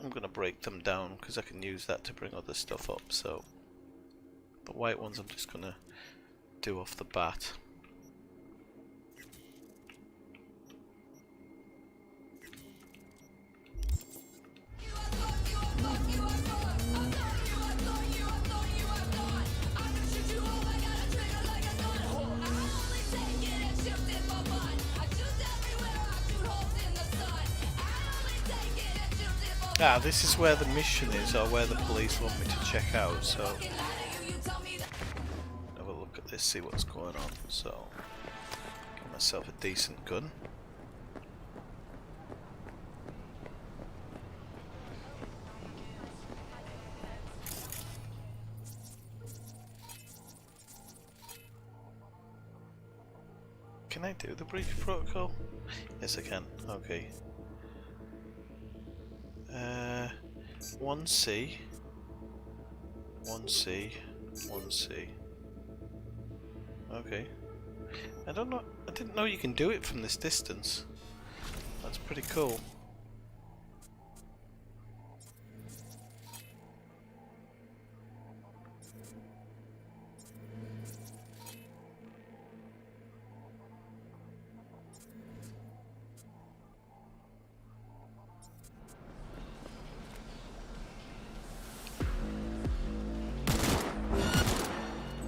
gonna break them down because I can use that to bring other stuff up. So the white ones I'm just gonna do off the bat. Ah, this is where the mission is, or where the police want me to check out, so have a look at this, see what's going on. So, get myself a decent gun. Can I do the breach protocol? Yes, I can. Okay. 1C, 1C, 1C. Okay. I didn't know you can do it from this distance. That's pretty cool.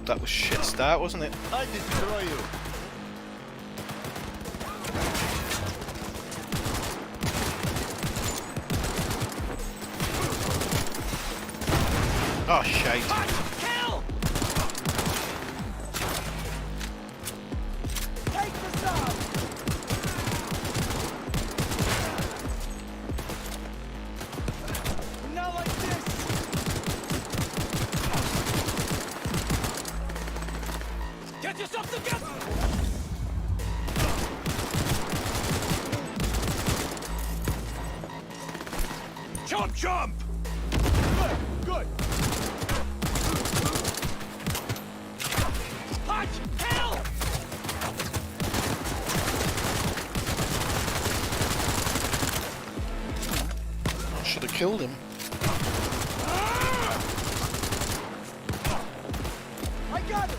That was shit start, wasn't it? I destroy you. Oh shite. Kill! Take this up! Not like this! Get yourself together! Jump, jump! Good, good. Punch! Kill! I should have killed him. I got it!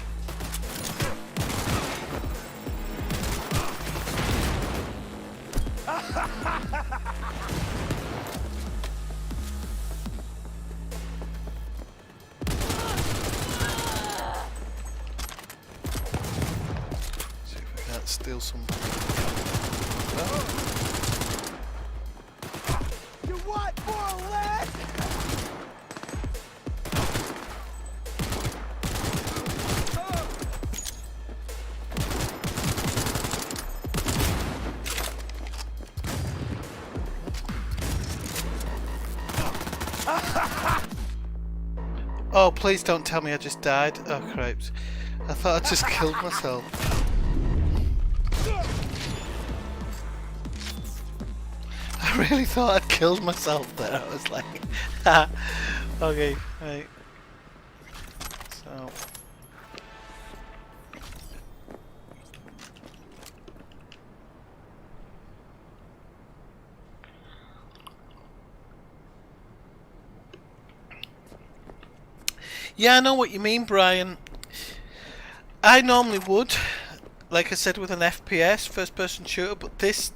See if I can't steal some. You want more lead? Oh, please don't tell me I just died. Oh, cripes. I thought I just killed myself. I really thought I'd killed myself there. I was like, okay, right. So. Yeah, I know what you mean, Brian. I normally would, like I said, with an FPS, first-person shooter, but this,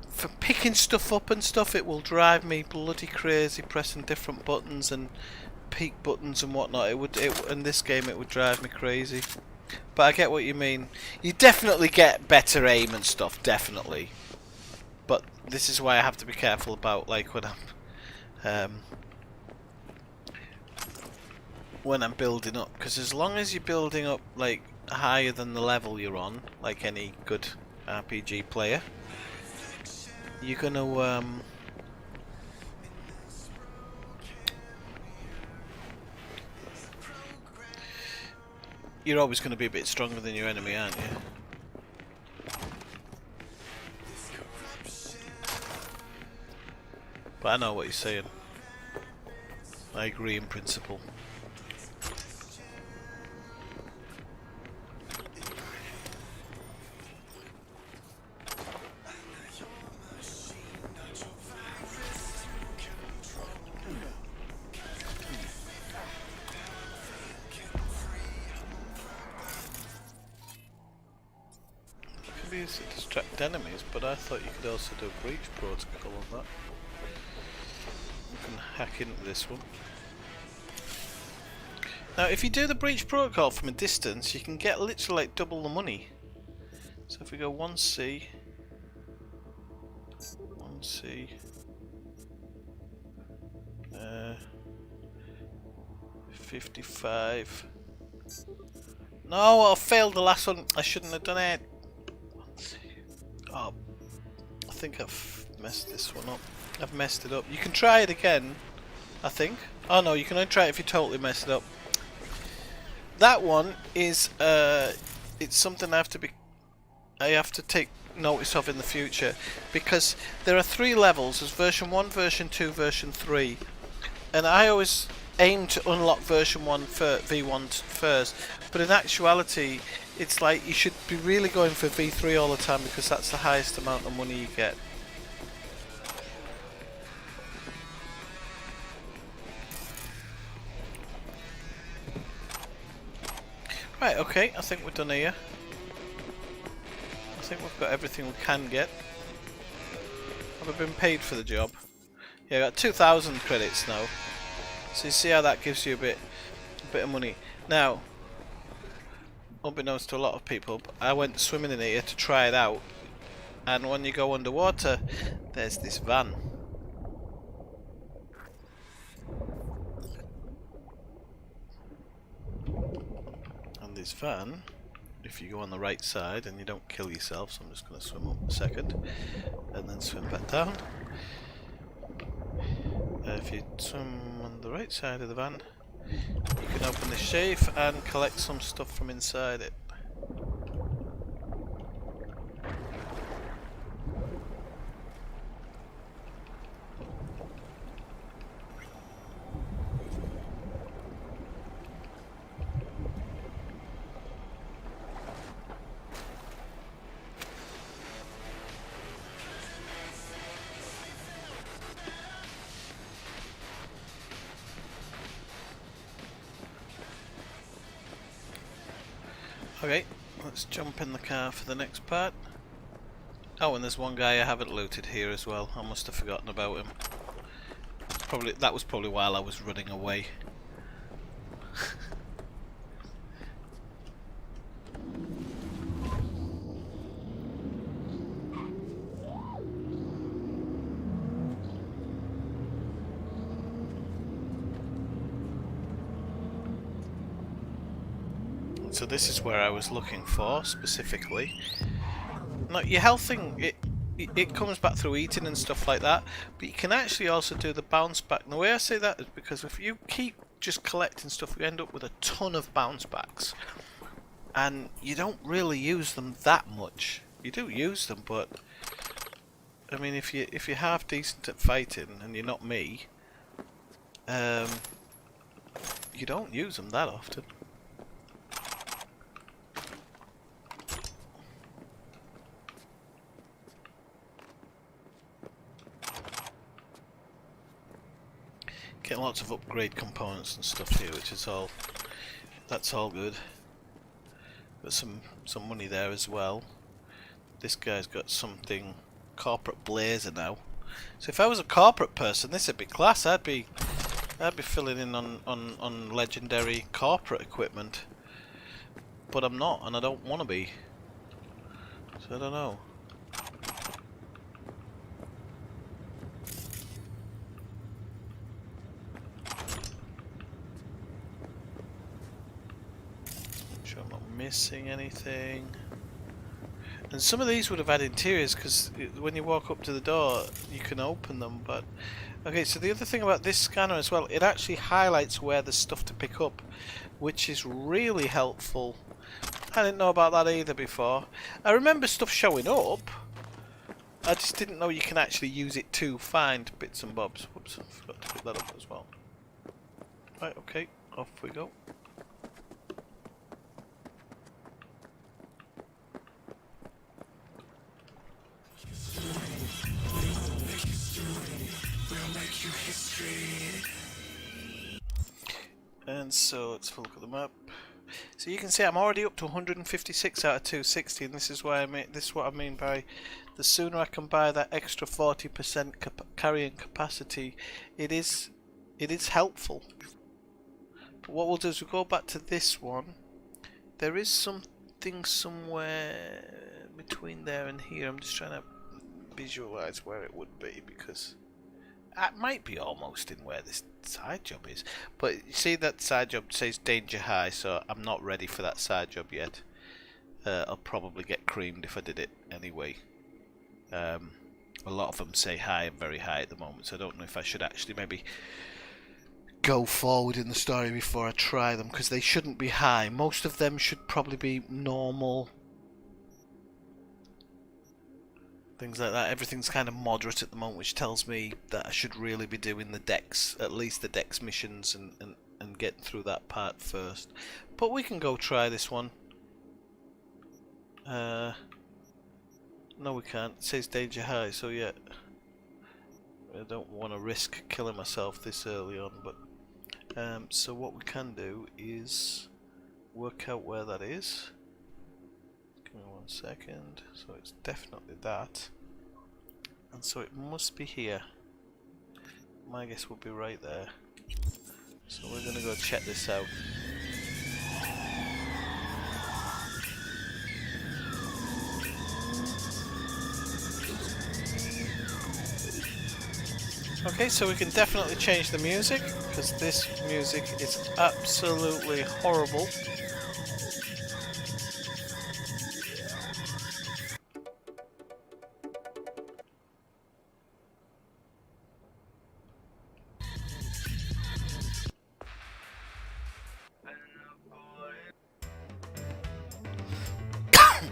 for picking stuff up and stuff, it will drive me bloody crazy, pressing different buttons and peek buttons and whatnot. In this game, it would drive me crazy. But I get what you mean. You definitely get better aim and stuff, definitely. But this is why I have to be careful about, like, when I'm building up, because as long as you're building up like higher than the level you're on, like any good RPG player, you're gonna you're always going to be a bit stronger than your enemy, aren't you? But I know what you're saying. I agree in principle. Can be used to distract enemies, but I thought you could also do a breach protocol on that. You can hack into this one. Now, if you do the breach protocol from a distance, you can get literally like double the money. So if we go 1C, 55. No, I failed the last one. I shouldn't have done it. Oh, I think I've messed this one up. I've messed it up. You can try it again, I think. Oh no, you can only try it if you totally mess it up. That one is it's something I have to take notice of in the future, because there are 3 levels. There's version 1, version 2, version 3, and I always aim to unlock version 1 for V1 first, but in actuality it's like you should be really going for V3 all the time, because that's the highest amount of money you get. Right, okay, I think we're done here. I think we've got everything we can get. Have I been paid for the job? Yeah, I got 2,000 credits now. So you see how that gives you a bit of money. Now, unbeknownst to a lot of people, I went swimming in here to try it out. And when you go underwater, there's this van. And this van, if you go on the right side and you don't kill yourself, so I'm just going to swim up a second and then swim back down. If you swim on the right side of the van, you can open the safe and collect some stuff from inside it. Okay, let's jump in the car for the next part. Oh, and there's one guy I haven't looted here as well. I must have forgotten about him. That was probably while I was running away. So this is where I was looking for specifically. Now your health thing, it comes back through eating and stuff like that, but you can actually also do the bounce back. And the way I say that is because if you keep just collecting stuff, you end up with a ton of bounce backs, and you don't really use them that much. You do use them, but I mean, if you're half decent at fighting and you're not me, you don't use them that often. Getting lots of upgrade components and stuff here, which is all, that's all good. Got some money there as well. This guy's got something, corporate blazer now. So if I was a corporate person, this would be class. I'd be filling in on legendary corporate equipment, but I'm not, and I don't want to be. So I don't know. Missing anything. And some of these would have had interiors, because when you walk up to the door you can open them. But okay, so the other thing about this scanner as well, it actually highlights where there's stuff to pick up, which is really helpful. I didn't know about that either before. I remember stuff showing up, I just didn't know you can actually use it to find bits and bobs. Whoops, I forgot to pick that up as well. Right, okay, off we go. And so let's have a look at the map. So you can see I'm already up to 156 out of 260, and this is why this is what I mean by the sooner I can buy that extra 40% carrying capacity, it is helpful. But what we'll do is we'll go back to this one. There is something somewhere between there and here. I'm just trying to visualize where it would be, because it might be almost in where this side job is. But you see that side job says danger high, so I'm not ready for that side job yet. I'll probably get creamed if I did it anyway. A lot of them say high and very high at the moment, so I don't know if I should actually maybe go forward in the story before I try them, because they shouldn't be high. Most of them should probably be normal. Things like that. Everything's kind of moderate at the moment, which tells me that I should really be doing the Dex, at least the Dex missions, and getting through that part first. But we can go try this one. No, we can't. It says danger high, so yeah. I don't want to risk killing myself this early on, but so what we can do is work out where that is. Give me 1 second. So it's definitely that, and so it must be here. My guess would be right there. So we're gonna go check this out. Okay, so we can definitely change the music, because this music is absolutely horrible.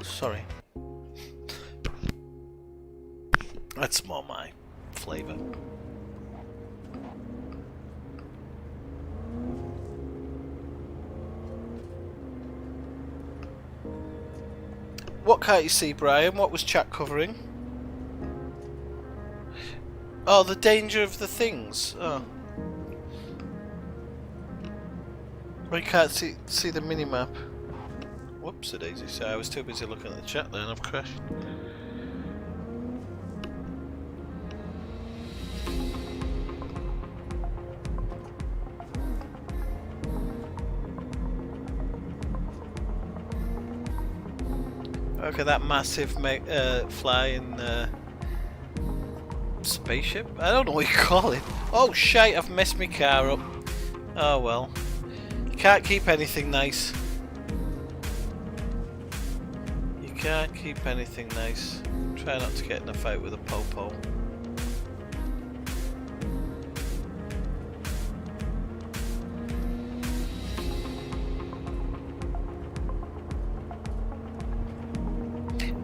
Sorry. That's more my flavour. What can't you see, Brian? What was chat covering? Oh, the danger of the things. Oh. Well, you can't see the minimap. Whoops, a daisy. So I was too busy looking at the chat there and I've crashed. Okay, that massive flying spaceship? I don't know what you call it. Oh shite, I've messed my car up. Oh well. You can't keep anything nice. Can't keep anything nice. Try not to get in a fight with a popo.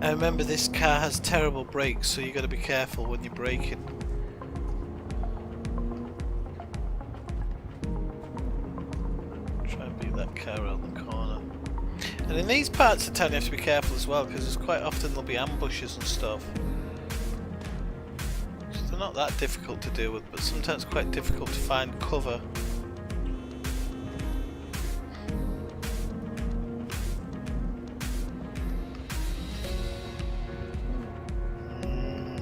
I remember this car has terrible brakes, so you got to be careful when you're braking. Try and beat that car around the corner. And in these parts of town you have to be careful as well, because there's quite often there'll be ambushes and stuff. So they're not that difficult to deal with, but sometimes quite difficult to find cover.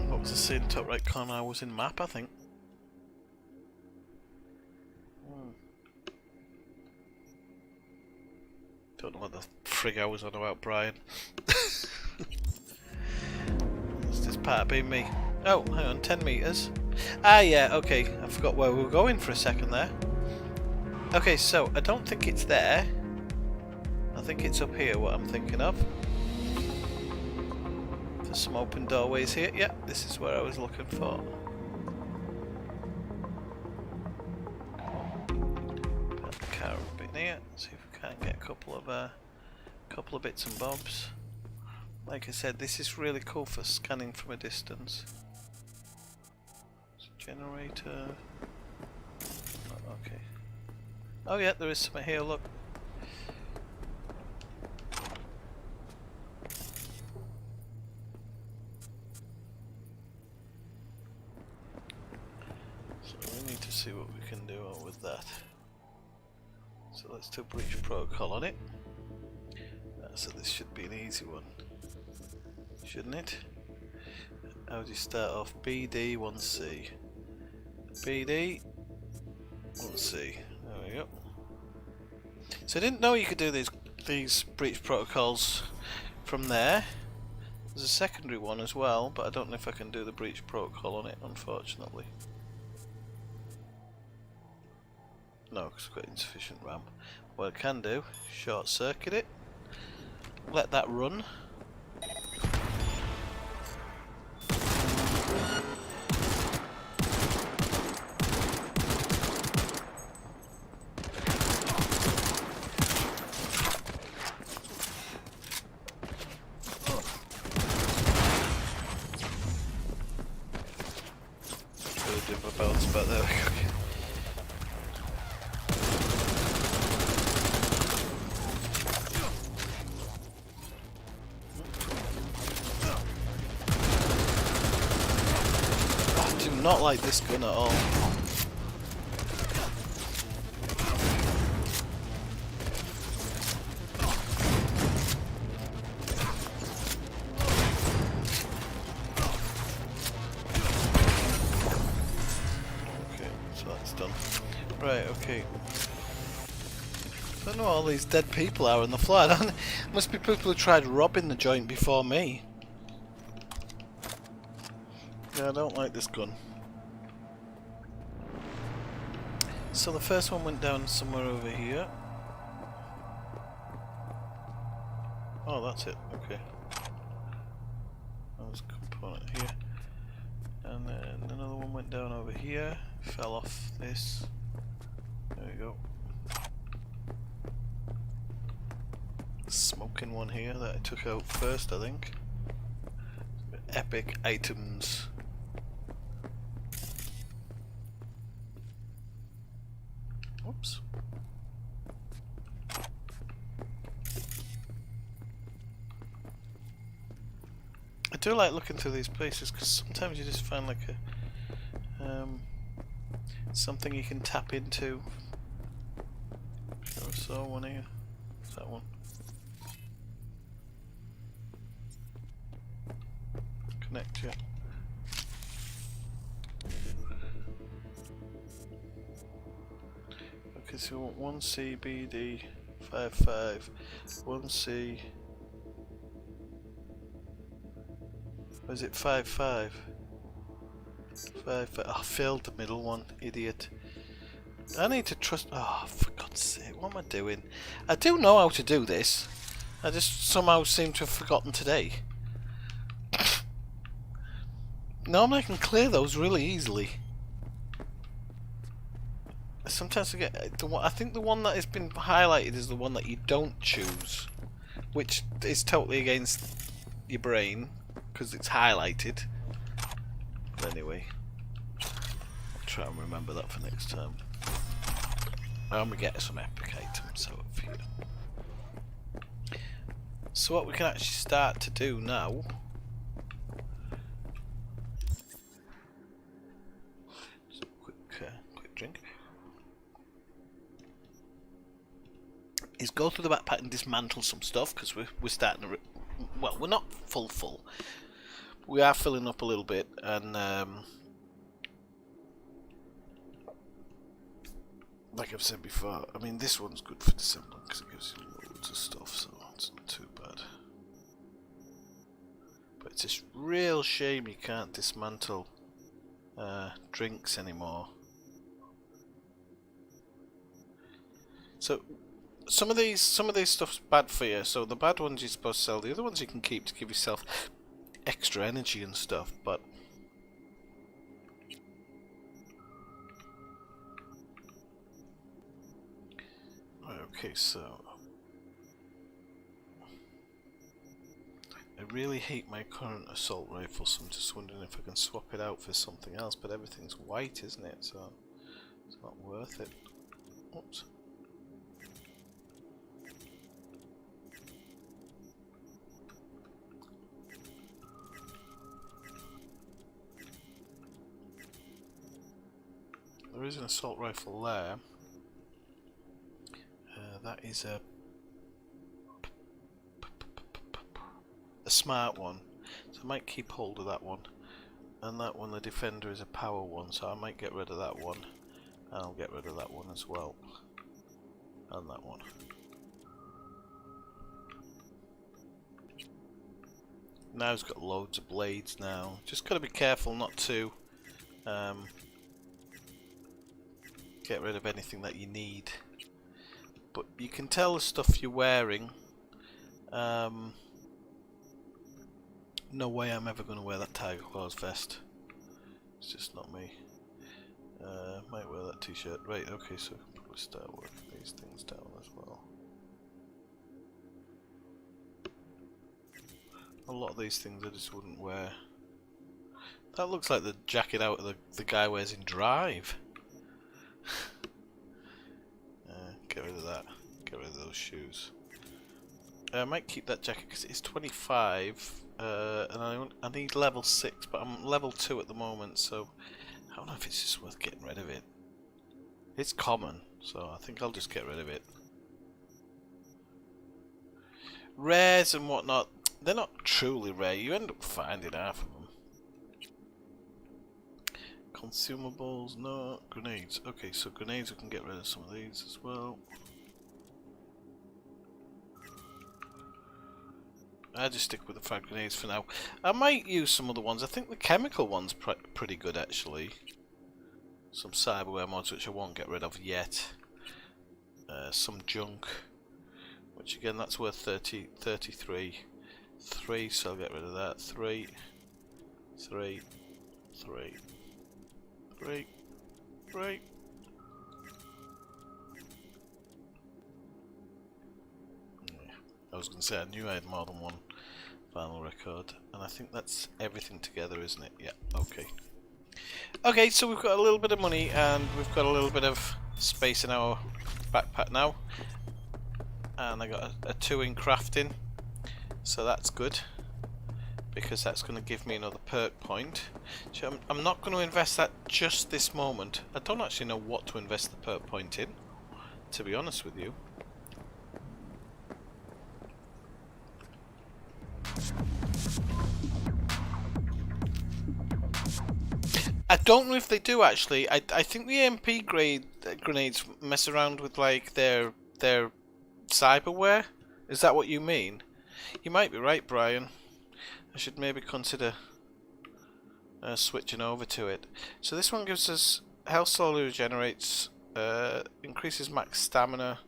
What was I saying? Top right corner, I was in map, I think. Don't know what the frig I was on about, Brian. It's just part of being me. Oh, hang on, 10 meters. Ah, yeah, okay. I forgot where we were going for a second there. Okay, so I don't think it's there. I think it's up here, what I'm thinking of. There's some open doorways here. Yeah, this is where I was looking for. Put the car up in here. See if we can't get a couple of bits and bobs. Like I said, this is really cool for scanning from a distance. Generator. Oh, okay. Oh yeah, there is something here. Look. So we need to see what we can do with that. So let's do breach protocol on it. So this should be an easy one, shouldn't it? How do you start off? BD 1C. BD 1C. There we go. So I didn't know you could do these breach protocols from there. There's a secondary one as well, but I don't know if I can do the breach protocol on it, unfortunately. No, because I've got insufficient RAM. What I can do, short circuit it, let that run. Really do my bounce back there. Not like this gun at all. Okay, so that's done. Right, okay. I don't know what all these dead people are on the floor. Must be people who tried robbing the joint before me. Yeah, I don't like this gun. So the first one went down somewhere over here. Oh, that's it. Okay. That was a component here. And then another one went down over here. Fell off this. There we go. Smoking one here that I took out first, I think. Epic items. Oops. I do like looking through these places because sometimes you just find like a something you can tap into. Sure, I saw one here. What's that one? Connect, yeah. Okay, so we want 1C BD 55, 1C. Or is it 55? 55. I failed the middle one, idiot. I need to trust. Oh, for God's sake, what am I doing? I do know how to do this. I just somehow seem to have forgotten today. Normally I can clear those really easily. Sometimes I get the one. I think the one that has been highlighted is the one that you don't choose, which is totally against your brain because it's highlighted. But anyway, I'll try and remember that for next time. And we get some epic items out of here. So what we can actually start to do now is a quick drink. Is go through the backpack and dismantle some stuff because we're starting to. Well, we're not full. We are filling up a little bit, and like I've said before, I mean this one's good for disassembling because it gives you loads of stuff, so it's not too bad. But it's a real shame you can't dismantle drinks anymore. So some of these stuff's bad for you. So the bad ones you're supposed to sell. The other ones you can keep to give yourself extra energy and stuff. But okay, so I really hate my current assault rifle, so I'm just wondering if I can swap it out for something else. But everything's white, isn't it? So it's not worth it. Oops. There is an assault rifle there. That is a smart one, so I might keep hold of that one. And that one, the defender, is a power one, so I might get rid of that one. And I'll get rid of that one as well. And that one. Now it's got loads of blades now. Just got to be careful not to get rid of anything that you need. But you can tell the stuff you're wearing. No way I'm ever going to wear that Tiger Claws vest. It's just not me. Might wear that t-shirt. Right, okay, so I can probably start working these things down as well. A lot of these things I just wouldn't wear. That looks like the jacket out of the guy wears in Drive. Get rid of that. Get rid of those shoes. I might keep that jacket because it's 25, and I need level 6, but I'm level 2 at the moment, so I don't know if it's just worth getting rid of it. It's common, so I think I'll just get rid of it. Rares and whatnot, they're not truly rare. You end up finding half of them. Consumables, no. Grenades. Okay, so grenades, we can get rid of some of these as well. I'll just stick with the frag grenades for now. I might use some other ones. I think the chemical one's pretty good actually. Some cyberware mods which I won't get rid of yet. Some junk, which again that's worth 33. 3, so I'll get rid of that. 3. I was going to say I knew I had more than one vinyl record, and I think that's everything together, isn't it? Yeah, okay. Okay, so we've got a little bit of money and we've got a little bit of space in our backpack now, and I got a 2 in crafting, so that's good because that's going to give me another perk point. So I'm not going to invest that just this moment. I don't actually know what to invest the perk point in, to be honest with you. I don't know if they do actually. I think the MP grade grenades mess around with like their cyberware. Is that what you mean? You might be right, Brian. I should maybe consider switching over to it. So this one gives us health slowly regenerates Increases max stamina.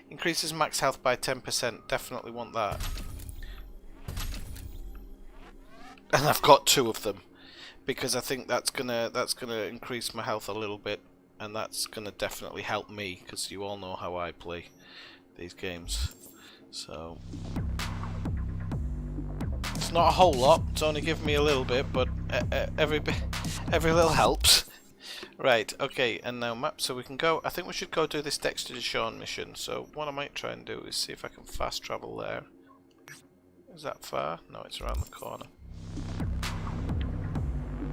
Increases max health by 10%. Definitely want that. And I've got 2 of them because I think that's gonna increase my health a little bit, and that's gonna definitely help me because you all know how I play these games. So it's not a whole lot. It's only given me a little bit, but every little helps. Right, okay, and now map, so we can go, I think we should go do this Dexter Deshawn mission, so what I might try and do is see if I can fast travel there. Is that far? No, it's around the corner.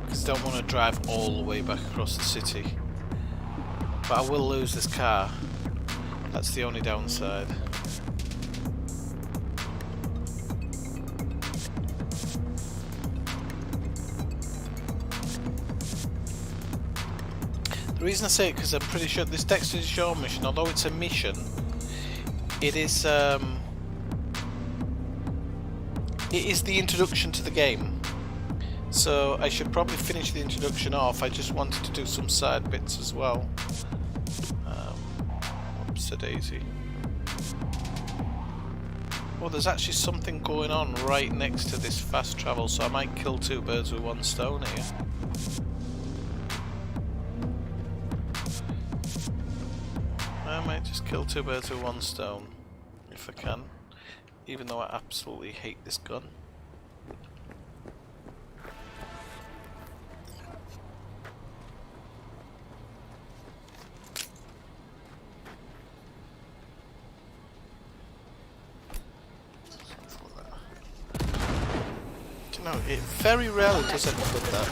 Because I don't want to drive all the way back across the city. But I will lose this car. That's the only downside. The reason I say it because I'm pretty sure this Dexter Deshawn mission, although it's a mission, it is the introduction to the game. So I should probably finish the introduction off. I just wanted to do some side bits as well. Whoops-a daisy. Well, there's actually something going on right next to this fast travel, so I might kill 2 birds with 1 stone here. I might just kill 2 birds with 1 stone, if I can, even though I absolutely hate this gun. Do you know, it very rarely does anything like that.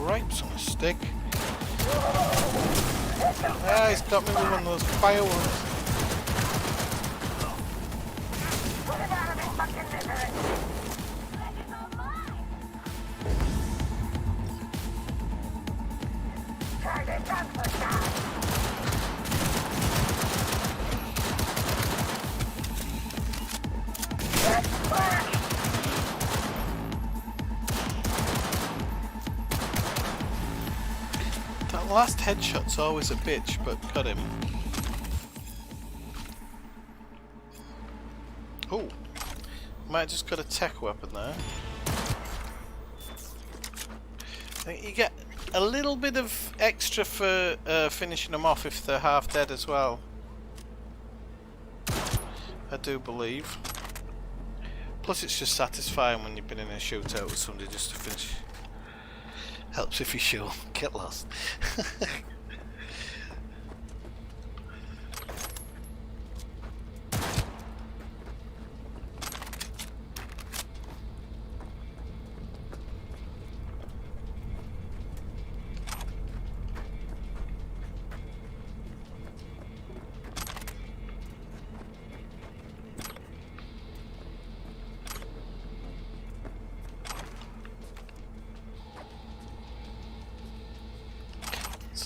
Cripes on a stick. Ah, he's got me with one of those fire ones. That last headshot's always a bitch, but got him. Oh, might have just got a tech weapon there. I think you get a little bit of extra for finishing them off if they're half dead as well. I do believe. Plus it's just satisfying when you've been in a shootout with somebody just to finish. Helps if you shoot, get lost.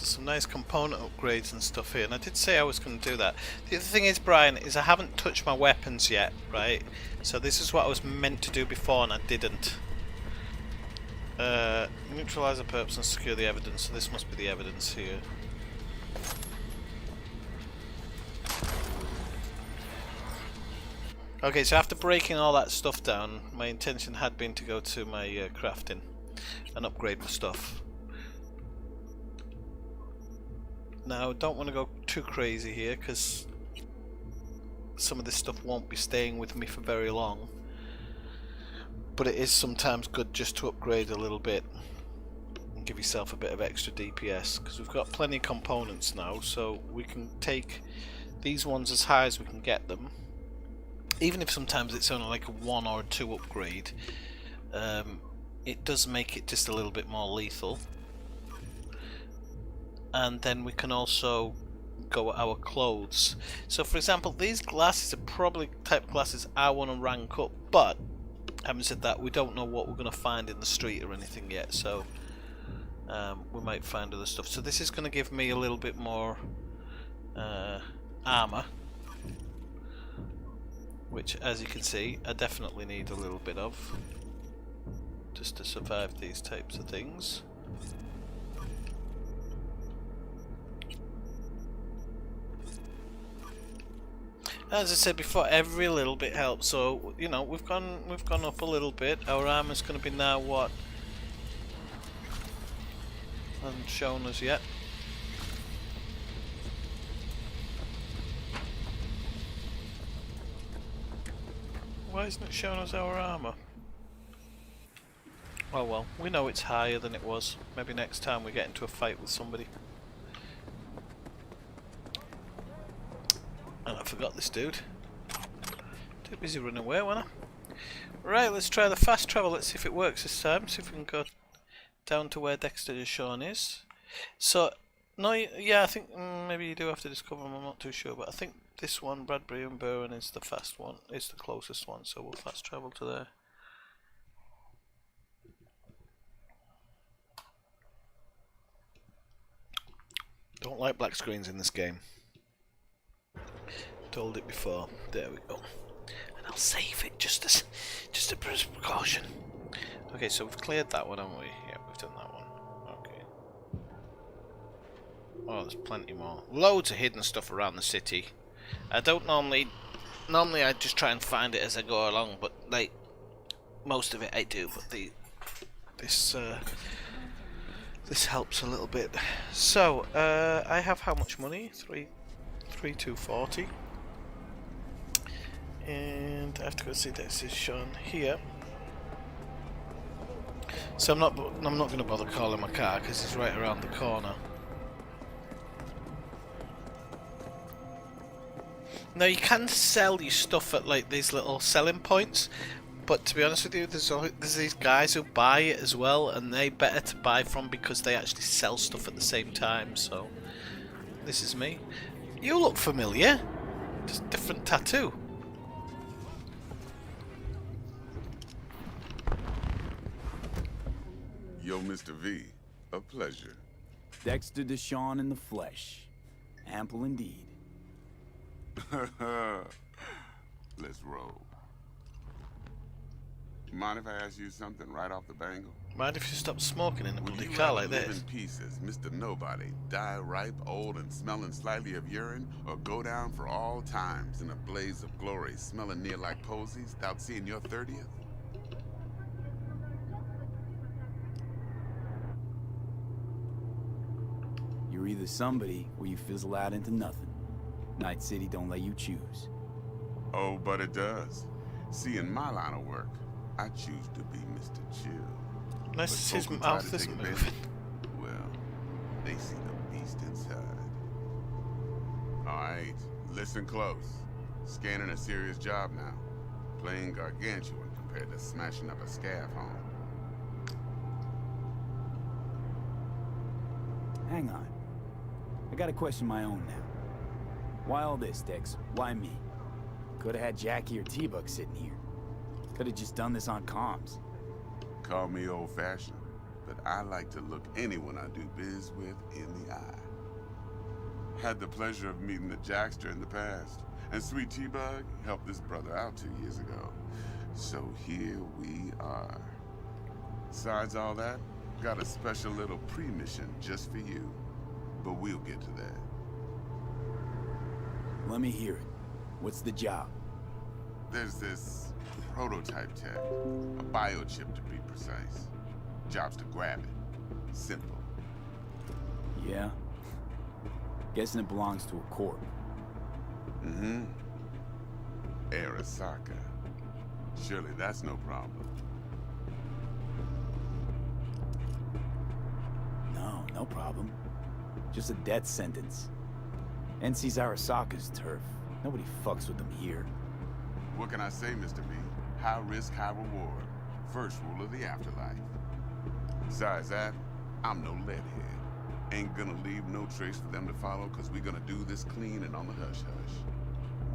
Some nice component upgrades and stuff here, and I did say I was going to do that. The other thing is, Brian, is I haven't touched my weapons yet, right? So this is what I was meant to do before and I didn't. Neutralize the purpose and secure the evidence, so this must be the evidence here. Okay, so after breaking all that stuff down, my intention had been to go to my crafting. and upgrade my stuff. Now, don't want to go too crazy here because some of this stuff won't be staying with me for very long. But it is sometimes good just to upgrade a little bit and give yourself a bit of extra DPS, because we've got plenty of components now, so we can take these ones as high as we can get them. Even if sometimes it's only like a 1 or 2 upgrade, it does make it just a little bit more lethal. And then we can also go at our clothes. So for example, these glasses are probably type of glasses I want to rank up, but having said that, we don't know what we're going to find in the street or anything yet, so we might find other stuff. So this is going to give me a little bit more armor, which, as you can see, I definitely need a little bit of just to survive these types of things. As I said before, every little bit helps. So you know, we've gone up a little bit. Our armor's going to be now what? Hasn't shown us yet. Why isn't it showing us our armor? Oh well, we know it's higher than it was. Maybe next time we get into a fight with somebody. And I forgot this dude. Too busy running away, wasn't I? Right, let's try the fast travel. Let's see if it works this time. See if we can go down to where Dexter Deshawn is. So, no, yeah, I think maybe you do have to discover them. I'm not too sure, but I think this one, Bradbury and Burren, is the fast one. Is the closest one. So we'll fast travel to there. Don't like black screens in this game. Told it before. There we go. And I'll save it just as a precaution. Okay, so we've cleared that one, haven't we? Yeah, we've done that one. Okay. Oh, there's plenty more. Loads of hidden stuff around the city. I don't normally I just try and find it as I go along, but like most of it I do. But this helps a little bit. So I have how much money? 3,240. And I have to go see this is shown here. So I'm not going to bother calling my car because it's right around the corner. Now you can sell your stuff at like these little selling points, but to be honest with you, there's these guys who buy it as well, and they better to buy from because they actually sell stuff at the same time. So this is me. You look familiar. Just different tattoo. Yo, Mr. V, a pleasure. Dexter Deshawn in the flesh. Ample indeed. Let's roll. Mind if I ask you something right off the bangle? Mind if you stop smoking in a bloody Would you car rather like live this? in pieces, Mr. Nobody, die ripe, old, and smelling slightly of urine, or go down for all times in a blaze of glory, smelling near like posies, without seeing your 30th? You're either somebody or you fizzle out into nothing. Night City don't let you choose. Oh, but it does. See, in my line of work, I choose to be Mr. Chill. Nice to see his mouth isn't moving. Well, they see the beast inside. Alright, listen close. Scanning a serious job now. Playing gargantuan compared to smashing up a scav home. Hang on. I got a question of my own now. Why all this, Dex? Why me? Could have had Jackie or T-Bug sitting here. Could have just done this on comms. Call me old-fashioned, but I like to look anyone I do biz with in the eye. Had the pleasure of meeting the Jackster in the past, and Sweet T-Bug helped this brother out 2 years ago. So here we are. Besides all that, got a special little pre-mission just for you. But we'll get to that. Let me hear it. What's the job? There's this prototype tech, a biochip to be precise. Job's to grab it. Simple. Yeah? Guessing it belongs to a corp. Mm-hmm. Arasaka. Surely that's no problem. No problem. Just a death sentence. NC's Arasaka's turf. Nobody fucks with them here. What can I say, Mr. B? High risk, high reward. First rule of the afterlife. Besides that, I'm no leadhead. Ain't gonna leave no trace for them to follow, cause we're gonna do this clean and on the hush-hush.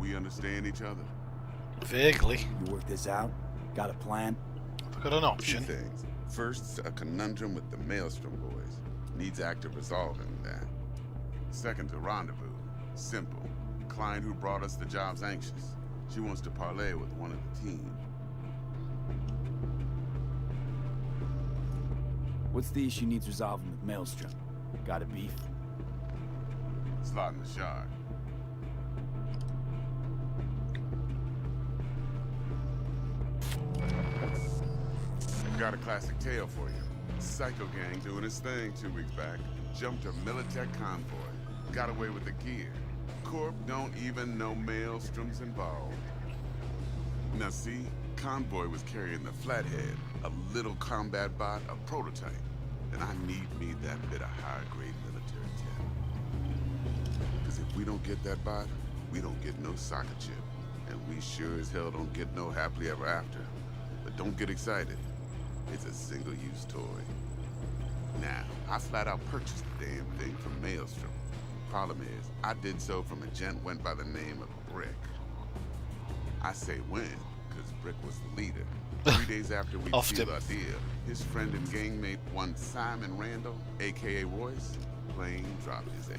We understand each other? Vaguely. You work this out? Got a plan? I've got an option. Two things. First, a conundrum with the Maelstrom boys. Needs active resolving that. Second, a rendezvous. Simple. Client who brought us the job's anxious. She wants to parlay with one of the team. What's the issue needs resolving with Maelstrom? Got a beef? Slot in the shard. Got a classic tale for you. Psycho gang doing his thing 2 weeks back. Jumped a Militech convoy. Got away with the gear. Corp don't even know Maelstrom's involved. Now see, convoy was carrying the Flathead, a little combat bot, a prototype. And I need me that bit of high-grade military tech. Because if we don't get that bot, we don't get no soccer chip. And we sure as hell don't get no happily ever after. But don't get excited. It's a single-use toy. Now, I flat out purchased the damn thing from Maelstrom. Problem is, I did so from a gent went by the name of Brick. I say when, because Brick was the leader. 3 days after we sealed our deal, his friend and gangmate, one Simon Randall, aka Royce, plain dropped his ass.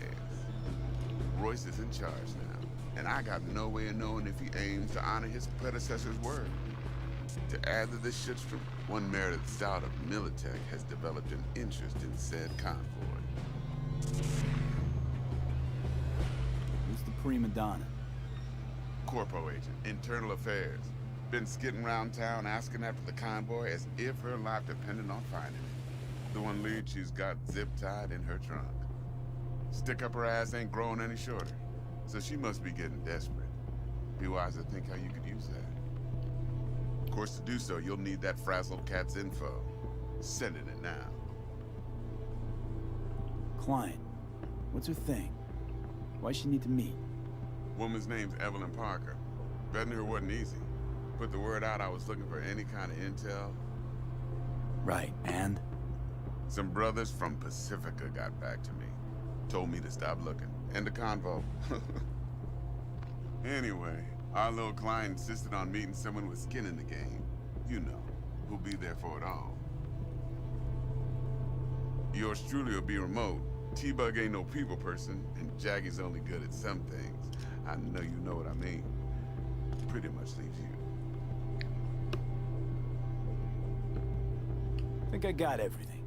Royce is in charge now, and I got no way of knowing if he aims to honor his predecessor's word. To add to this shitstorm, one merited stout of Militech has developed an interest in said convoy. Who's the prima donna? Corpo agent, internal affairs. Been skidding around town asking after the convoy as if her life depended on finding it. The one lead she's got zip-tied in her trunk. Stick up her ass ain't growing any shorter, so she must be getting desperate. Be wise to think how you could use that. Of course, to do so, you'll need that frazzled cat's info. Sending it now. Client. What's her thing? Why she need to meet? Woman's name's Evelyn Parker. Betting her wasn't easy. Put the word out I was looking for any kind of intel. Right, and? Some brothers from Pacifica got back to me. Told me to stop looking. End the convo. Anyway, our little client insisted on meeting someone with skin in the game. You know, who'll be there for it all. Yours truly will be remote. T-Bug ain't no people person, and Jaggy's only good at some things. I know you know what I mean. Pretty much leaves you. I think I got everything.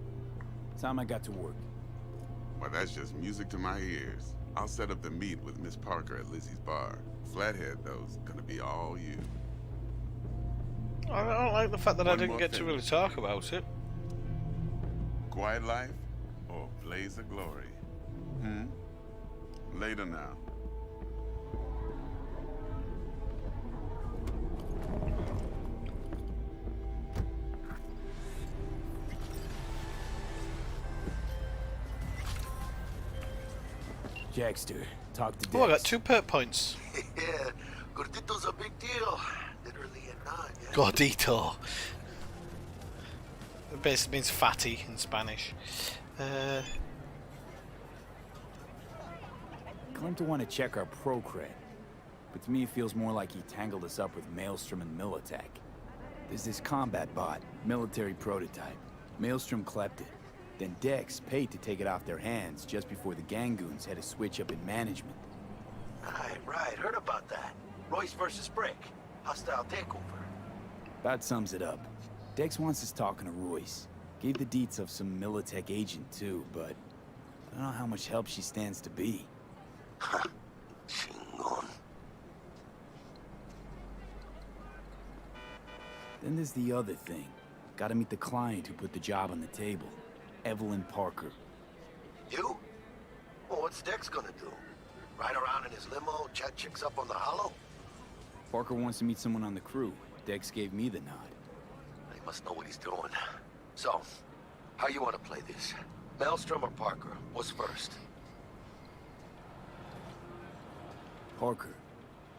Time I got to work. Well, that's just music to my ears. I'll set up the meet with Miss Parker at Lizzie's bar. Flathead, though's gonna be all you. I don't like the fact that I One didn't more get to thing. really talk about it. Quiet life or blaze of glory? Later now. Jackster, talk to Dex. Oh, I got 2 perk points. Yeah, Gordito's a big deal. Literally a nod, yeah? Gordito. It basically means fatty in Spanish. Claimed to want to check our pro cred, but to me it feels more like he tangled us up with Maelstrom and Militech. There's this combat bot, military prototype. Maelstrom clept it. Then Dex paid to take it off their hands just before the Gangoons had a switch up in management. Right, heard about that. Royce versus Brick. Hostile takeover. That sums it up. Dex wants us talking to Royce. Gave the deets of some Militech agent too, but I don't know how much help she stands to be. Chingon. Then there's the other thing. Gotta meet the client who put the job on the table. Evelyn Parker. You? Well, what's Dex gonna do? Ride around in his limo, chat chicks up on the hollow? Parker wants to meet someone on the crew. Dex gave me the nod. He must know what he's doing. So, how you want to play this? Maelstrom or Parker? What's first? Parker.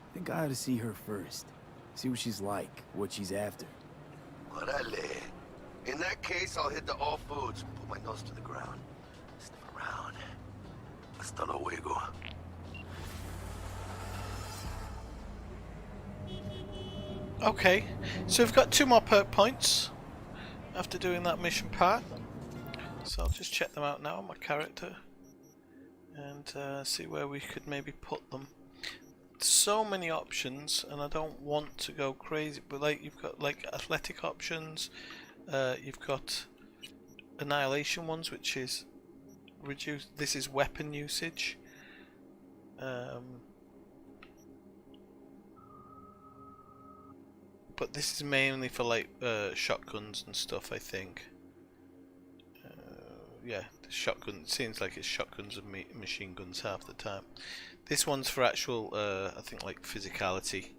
I think I ought to see her first. See what she's like, what she's after. Orale. In that case, I'll hit the all foods and put my nose to the ground. Sniff around. Hasta luego. Okay, so we've got 2 more perk points after doing that mission part. So I'll just check them out now on my character and see where we could maybe put them. So many options, and I don't want to go crazy, but like you've got like athletic options, you've got annihilation ones, which is reduced. This is weapon usage. But this is mainly for like shotguns and stuff, I think. Yeah, the shotgun, it seems like it's shotguns and machine guns half the time. This one's for actual, I think, like physicality.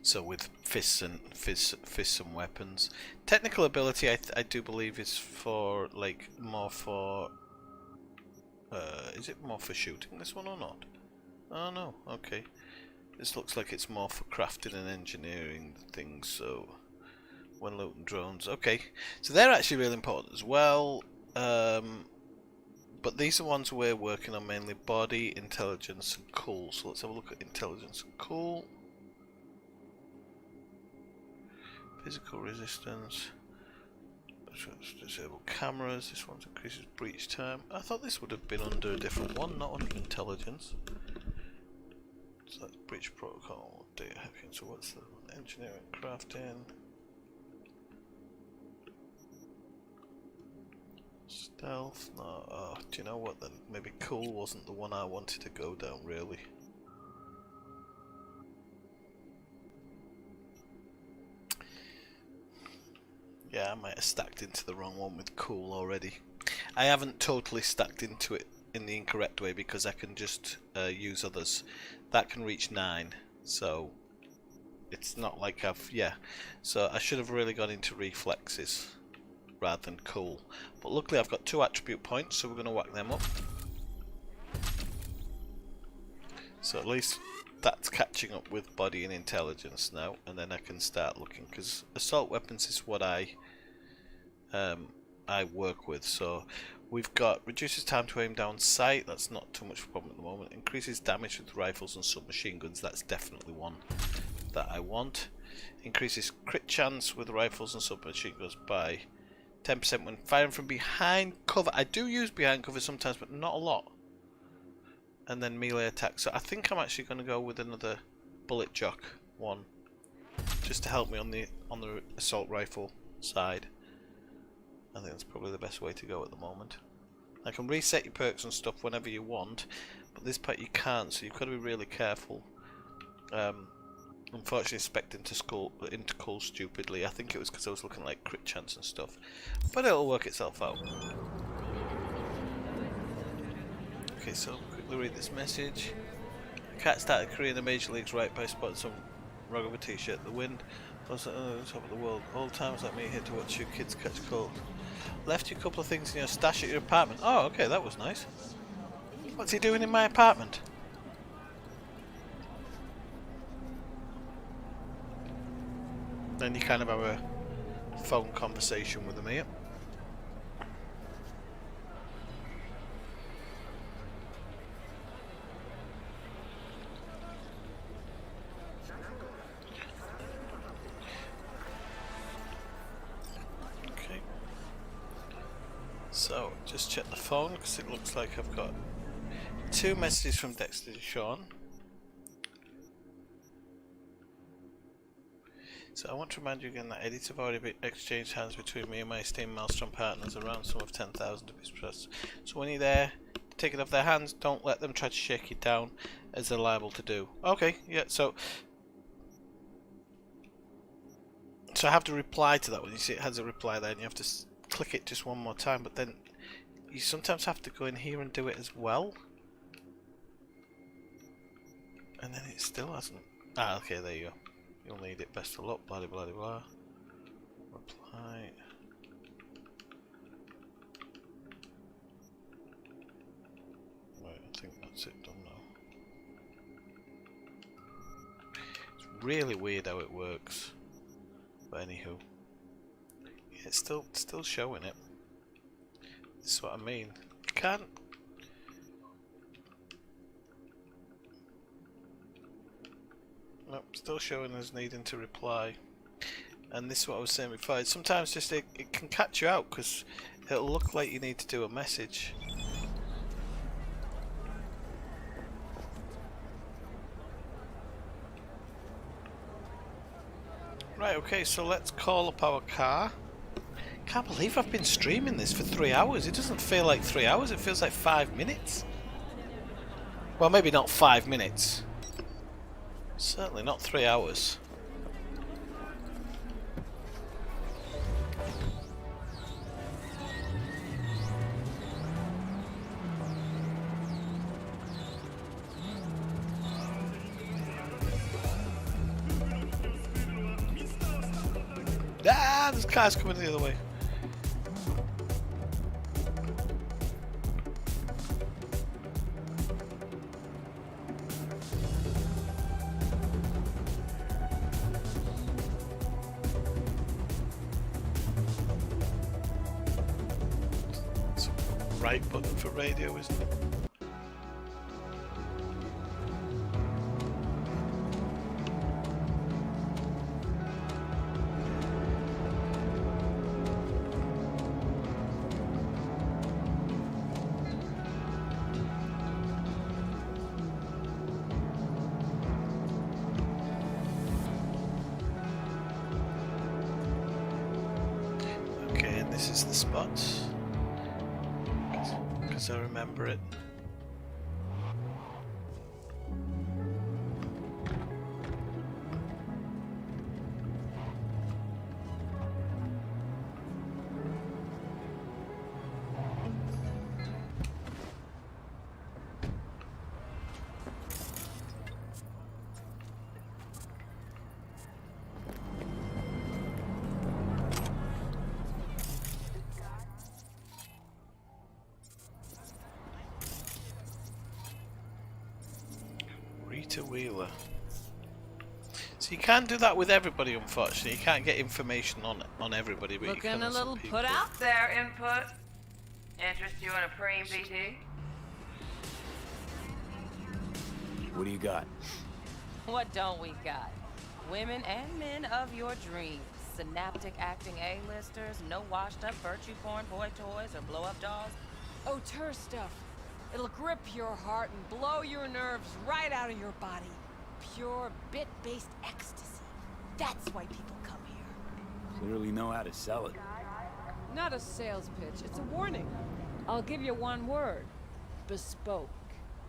So with fists and weapons. Technical ability, I do believe is for like more for. Is it more for shooting this one or not? Oh no, okay. This looks like it's more for crafting and engineering things. So when looting drones, okay. So they're actually really important as well. But these are ones we're working on mainly: body, intelligence, and cool. So let's have a look at intelligence and cool. Physical resistance. Disable cameras. This one increases breach time. I thought this would have been under a different one, not under intelligence. So that's breach protocol, data hacking. So what's the engineering, crafting? Stealth, no. Oh, do you know what then? Maybe cool wasn't the one I wanted to go down, really. Yeah, I might have stacked into the wrong one with cool already. I haven't totally stacked into it in the incorrect way because I can just use others. That can reach 9, so it's not like I've, yeah. So I should have really gone into reflexes rather than cool. But luckily I've got 2 attribute points, so we're going to whack them up. So at least that's catching up with body and intelligence now, and then I can start looking, because assault weapons is what I work with. So we've got reduces time to aim down sight. That's not too much of a problem at the moment. Increases damage with rifles and submachine guns. That's definitely one that I want. Increases crit chance with rifles and submachine guns by 10% when firing from behind cover. I do use behind cover sometimes, but not a lot. And then melee attack. So I think I'm actually going to go with another bullet jock one, just to help me on the assault rifle side. I think that's probably the best way to go at the moment. I can reset your perks and stuff whenever you want, but this part you can't, so you've got to be really careful. Unfortunately, spec'd into cool stupidly. I think it was because I was looking like crit chance and stuff, but it'll work itself out. Okay, so quickly read this message. Cat started career in the major leagues right by spotting some rug of a t-shirt. The wind was at the top of the world. Old times like me here to watch you kids catch cold. Left you a couple of things in your stash at your apartment. Oh, okay, that was nice. What's he doing in my apartment? Then you kind of have a phone conversation with him here. So, just check the phone because it looks like I've got 2 messages from Dexter Deshawn. So I want to remind you again that edits have already exchanged hands between me and my esteemed Maelstrom partners around sum of 10,000 of his trust. So when you're there, take it off their hands, don't let them try to shake you down as they're liable to do. Okay, yeah, so So I have to reply to that one. You see it has a reply there and you have to click it just one more time, but then you sometimes have to go in here and do it as well. And then it still hasn't. Ah, okay, there you go. You'll need it, best of luck, blah blah blah blah. Reply. Right, I think that's it done now. It's really weird how it works. But anywho. Yeah, it's still showing it. That's what I mean. You can't. Nope, still showing us needing to reply. And this is what I was saying before. Sometimes just it can catch you out because it'll look like you need to do a message. Right, okay, so let's call up our car. Can't believe I've been streaming this for 3 hours. It doesn't feel like 3 hours, it feels like 5 minutes. Well, maybe not 5 minutes. Certainly not 3 hours. Ah, this car's coming the other way. Right button for radio, isn't it? Okay, and this is the spot. I remember it. Wheeler. So you can't do that with everybody, unfortunately. You can't get information on everybody, but you Looking can a on some little people. put out there, input. Interest you in a preem BT? What do you got? What don't we got? Women and men of your dreams. Synaptic acting A-listers, no washed up virtue porn boy toys or blow up dolls. Auteur stuff. It'll grip your heart and blow your nerves right out of your body. Pure bit-based ecstasy. That's why people come here. Clearly know how to sell it. Not a sales pitch, it's a warning. I'll give you one word. Bespoke.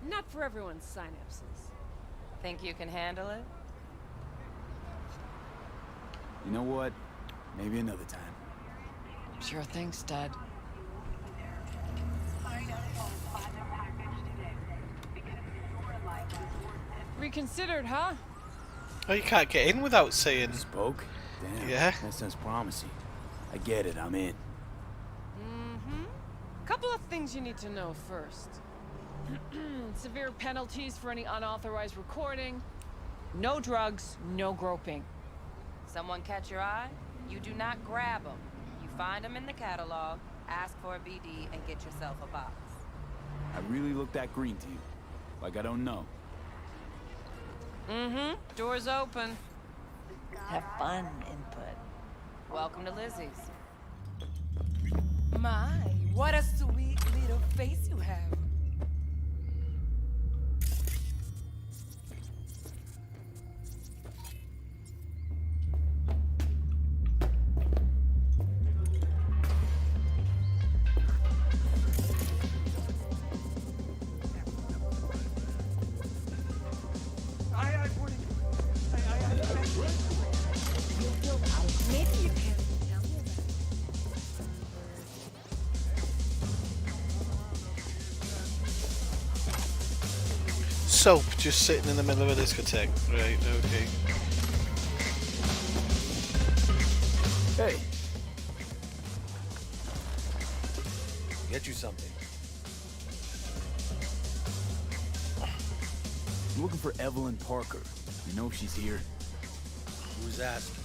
Not for everyone's synapses. Think you can handle it? You know what? Maybe another time. Sure thing, stud. Reconsidered, huh? Oh, you can't get in without saying. Spoke? Damn. Yeah. That sounds promising. I get it. I'm in. Mm-hmm. Couple of things you need to know first. Severe penalties for any unauthorized recording. No drugs, no groping. Someone catch your eye? You do not grab them. You find them in the catalog, ask for a BD, and get yourself a box. I really look that green to you. Like I don't know. Mm-hmm. Door's open. Have fun, input. Welcome to Lizzie's. My, what a sweet little face you have. soap just sitting in the middle of a discotheque. Right, okay. Hey. Get you something. I'm looking for Evelyn Parker. You know if she's here? Who's asking?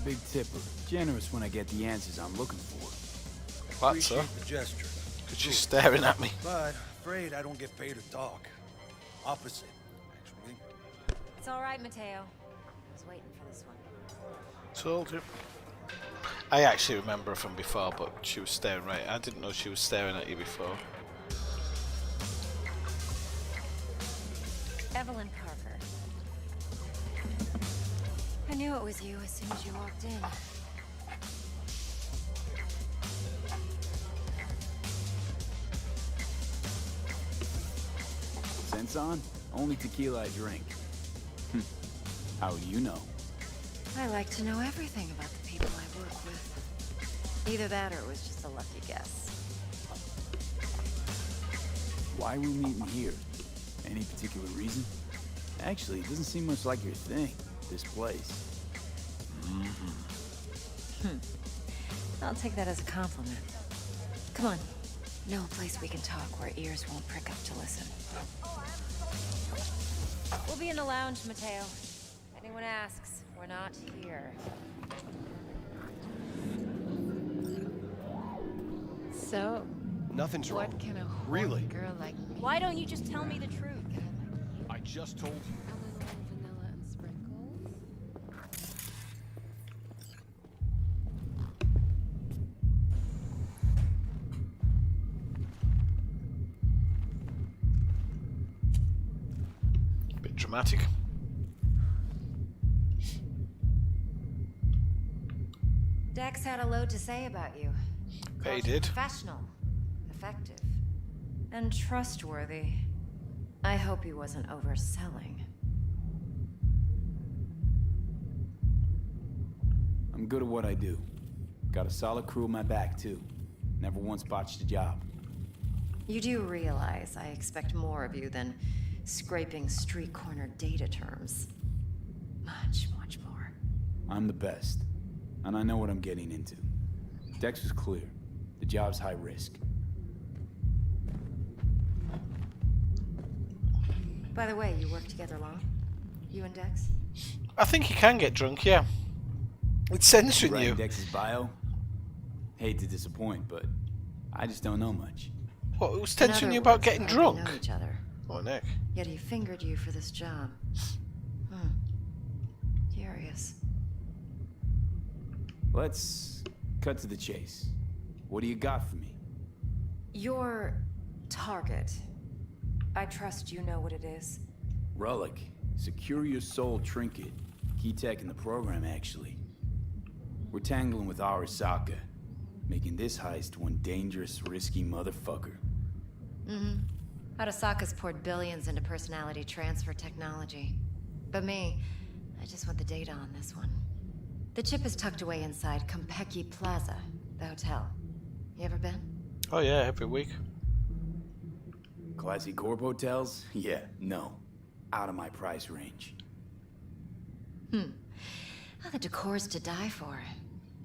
Big tipper. Generous when I get the answers I'm looking for. What, sir? Appreciate the gesture. Because she's staring at me. But afraid I don't get paid to talk. Opposite, actually. It's all right, Mateo. I was waiting for this one. Told you. I actually remember her from before, but she was staring right. I didn't know she was staring at you before. Evelyn Parker. I knew it was you as soon as you walked in. Sense on? Only tequila I drink. How do you know? I like to know everything about the people I work with. Either that or it was just a lucky guess. Why are we meeting here? Any particular reason? Actually, it doesn't seem much like your thing, this place. I'll take that as a compliment. Come on. Know a place we can talk where ears won't prick up to listen. We'll be in the lounge, Mateo. If anyone asks, we're not here. So, Nothing's wrong. what can a Really? girl like me? Why don't you just tell me the truth? I just told you. A little vanilla and sprinkles. Bit dramatic. Dex had a load to say about you. Bet he Called you did. Professional, effective, and trustworthy. I hope he wasn't overselling. I'm good at what I do. Got a solid crew at my back, too. Never once botched a job. You do realize I expect more of you than scraping street corner data terms. Much, much more. I'm the best. And I know what I'm getting into. Dex was clear. The job's high risk. By the way, you work together long? You and Dex? I think you can get drunk, yeah. It's censoring Writing you. Dex's bio? Hate to disappoint, but I just don't know much. What, it was In censoring other you about words, getting we drunk? know each other. Oh, Nick. Yet he fingered you for this job. Curious. Let's cut to the chase. What do you got for me? Your target. I trust you know what it is. Relic. Secure your soul trinket. Key tech in the program, actually. We're tangling with Arasaka, making this heist one dangerous, risky motherfucker. Arasaka's poured billions into personality transfer technology. But me, I just want the data on this one. The chip is tucked away inside Compeki Plaza, the hotel. You ever been? Oh yeah, every week. Classy corp hotels? Yeah, no. Out of my price range. Oh, the decor's to die for.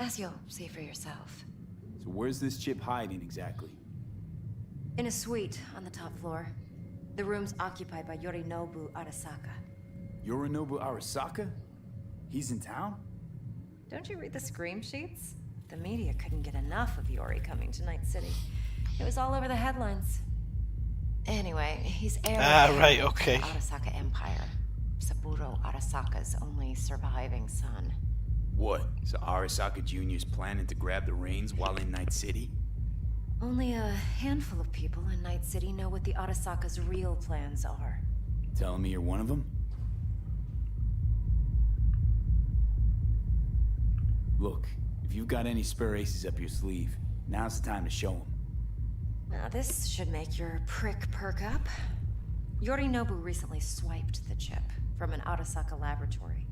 As you'll see for yourself. So where's this chip hiding exactly? In a suite on the top floor. The room's occupied by Yorinobu Arasaka. Yorinobu Arasaka? He's in town? Don't you read the scream sheets? The media couldn't get enough of Yori coming to Night City. It was all over the headlines. Anyway, he's heir right, to okay. the Arasaka Empire. Saburo Arasaka's only surviving son. What? So Arasaka Jr.'s planning to grab the reins while in Night City? Only a handful of people in Night City know what the Arasaka's real plans are. Telling me you're one of them? Look, if you've got any spare aces up your sleeve, now's the time to show them. Now this should make your prick perk up. Yorinobu recently swiped the chip from an Arasaka laboratory.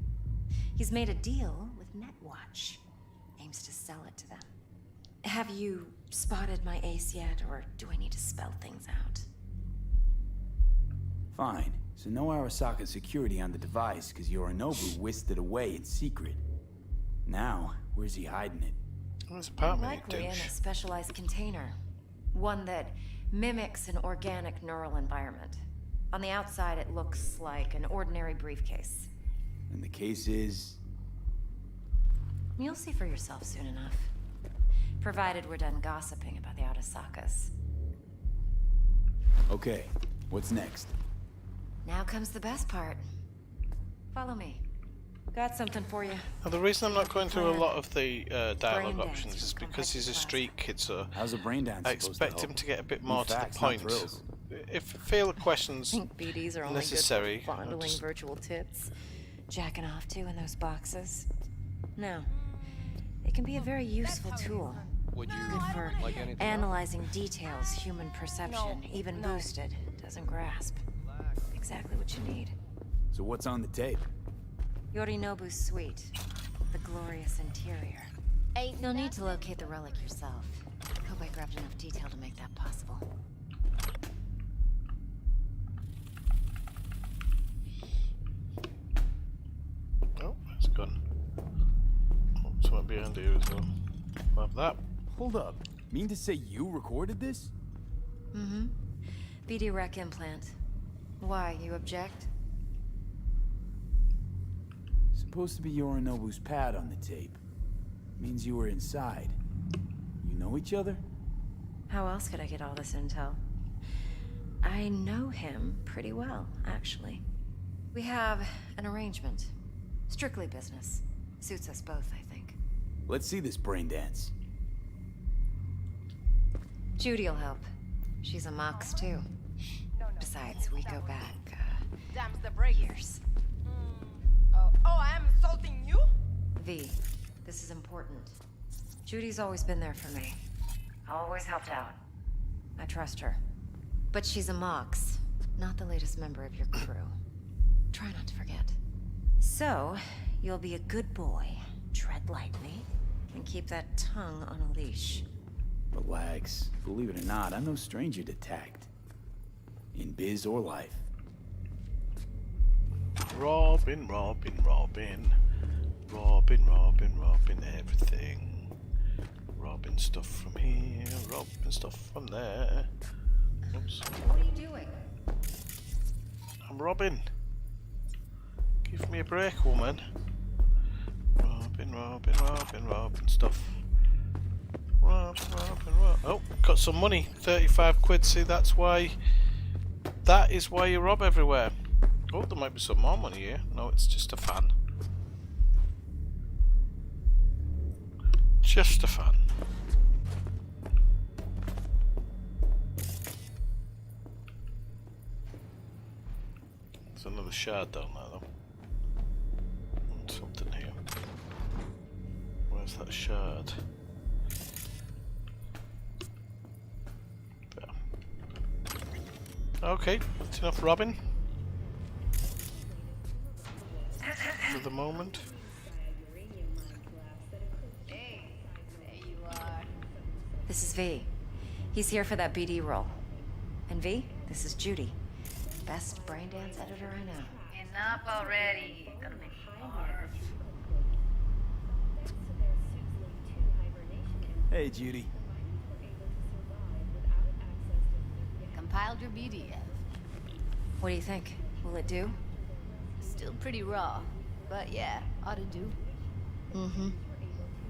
He's made a deal with Netwatch. Aims to sell it to them. Have you spotted my ace yet, or do I need to spell things out? Fine. So no Arasaka security on the device, because Yorinobu whisked it away in secret. Now, where's he hiding it? Well, it's apartment, Likely in a specialized container. One that mimics an organic neural environment. On the outside, it looks like an ordinary briefcase. And the case is... You'll see for yourself soon enough. Provided we're done gossiping about the Arasakas. Okay, what's next? Now comes the best part. Follow me. Got something for you. Now, the reason I'm not going through a lot of the dialogue Brain options is because he's a street kid, so how's a brain dance I expect him to get a bit more to the facts, not point. thrills. If I feel the questions Think BDs are only necessary, good for fondling virtual tits, jacking off to in those boxes. No, they can be a very useful tool. Would you Good for like anything analyzing details human perception, even boosted, doesn't grasp. Exactly what you need. So what's on the tape? Yorinobu's suite, the glorious interior. You'll need to locate the relic yourself. Hope I grabbed enough detail to make that possible. Oh, it's gone. Oh, something behind here as well. Have that. Hold up. Mean to say you recorded this? Mm-hmm. BD rec implant. Why, you object? Supposed to be Yorinobu's pad on the tape. Means you were inside. You know each other? How else could I get all this intel? I know him pretty well, actually. We have an arrangement. Strictly business. Suits us both, I think. Let's see this brain dance. Judy'll help. She's a Mox, too. Besides, we go back, years. Oh, I am insulting you? V, this is important. Judy's always been there for me. Always helped out. I trust her. But she's a Mox, not the latest member of your crew. Try not to forget. So, you'll be a good boy, tread lightly, and keep that tongue on a leash. Relax. Believe it or not, I'm no stranger to tact. In biz or life. Robin, Robin, Robin. Robin, Robin, Robin, everything. Robbing stuff from here, robbing stuff from there. Oops. What are you doing? I'm robbing. Give me a break, woman. Robin, Robin, Robin, Robin stuff. Robin, Robin, Robin. Oh, got some money. 35 quid. See, that's why. That is why you rob everywhere. Oh, there might be some more money here. No, it's just a fan. Just a fan. There's another shard down there, though. And something here. Where's that shard? There. Okay, that's enough robbing. For the moment. This is V. He's here for that BD role. And V, this is Judy. Best brain dance editor I know. Enough already. Gonna make me barf. Hey, Judy. Compiled your BDF. What do you think? Will it do? Still pretty raw, but yeah, ought to do. Mm-hmm.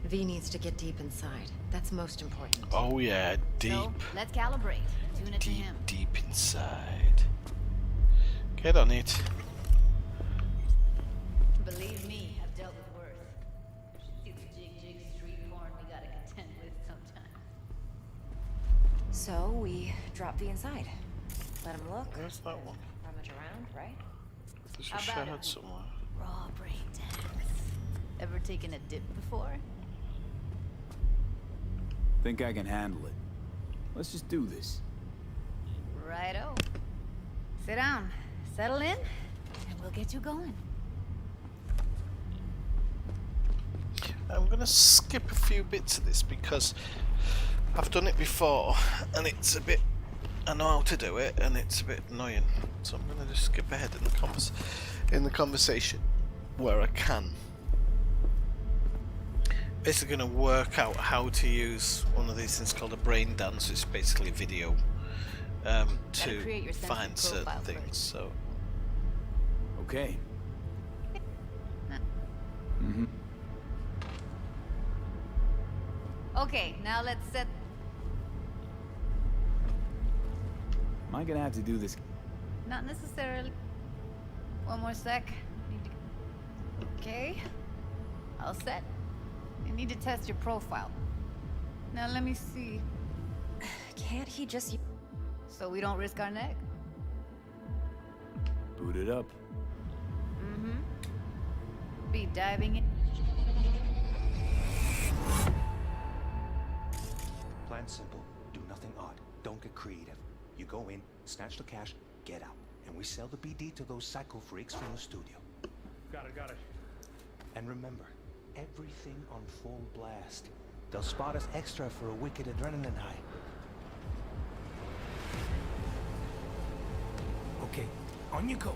V needs to get deep inside. That's most important. Oh yeah, deep. So, let's calibrate. Tune it to him. Deep inside. Get on it. Believe me, I've dealt with worse. See the jig street porn we gotta contend with sometimes. So we drop V inside. Let him look. Where's that one? Rummage around, right? There's a How about shard it? somewhere. Raw brain dance. Ever taken a dip before? Think I can handle it. Let's just do this. Righto. Sit down, settle in, and we'll get you going. I'm gonna skip a few bits of this because I've done it before, and it's a bit. I know how to do it, and it's a bit annoying. So I'm gonna just skip ahead in the conversation where I can. Basically, gonna work out how to use one of these things called a brain dance. It's basically video to find certain things. So. Okay. Okay, now let's set. Am I gonna have to do this? Not necessarily. One more sec. Need to... Okay. All set. I need to test your profile. Now let me see. Can't he just... So we don't risk our neck? Boot it up. Mm-hmm. Be diving in. Plan simple. Do nothing odd. Don't get creative. You go in, snatch the cash, get out. And we sell the BD to those psycho freaks from the studio. Got it. And remember, everything on full blast. They'll spot us extra for a wicked adrenaline high. Okay, on you go.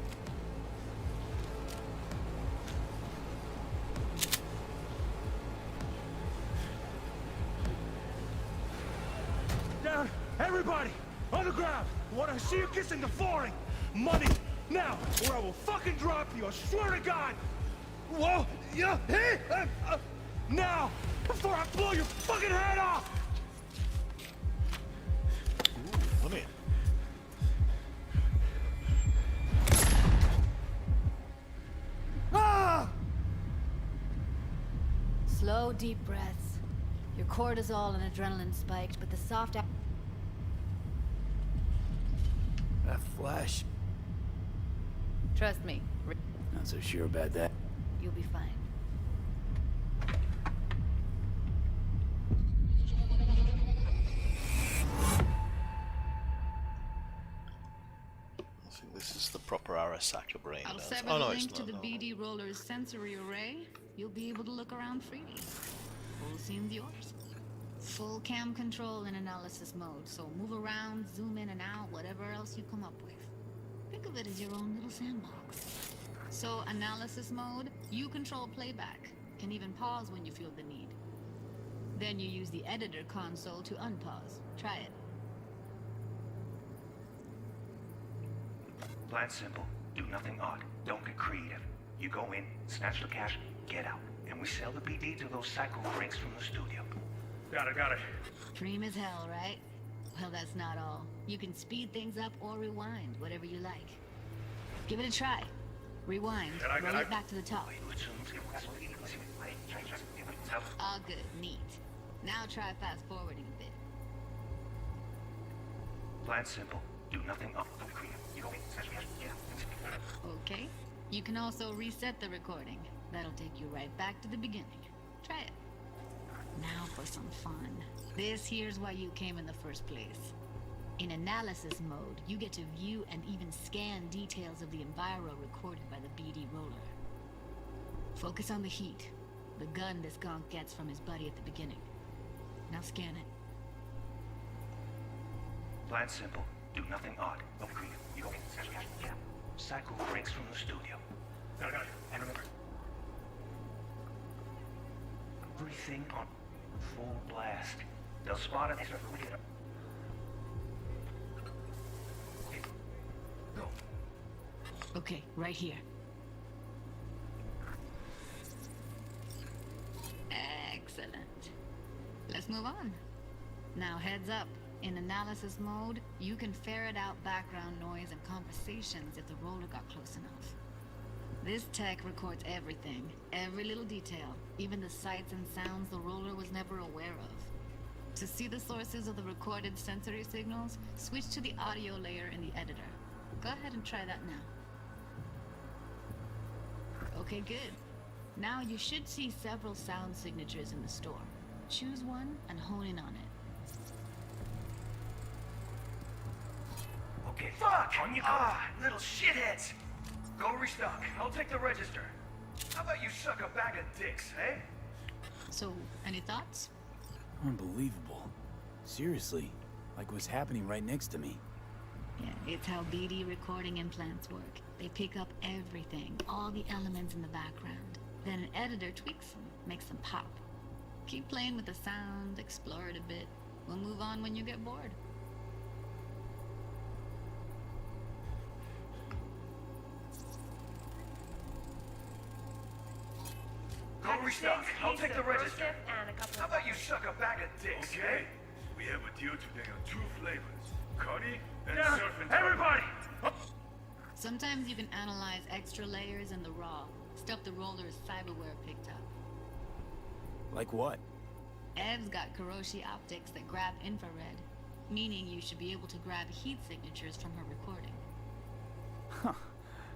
Down! Everybody! On the ground! I want to see you kissing the flooring! Money! Now! Or I will fucking drop you! I swear to God! Whoa! Yeah! Hey! Now! Before I blow your fucking head off! Ooh, money. Ah! Slow, deep breaths. Your cortisol and adrenaline spiked, but the soft... That flash. Trust me, Not so sure about that. you'll be fine. I think this is the proper Arasaka brain I'll dance. sever Oh the no, link it's to not. the No. BD Roller's sensory array. You'll be able to look around freely. Full scene's yours. Full cam control in analysis mode, so move around, zoom in and out, whatever else you come up with. Think of it as your own little sandbox. So, analysis mode, you control playback, can even pause when you feel the need. Then you use the editor console to unpause. Try it. Plan simple. Do nothing odd. Don't get creative. You go in, snatch the cash, get out. And we sell the BD to those psycho freaks from the studio. Got it. Dream as hell, right? Well, that's not all. You can speed things up or rewind, whatever you like. Give it a try. Rewind. Roll it back to the top. All good. Neat. Now try fast forwarding a bit. Plan simple. Do nothing odd. Don't get creative. You go in, snatch the cash, get out. Okay. You can also reset the recording. That'll take you right back to the beginning. Try it. Now for some fun. This here's why you came in the first place. In analysis mode, you get to view and even scan details of the enviro recorded by the BD Roller. Focus on the heat, the gun this gonk gets from his buddy at the beginning. Now scan it. Plan simple. Do nothing odd. Don't be creative. You go in, snatch the cash, get out. Psycho freaks from the studio. Got it. And remember, everything on full blast. They'll spot it. Go. Okay, right here. Excellent. Let's move on. Now heads up. In analysis mode, you can ferret out background noise and conversations if the roller got close enough. This tech records everything, every little detail, even the sights and sounds the roller was never aware of. To see the sources of the recorded sensory signals, switch to the audio layer in the editor. Go ahead and try that now. Okay, good. Now you should see several sound signatures in the store. Choose one and hone in on it. Okay. Fuck! On you go. Little shitheads! Go restock. I'll take the register. How about you suck a bag of dicks, eh? So, any thoughts? Unbelievable. Seriously, like what's happening right next to me. Yeah, it's how BD recording implants work. They pick up everything, all the elements in the background. Then an editor tweaks them, makes them pop. Keep playing with the sound, explore it a bit. We'll move on when you get bored. Go restock. I'll take the register. How about you suck a bag of dicks, okay? We have a deal today on 2 flavors. Cuddy and surf and everybody! Sometimes you can analyze extra layers in the raw. Stuff the roller's cyberware picked up. Like what? Ev's got Kuroshi optics that grab infrared, meaning you should be able to grab heat signatures from her recording. Huh.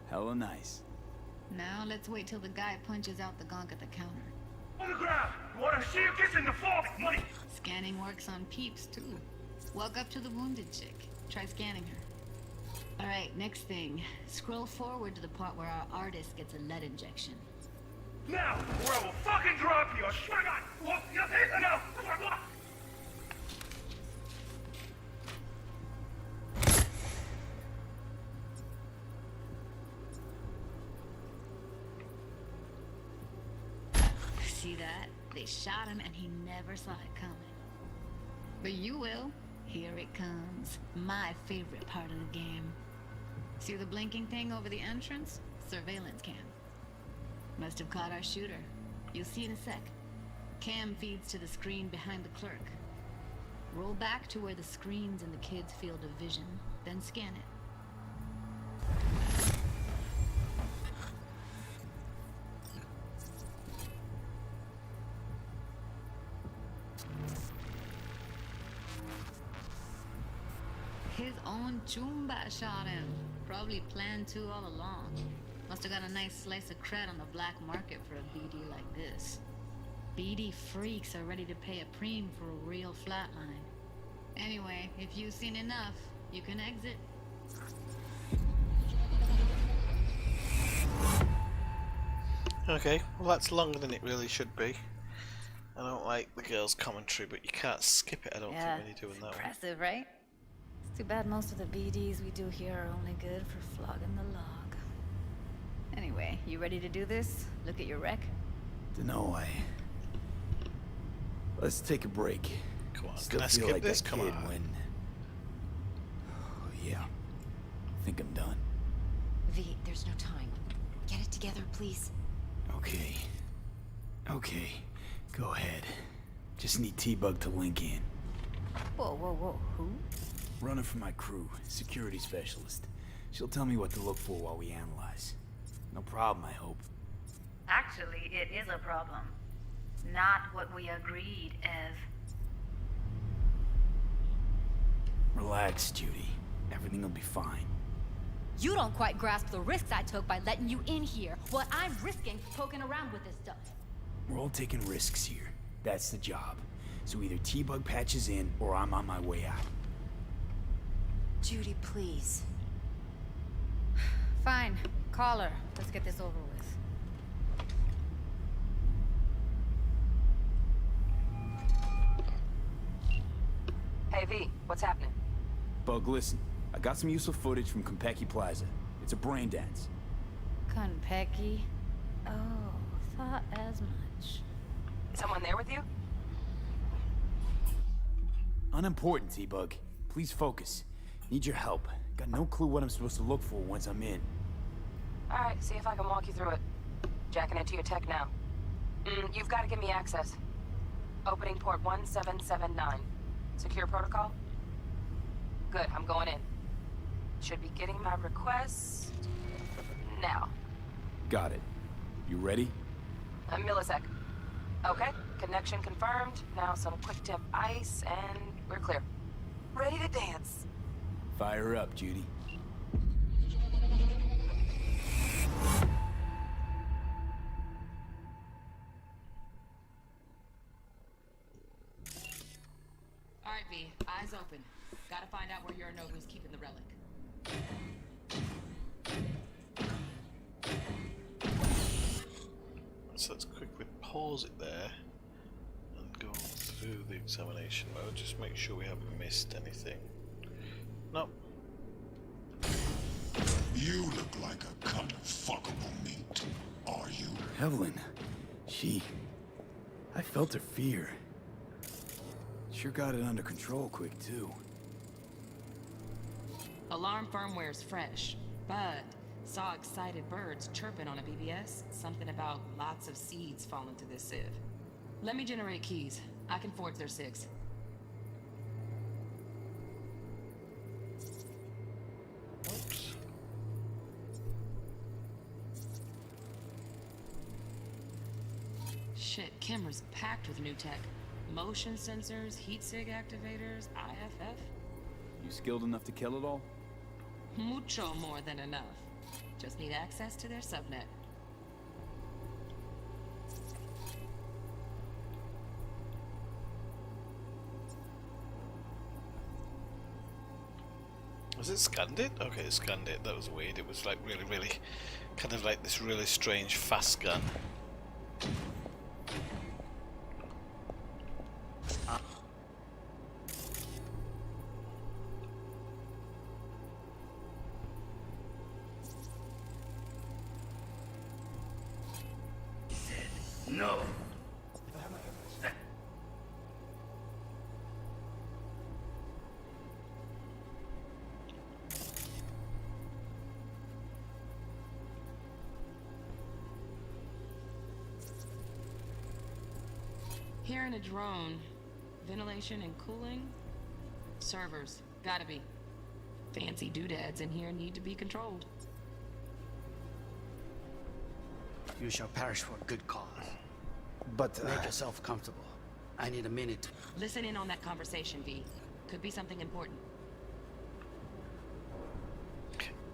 Hella nice. Now let's wait till the guy punches out the gonk at the counter. On the ground! You wanna see you kissing the fall? Money! Scanning works on peeps, too. Walk up to the wounded chick. Try scanning her. Alright, next thing. Scroll forward to the part where our artist gets a lead injection. Now, or I will fucking drop you! I swear to God! What? No! See that? They shot him and he never saw it coming. But you will. Here it comes. My favorite part of the game. See the blinking thing over the entrance? Surveillance cam. Must have caught our shooter. You'll see in a sec. Cam feeds to the screen behind the clerk. Roll back to where the screen's in the kid's field of vision, then scan it. His own Chumba shot him. Probably planned to all along. Must have got a nice slice of cred on the black market for a BD like this. BD freaks are ready to pay a preem for a real flatline. Anyway, if you've seen enough, you can exit. Okay, well that's longer than it really should be. I don't like the girl's commentary, but you can't skip it, I don't think, when you're doing that one. Impressive, right? It's too bad most of the BDs we do here are only good for flogging the log. Anyway, you ready to do this? Look at your rec? Dunno, Let's take a break. Come on, Still can I feel skip like this? that Come kid on. when... Oh, yeah. I think I'm done. V, there's no time. Get it together, please. Okay. Okay. Go ahead. Just need T-Bug to link in. Whoa, who? Runner for my crew, security specialist. She'll tell me what to look for while we analyze. No problem, I hope. Actually, it is a problem. Not what we agreed, Ev. Relax, Judy. Everything will be fine. You don't quite grasp the risks I took by letting you in here. What I'm risking poking around with this stuff. We're all taking risks here. That's the job. So either T-Bug patches in, or I'm on my way out. Judy, please. Fine. Call her. Let's get this over with. Hey, V, what's happening? Bug, listen. I got some useful footage from Konpeki Plaza. It's a brain dance. Konpeki? Oh, thought as much. Someone there with you? Unimportant, T-Bug. Please focus. Need your help. Got no clue what I'm supposed to look for once I'm in. Alright, see if I can walk you through it. Jacking into your tech now. You've got to give me access. Opening port 1779. Secure protocol? Good, I'm going in. Should be getting my request... now. Got it. You ready? A millisec. Okay, connection confirmed. Now some quick tip ice, and we're clear. Ready to dance. Fire up, Judy. Alright, V, eyes open. Gotta find out where Yorinobu's keeping the relic. So let's quickly pause it there and go through do the examination mode, just make sure we haven't missed anything. No. You look like a cut of fuckable meat, are you? Evelyn, I felt her fear. Sure got it under control quick, too. Alarm firmware's fresh, but saw excited birds chirping on a BBS. Something about lots of seeds falling to this sieve. Let me generate keys. I can forge their SIGs. Oops. Shit, camera's packed with new tech. Motion sensors, heat sig activators, IFF. You skilled enough to kill it all? Mucho more than enough. Just need access to their subnet. Was it scanned it? Okay, it scanned it. That was weird. It was like really, kind of like this really strange fast scan. No. Hearing a drone. Ventilation and cooling? Servers. Gotta be. Fancy doodads in here need to be controlled. You shall perish for a good cause. But make yourself comfortable. I need a minute. Listen in on that conversation, V. Could be something important.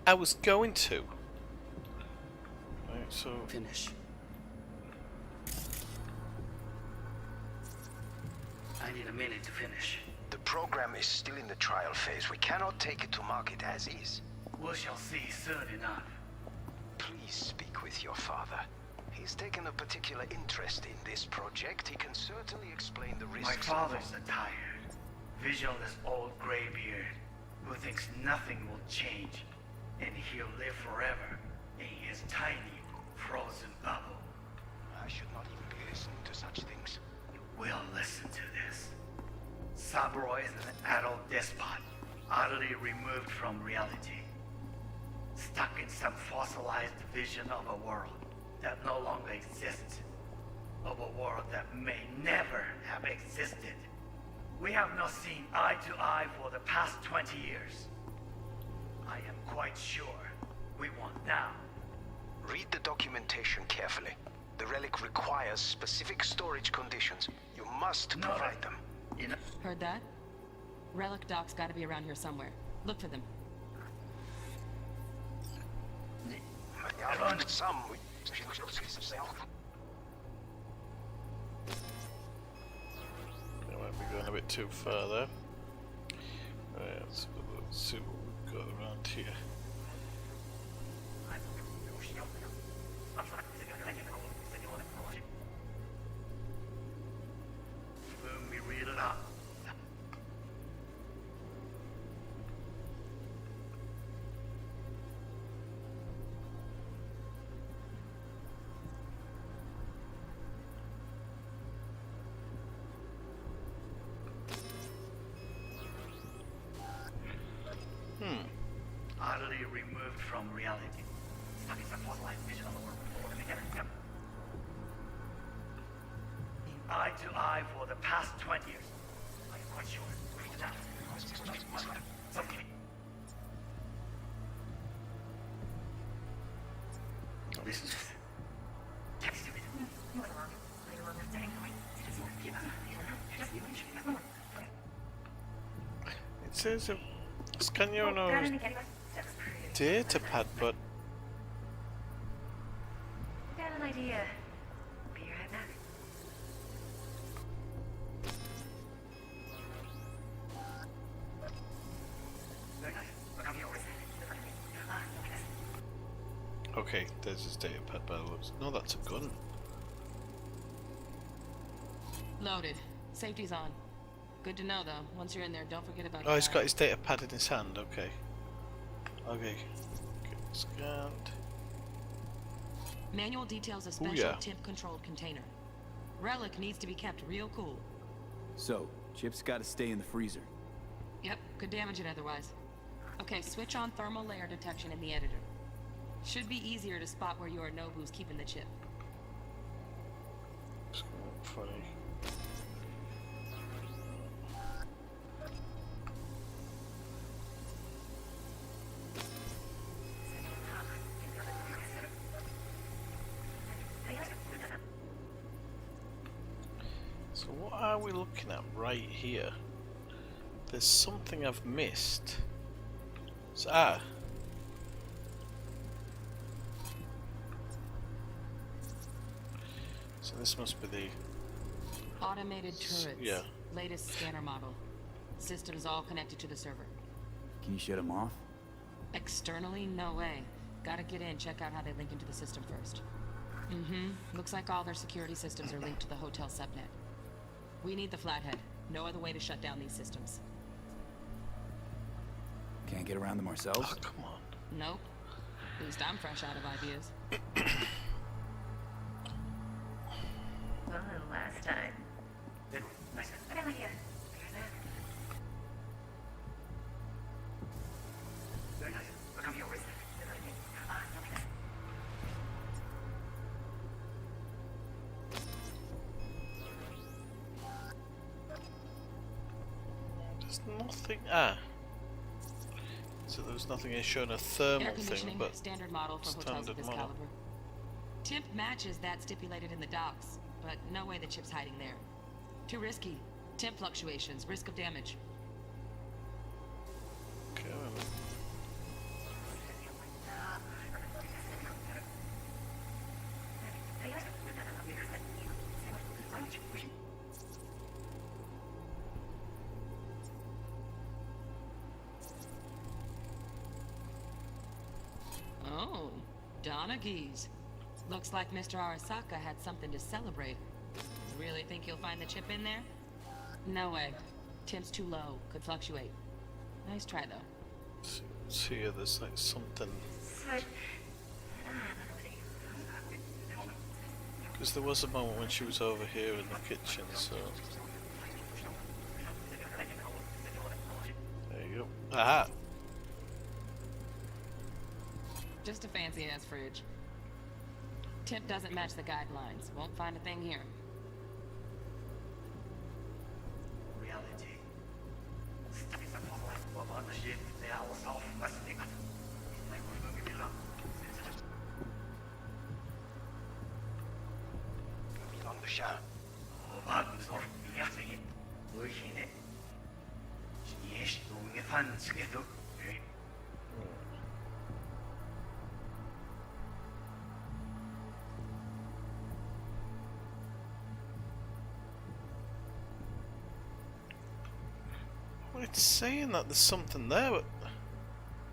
I was going to. Right, so finish. I need a minute to finish. The program is still in the trial phase. We cannot take it to market as is. We shall see soon enough. Please speak with your father. He's taken a particular interest in this project. He can certainly explain the risks. My father's a tired, visionless old graybeard who thinks nothing will change, and he'll live forever in his tiny, frozen bubble. I should not even be listening to such things. We'll listen to this. Saburo is an adult despot, utterly removed from reality. Stuck in some fossilized vision of a world that no longer exists. Of a world that may never have existed. We have not seen eye to eye for the past 20 years. I am quite sure we want now. Read the documentation carefully. The relic requires specific storage conditions. You must provide them. Heard that? Relic docs gotta be around here somewhere. Look for them. Some. They might be going a bit too far there. Right, let's see what we've got around here. Boom, we read it up. Utterly removed from reality. Stuck in some fossilized vision of the world before we never. Eye to eye for the past 20 years. I am quite sure. Read it out. Something. Listen to this. Text to it. It says scan your nose data pad, but Got an idea. Be right back. okay, there's his data pad by the looks. No, that's a gun. Loaded. Safety's on. Good to know, though. Once you're in there, don't forget about Oh, he's got his data pad in his hand, okay. Okay. Get scanned. Manual details a Ooh, special yeah. temp-controlled container. Relic needs to be kept real cool. So, Chip's gotta stay in the freezer. Yep, could damage it otherwise. Okay, switch on thermal layer detection in the editor. Should be easier to spot where Yorinobu's keeping the chip. Funny. So what are we looking at right here? There's something I've missed. So, so this must be the Automated turrets. yeah. Latest scanner model. Systems all connected to the server. Can you shut him off? Externally, no way. Gotta get in, check out how they link into the system first. Looks like all their security systems are linked to the hotel subnet. We need the flathead. No other way to shut down these systems. Can't get around them ourselves? Oh, come on. Nope. At least I'm fresh out of ideas. Well, last time. There's nothing. Ah. So there was nothing here showing a thermal Air thing, conditioning, but standard model for hotels of standard this model. caliber. Temp matches that stipulated in the docs, but no way the chip's hiding there. Too risky. Temp fluctuations, risk of damage. Okay, well. Oh, Donaghys. Looks like Mr. Arasaka had something to celebrate. Really think you'll find the chip in there? No way. Temp's too low. Could fluctuate. Nice try, though. So yeah, there's like something. Because there was a moment when she was over here in the kitchen, so. There you go. Aha! Just a fancy-ass fridge. Temp doesn't match the guidelines. Won't find a thing here. Reality. On the shot. Well, it's saying that there's something there, but.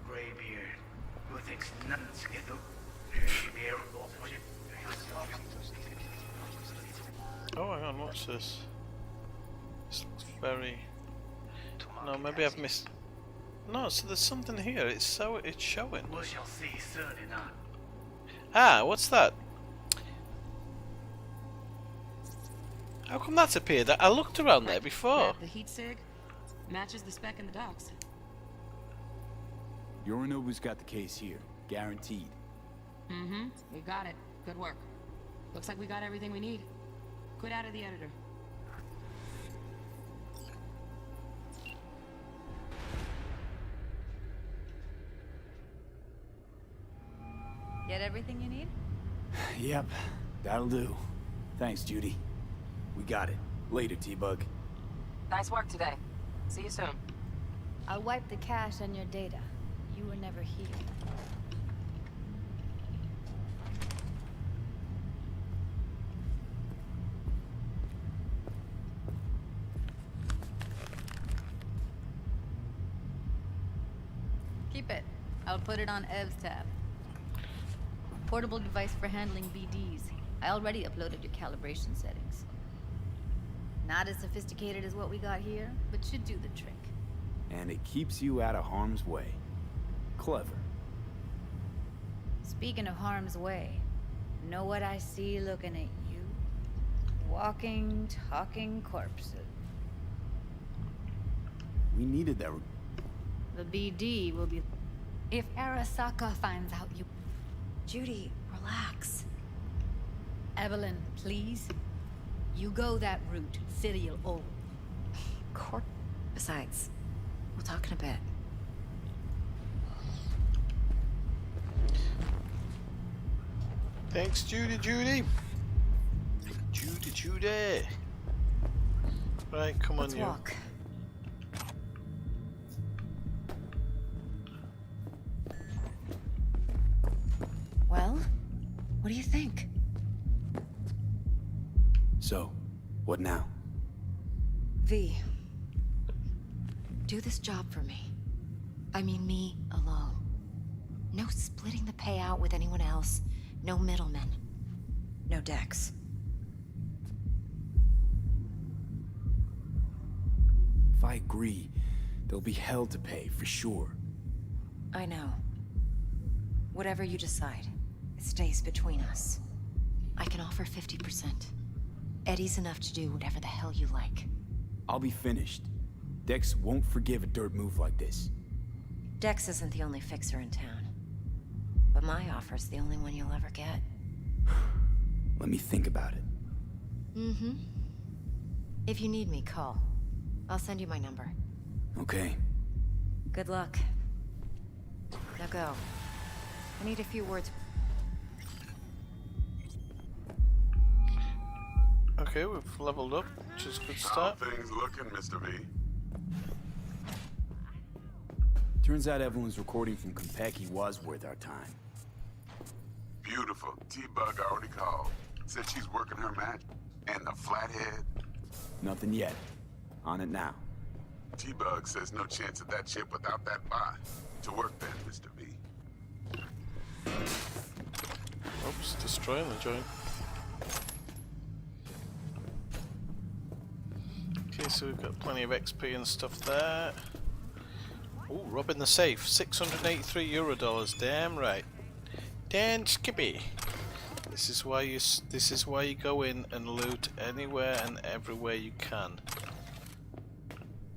Greybeard. Who thinks nothing's good. Oh, hang on, what's this? This looks very. No, maybe I've missed. No, so there's something here. It's showing. We shall see soon enough. Ah, what's that? How come that's appeared? I looked around there before. The heat sig matches the spec in the docs. Yorinobu's got the case here. Guaranteed. We got it. Good work. Looks like we got everything we need. Quit out of the editor. Get everything you need? Yep, that'll do. Thanks, Judy. We got it. Later, T-Bug. Nice work today. See you soon. I'll wipe the cache on your data. You were never here. Keep it. I'll put it on Ev's tab. Portable device for handling BDs. I already uploaded your calibration settings. Not as sophisticated as what we got here, but should do the trick. And it keeps you out of harm's way. Clever. Speaking of harm's way, know what I see looking at you? Walking, talking corpses. We needed that. The BD will be... If Arasaka finds out you... Judy, relax. Evelyn, please. You go that route, city'll old. Besides, we'll talk in a bit. Thanks, Judy. Judy. Right, come Let's on, you. Walk. Well, what do you think? So, what now? V, do this job for me. I mean me alone. No splitting the payout with anyone else. No middlemen. No Dex. If I agree, there'll be hell to pay, for sure. I know. Whatever you decide, it stays between us. I can offer 50%. Eddie's enough to do whatever the hell you like. I'll be finished. Dex won't forgive a dirt move like this. Dex isn't the only fixer in town. But my offer's the only one you'll ever get. Let me think about it. Mm-hmm. If you need me, call. I'll send you my number. Okay. Good luck. Now go. I need a few words. Okay, we've leveled up, which is a good start. How things looking, Mr. V? Turns out Evelyn's recording from Konpeki was worth our time. Beautiful. T-Bug already called. Said she's working her magic. And the flathead. Nothing yet. On it now. T-Bug says no chance of that chip without that bot. To work then, Mr. V. Oops, destroying the joint. Okay, so we've got plenty of XP and stuff there. Oh, robbing the safe. 683 euro dollars. Damn right. Dan Skippy. This is why you go in and loot anywhere and everywhere you can.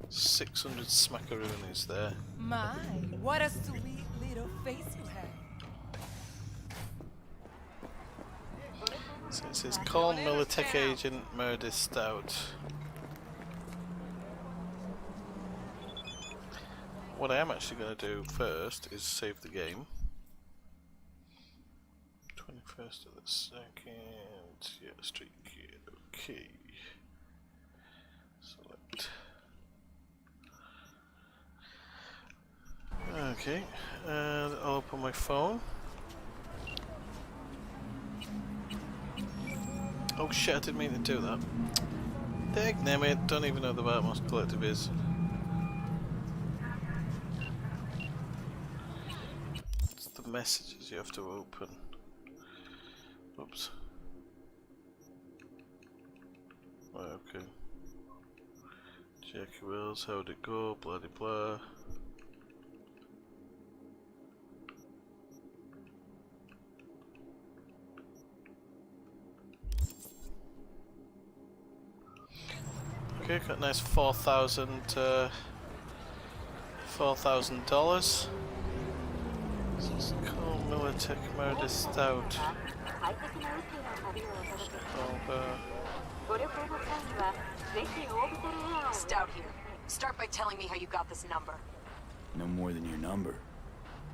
600 smackaroonies there. My, what a sweet little face you have. So it says call Militech agent Meredith Stout. What I am actually going to do first is save the game. 21st of the 2nd. Yeah, street key. Okay. Select. Okay, and I'll open my phone. Oh shit, I didn't mean to do that. Dagnammit, don't even know the Batmos Collective is. It's the messages you have to open. Oops. Okay. Jackie Wells, how'd it go? Blah de blah. Okay, got a nice $4,000. This is called Militech Meredith Stout. Stout here. Start by telling me how you got this number. No more than your number.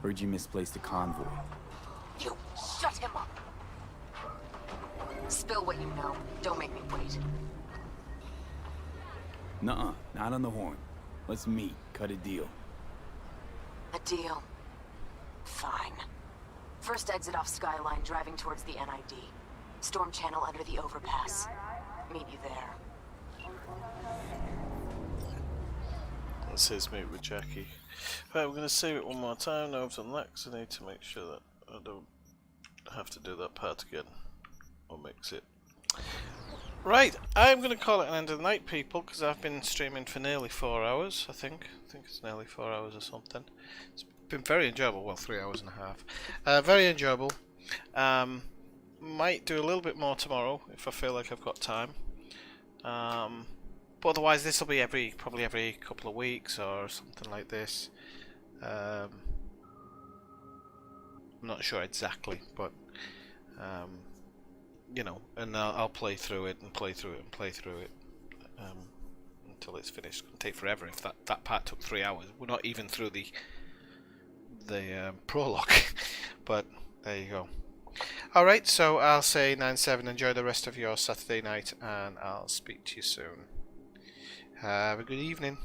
Heard you misplaced a convoy. You shut him up. Spill what you know. Don't make me wait. Nuh-uh, not on the horn. Let's meet, cut a deal. A deal. Fine. First exit off Skyline, driving towards the NID. Storm channel under the overpass. Meet you there. It says meet with Jackie. Right, we're going to save it one more time. Now I've done that because I need to make sure that I don't have to do that part again. Or mix it. Right, I'm going to call it an end of the night, people, because I've been streaming for nearly 4 hours, I think. I think it's nearly 4 hours or something. It's been very enjoyable. Well, 3 hours and a half. Very enjoyable. Might do a little bit more tomorrow if I feel like I've got time. But otherwise, this will be probably every couple of weeks or something like this. I'm not sure exactly, but you know, and I'll play through it and play through it and play through it until it's finished. It'll take forever if that part took 3 hours. We're not even through the prologue, but there you go. Alright, so I'll say 9-7. Enjoy the rest of your Saturday night, and I'll speak to you soon. Have a good evening.